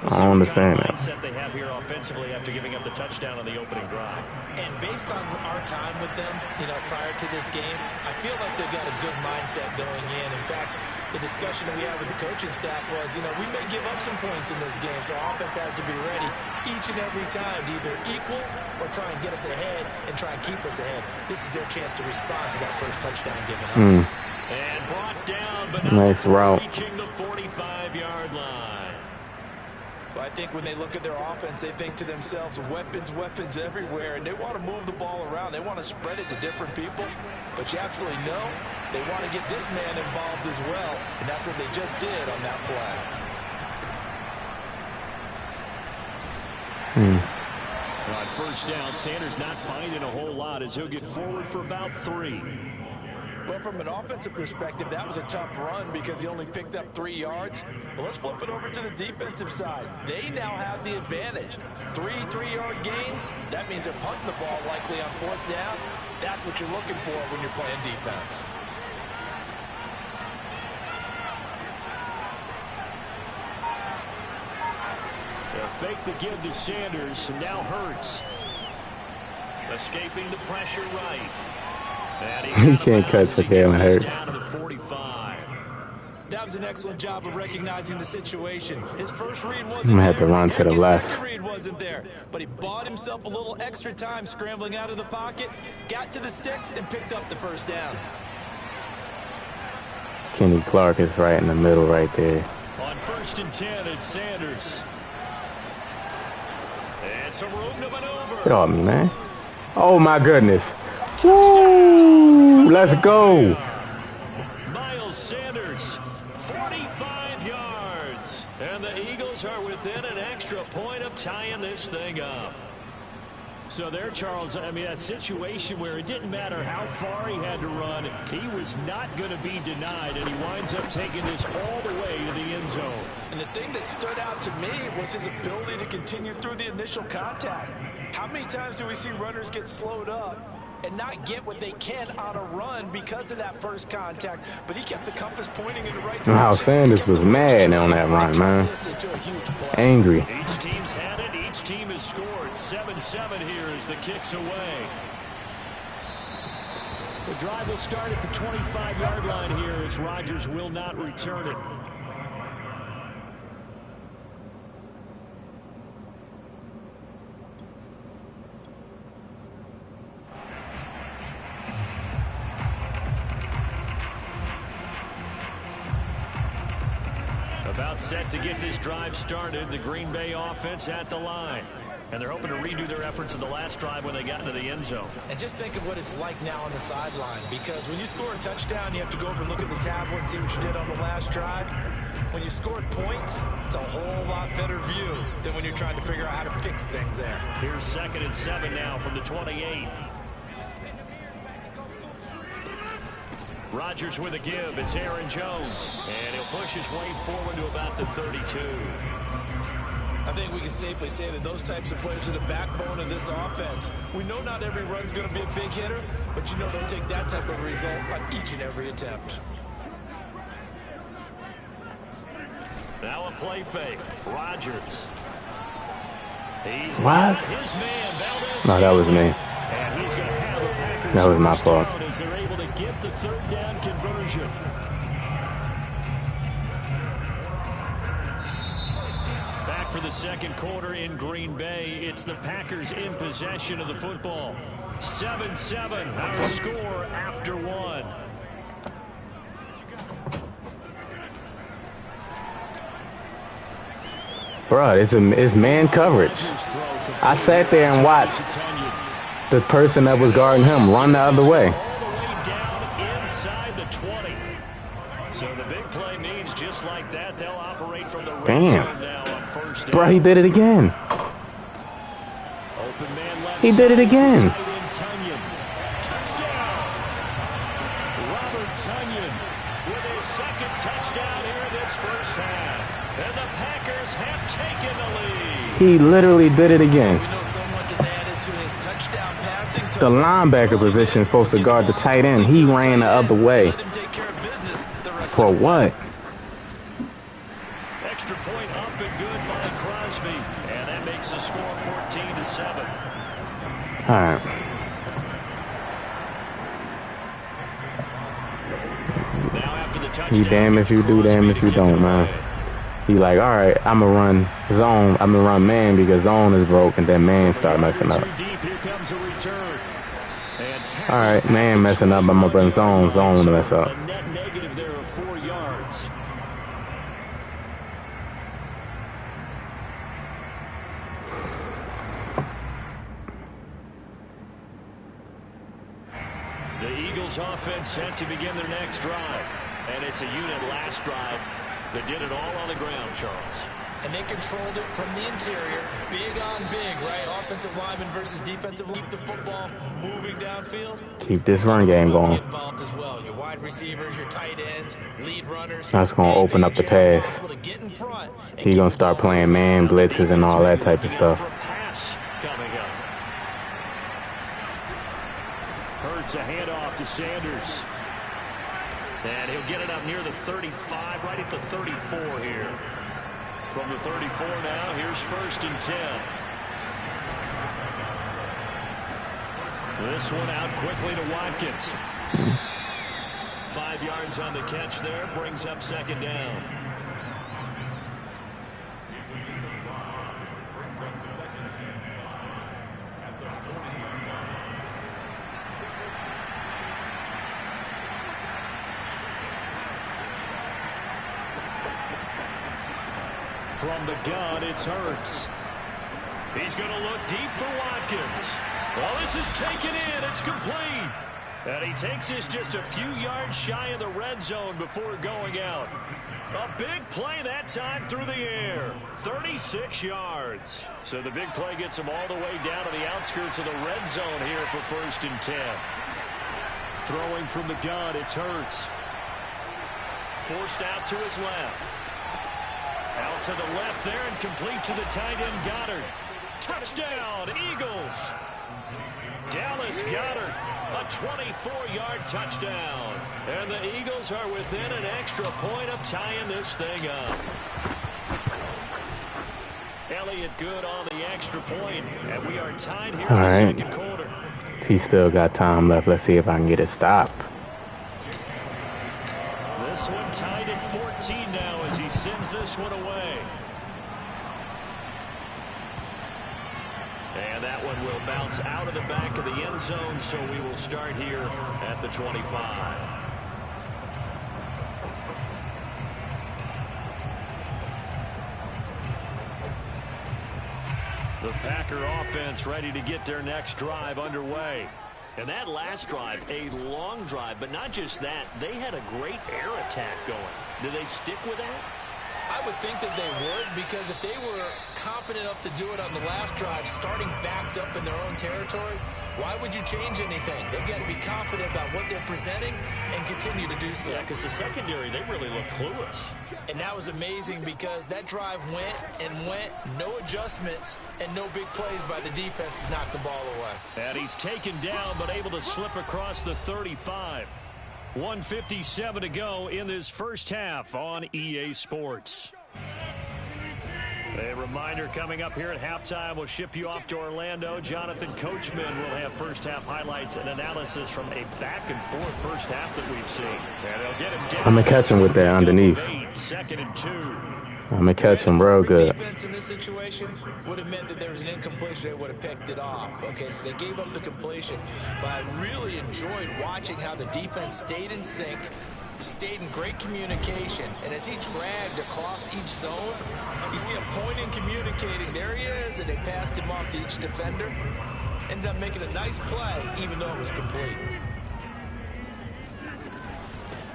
I don't understand that. Mindset they have here offensively after giving up the touchdown on the opening drive. And based on our time with them, prior to this game, I feel like they've got a good mindset going in. In fact, the discussion that we had with the coaching staff was, we may give up some points in this game, so offense has to be ready each and every time to either equal or try and get us ahead and try and keep us ahead. This is their chance to respond to that first touchdown given up. And brought down, but nice route. Reaching the 45-yard line. Well, I think when they look at their offense, they think to themselves, weapons everywhere, and they want to move the ball around. They want to spread it to different people, but you absolutely know they want to get this man involved as well, and that's what they just did on that play. On 1st down, Sanders not finding a whole lot as he'll get forward for about 3. Well, from an offensive perspective, that was a tough run because he only picked up 3 yards. But let's flip it over to the defensive side. They now have the advantage. 3 3-yard gains, that means they're punting the ball likely on 4th down. That's what you're looking for when you're playing defense. They'll fake the give to Sanders, and now Hurts. Escaping the pressure right. He can't catch for Jalen Hurts. That was an excellent job of recognizing the situation. His first read wasn't I'm gonna have to there. run to the His left. second read wasn't there, but he bought himself a little extra time scrambling out of the pocket, got to the sticks, and picked up the 1st down. Kenny Clark is right in the middle right there. On 1st and 10, it's Sanders. And some room to maneuver. Get off me, man. Oh, my goodness. Woo! Let's go. Miles Sanders, 45 yards. And the Eagles are within an extra point of tying this thing up. So there, Charles, I mean, a situation where it didn't matter how far he had to run, he was not going to be denied, and he winds up taking this all the way to the end zone. And the thing that stood out to me was his ability to continue through the initial contact. How many times do we see runners get slowed up and not get what they can on a run because of that first contact? But he kept the compass pointing in the right direction. Wow, Sanders was mad on that run, man. Angry. Each team's had it. Each team has scored. 7-7 here as the kick's away. The drive will start at the 25-yard line here as Rodgers will not return it. About set to get this drive started. The Green Bay offense at the line. And they're hoping to redo their efforts in the last drive when they got into the end zone. And just think of what it's like now on the sideline, because when you score a touchdown, you have to go over and look at the tablet and see what you did on the last drive. When you scored points, it's a whole lot better view than when you're trying to figure out how to fix things there. Here's 2nd and 7 now from the 28. Rodgers with a give. It's Aaron Jones. And he'll push his way forward to about the 32. I think we can safely say that those types of players are the backbone of this offense. We know not every run's going to be a big hitter, but you know they'll take that type of result on each and every attempt. Now a play fake. Rodgers. He's What? his man, Valdez. No, that was me. And he's going to have the Packers That was my first fault. down as they're able to get the 3rd down conversion. Back for the 2nd quarter in Green Bay. It's the Packers in possession of the football. 7-7, our score after 1. Bro, it's man coverage. I sat there and watched the person that was guarding him run the other way. All the way down inside the 20. So the big play means just like that, they'll operate from the red zone now on 1st down. Bro, he did it again. Open man left He did it again. Touchdown. Robert Tonyan with his 2nd touchdown here in this first half. And the Packers have taken the lead. He literally did it again. We know someone just added to his touchdown passing total. The linebacker position is supposed to guard the tight end. He ran the other way. Let him take care of business the rest For of the what? Extra point up and good by Crosby. And that makes the score 14-7. All right. Now after the touchdown, You damn if you do, damn if you don't, man. He like, all right, I'm going to run zone. I'm going to run man because zone is broke, and then man start messing up. All right, man messing up. I'm going to run zone to mess up. A net negative there of 4 yards. The Eagles offense set to begin their next drive. And it's a unit last drive that did it all on the ground, Charles. And they controlled it from the interior. Big on big, right? Offensive lineman versus defensive. Keep the football moving downfield. Keep this run game going. Involved as well. You wide receivers, your tight ends, lead runners. That's going to open up the pass. He's going to start playing man blitzes and all that type of stuff. Coming up. Hurts a handoff to Sanders. And he'll get it up near the 35, right at the 34 here. From the 34 now, here's 1st and 10. This one out quickly to Watkins. 5 yards on the catch there, brings up 2nd down. From the gun, it's Hurts. He's going to look deep for Watkins. Well, this is taken in. It's complete. And he takes this just a few yards shy of the red zone before going out. A big play that time through the air. 36 yards. So the big play gets him all the way down to the outskirts of the red zone here for 1st and 10. Throwing from the gun, it's Hurts. Forced out to his left. Out to the left there and complete to the tight end Goddard. Touchdown, Eagles. Dallas Goddard, a 24-yard touchdown. And the Eagles are within an extra point of tying this thing up. Elliott good on the extra point, and we are tied here in the second quarter. He still got time left. Let's see if I can get a stop. This one tied at 14 now as he sends this one away. And that one will bounce out of the back of the end zone, so we will start here at the 25. The Packer offense ready to get their next drive underway. And that last drive, a long drive, but not just that, they had a great air attack going. Do they stick with that? I would think that they would, because if they were competent enough to do it on the last drive, starting backed up in their own territory, why would you change anything? They've got to be confident about what they're presenting and continue to do so. Yeah, because the secondary, they really look clueless. And that was amazing because that drive went and went, no adjustments, and no big plays by the defense to knock the ball away. And he's taken down, but able to slip across the 35. 1:57 to go in this first half on EA Sports. A reminder coming up here at halftime, we'll ship you off to Orlando. Jonathan Coachman will have first half highlights and analysis from a back-and-forth first half that we've seen. And they'll get him down. I'm going to catch him with that underneath. 2nd and 2. I'm going to catch him real good. Defense in this situation would have meant that there was an incompletion. They would have picked it off. Okay, so they gave up the completion. But I really enjoyed watching how the defense stayed in sync, stayed in great communication. And as he dragged across each zone, you see him pointing, communicating. There he is, and they passed him off to each defender. Ended up making a nice play, even though it was complete.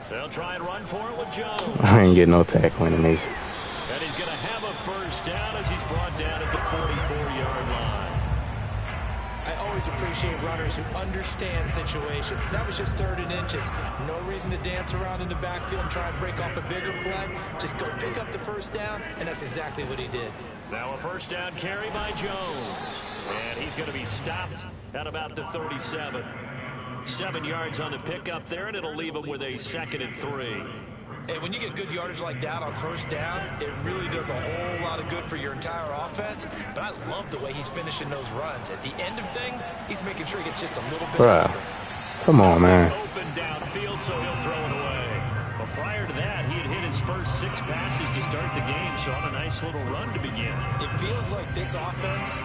They'll try and run for it with Jones. I ain't getting no tackle animation. And he's going to have a first down as he's brought down at the 44-yard line. I always appreciate runners who understand situations. That was just 3rd and inches. No reason to dance around in the backfield and try and break off a bigger play. Just go pick up the first down, and that's exactly what he did. Now a first down carry by Jones. And he's going to be stopped at about the 37. 7 yards on the pickup there, and it'll leave him with a 2nd and 3. And when you get good yardage like that on first down, it really does a whole lot of good for your entire offense. But I love the way he's finishing those runs. At the end of things, he's making sure he gets just a little bit extra. Come on, man. Open downfield, so he'll throw it away. But prior to that, he had hit his first 6 passes to start the game, so on a nice little run to begin. It feels like this offense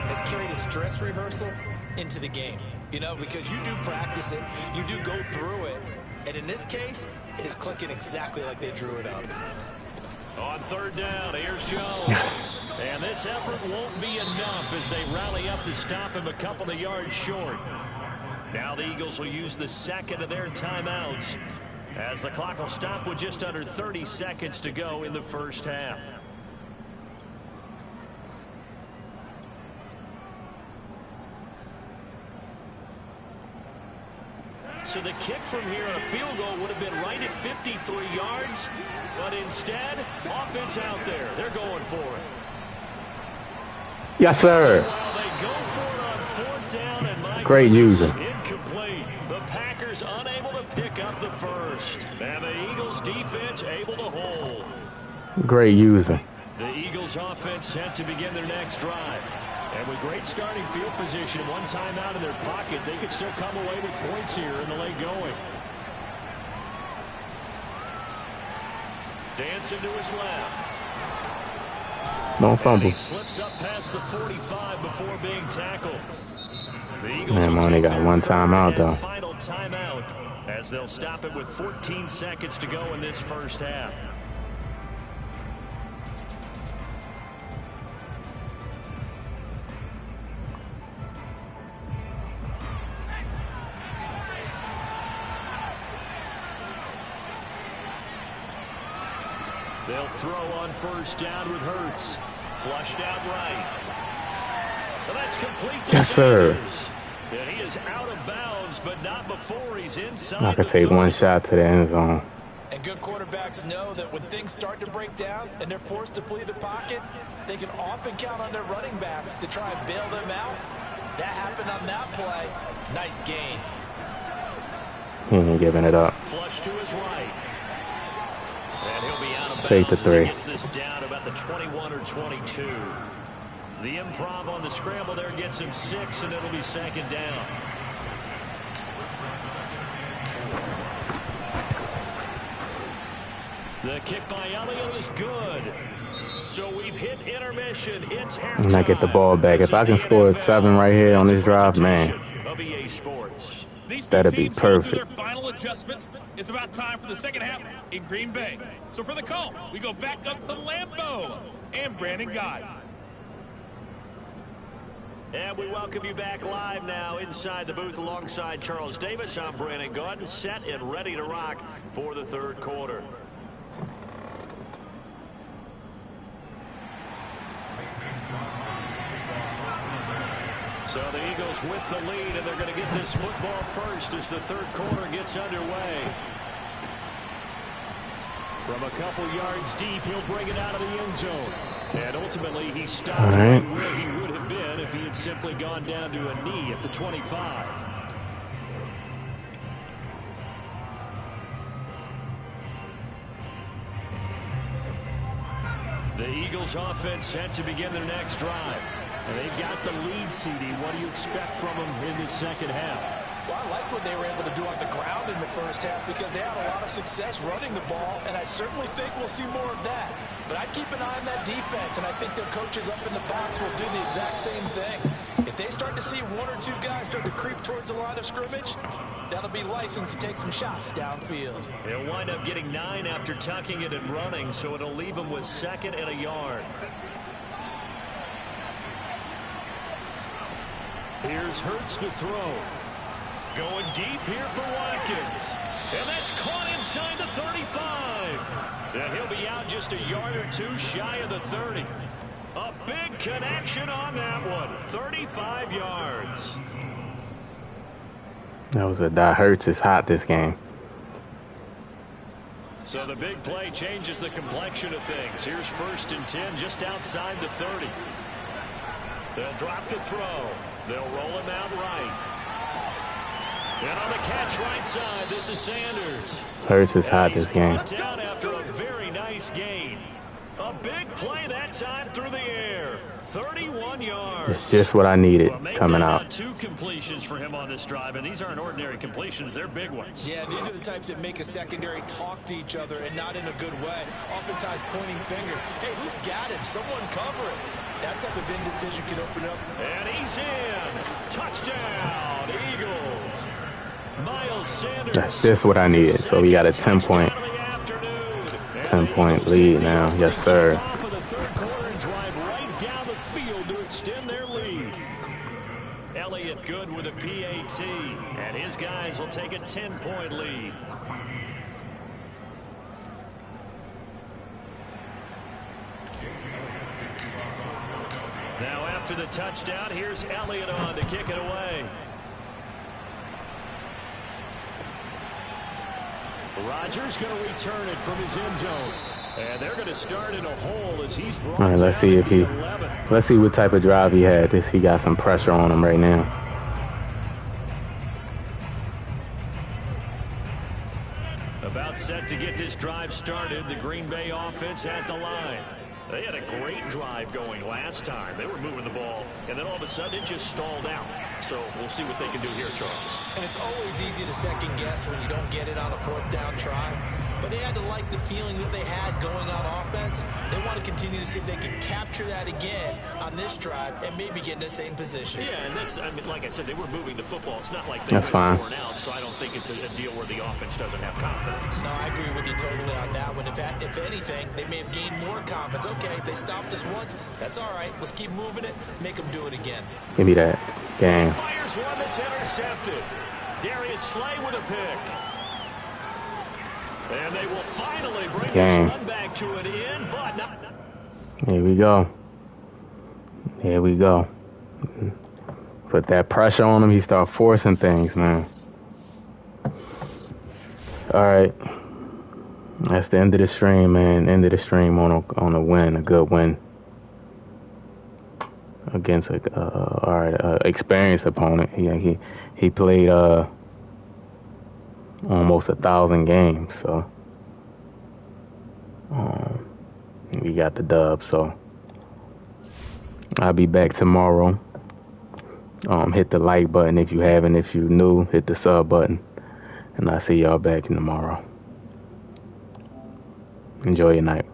has carried its dress rehearsal into the game. You know, because you do practice it, you do go through it. And in this case, it is clicking exactly like they drew it up. On 3rd down, here's Jones. And this effort won't be enough as they rally up to stop him a couple of yards short. Now the Eagles will use the 2nd of their timeouts as the clock will stop with just under 30 seconds to go in the first half. so the kick from here on a field goal would have been right at 53 yards. But instead, offense out there. They're going for it. Yes, sir. Well, they go for it on fourth down, and my Great user. Incomplete. The Packers unable to pick up the first. And the Eagles defense able to hold. Great user. The Eagles offense set to begin their next drive. And with great starting field position, one timeout in their pocket, they could still come away with points here in the late going. Dancing to his left. No fumble. He slips up past the 45 before being tackled. The Eagles Man, I only got one timeout, though. Final timeout as they'll stop it with 14 seconds to go in this first half. They'll throw on first down with Hurts. Flushed out right. Well, that's complete to yes, sir. And he is out of bounds, but not before he's inside. I could take one shot to the end zone. And good quarterbacks know that when things start to break down and they're forced to flee the pocket, they can often count on their running backs to try and bail them out. That happened on that play. Nice gain. He ain't giving it up. Flush to his right. And he'll be out of bounds. Take the 3. He gets this down about the 21 or 22. The improv on the scramble there gets him 6, and it'll be second down. The kick by Elliott is good. So we've hit intermission. It's halftime. And I get the ball back. If I can score 7 right here on this drive, man, that'd be perfect. Their final adjustments. It's about time for the second half in Green Bay. So for the call, we go back up to Lambeau and Brandon Gott. And we welcome you back live now inside the booth alongside Charles Davis. I'm Brandon Gott, set and ready to rock for the third quarter. So the Eagles with the lead, and they're going to get this football first as the third quarter gets underway. From a couple yards deep, he'll bring it out of the end zone. And ultimately, he stopped right where he would have been if he had simply gone down to a knee at the 25. The Eagles offense set to begin their next drive. And they've got the lead, CD. What do you expect from them in the second half? Well, I like what they were able to do on the ground in the first half because they had a lot of success running the ball, and I certainly think we'll see more of that. But I'd keep an eye on that defense, and I think their coaches up in the box will do the exact same thing. If they start to see 1 or 2 guys start to creep towards the line of scrimmage, that'll be licensed to take some shots downfield. They'll wind up getting 9 after tucking it and running, so it'll leave them with 2nd and a yard. Here's Hurts to throw. Going deep here for Watkins. And that's caught inside the 35. And he'll be out just a yard or 2 shy of the 30. A big connection on that one. 35 yards. That was a die. Hurts is hot this game. So the big play changes the complexion of things. Here's 1st and 10 just outside the 30. They'll drop the throw. They'll roll him out right. And on the catch right side, this is Sanders. Hurts is hot this game. Down after a very nice gain. A big play that time through the air. 31 yards. It's just what I needed coming out. 2 completions for him on this drive, and these aren't ordinary completions. They're big ones. Yeah, these are the types that make a secondary talk to each other and not in a good way. Oftentimes pointing fingers. Hey, who's got him? Someone cover it. That type of indecision can open up. And he's in. Touchdown, Eagles. Miles Sanders. That's just what I needed. So we got a 10-point lead now. Yes, sir. Off of the third quarter and drive right down the field to extend their lead. Elliott good with a PAT, and his guys will take a 10-point lead. Now after the touchdown, here's Elliott on to kick it away. Rodgers going to return it from his end zone. And they're going to start in a hole as he's brought All right, let's see if he, let's see what type of drive he had. He got some pressure on him right now. About set to get this drive started, the Green Bay offense at the line. They had a great drive going last time. They were moving the ball, and then all of a sudden it just stalled out. So we'll see what they can do here, Charles. And it's always easy to second guess when you don't get it on a fourth down try. But they had to like the feeling that they had going on offense. They want to continue to see if they can capture that again on this drive and maybe get in the same position. Yeah, and that's, I mean, like I said, they were moving the football. It's not like they were worn out, so I don't think it's a deal where the offense doesn't have confidence. No, I agree with you totally on that one. In fact, if anything, they may have gained more confidence. Okay, they stopped us once. That's all right. Let's keep moving it. Make them do it again. Give me that. Game. Fires one that's intercepted. Darius Slay with a pick. And they will finally bring this run back to an end, but not. Here we go. Here we go. Put that pressure on him. He start forcing things, man. All right. That's the end of the stream, man. End of the stream on a win, a good win against a experienced opponent. He played almost 1,000 games, so we got the dub. So I'll be back tomorrow. Hit the like button if you haven't. If you're new, hit the sub button, and I'll see y'all back tomorrow. Enjoy your night.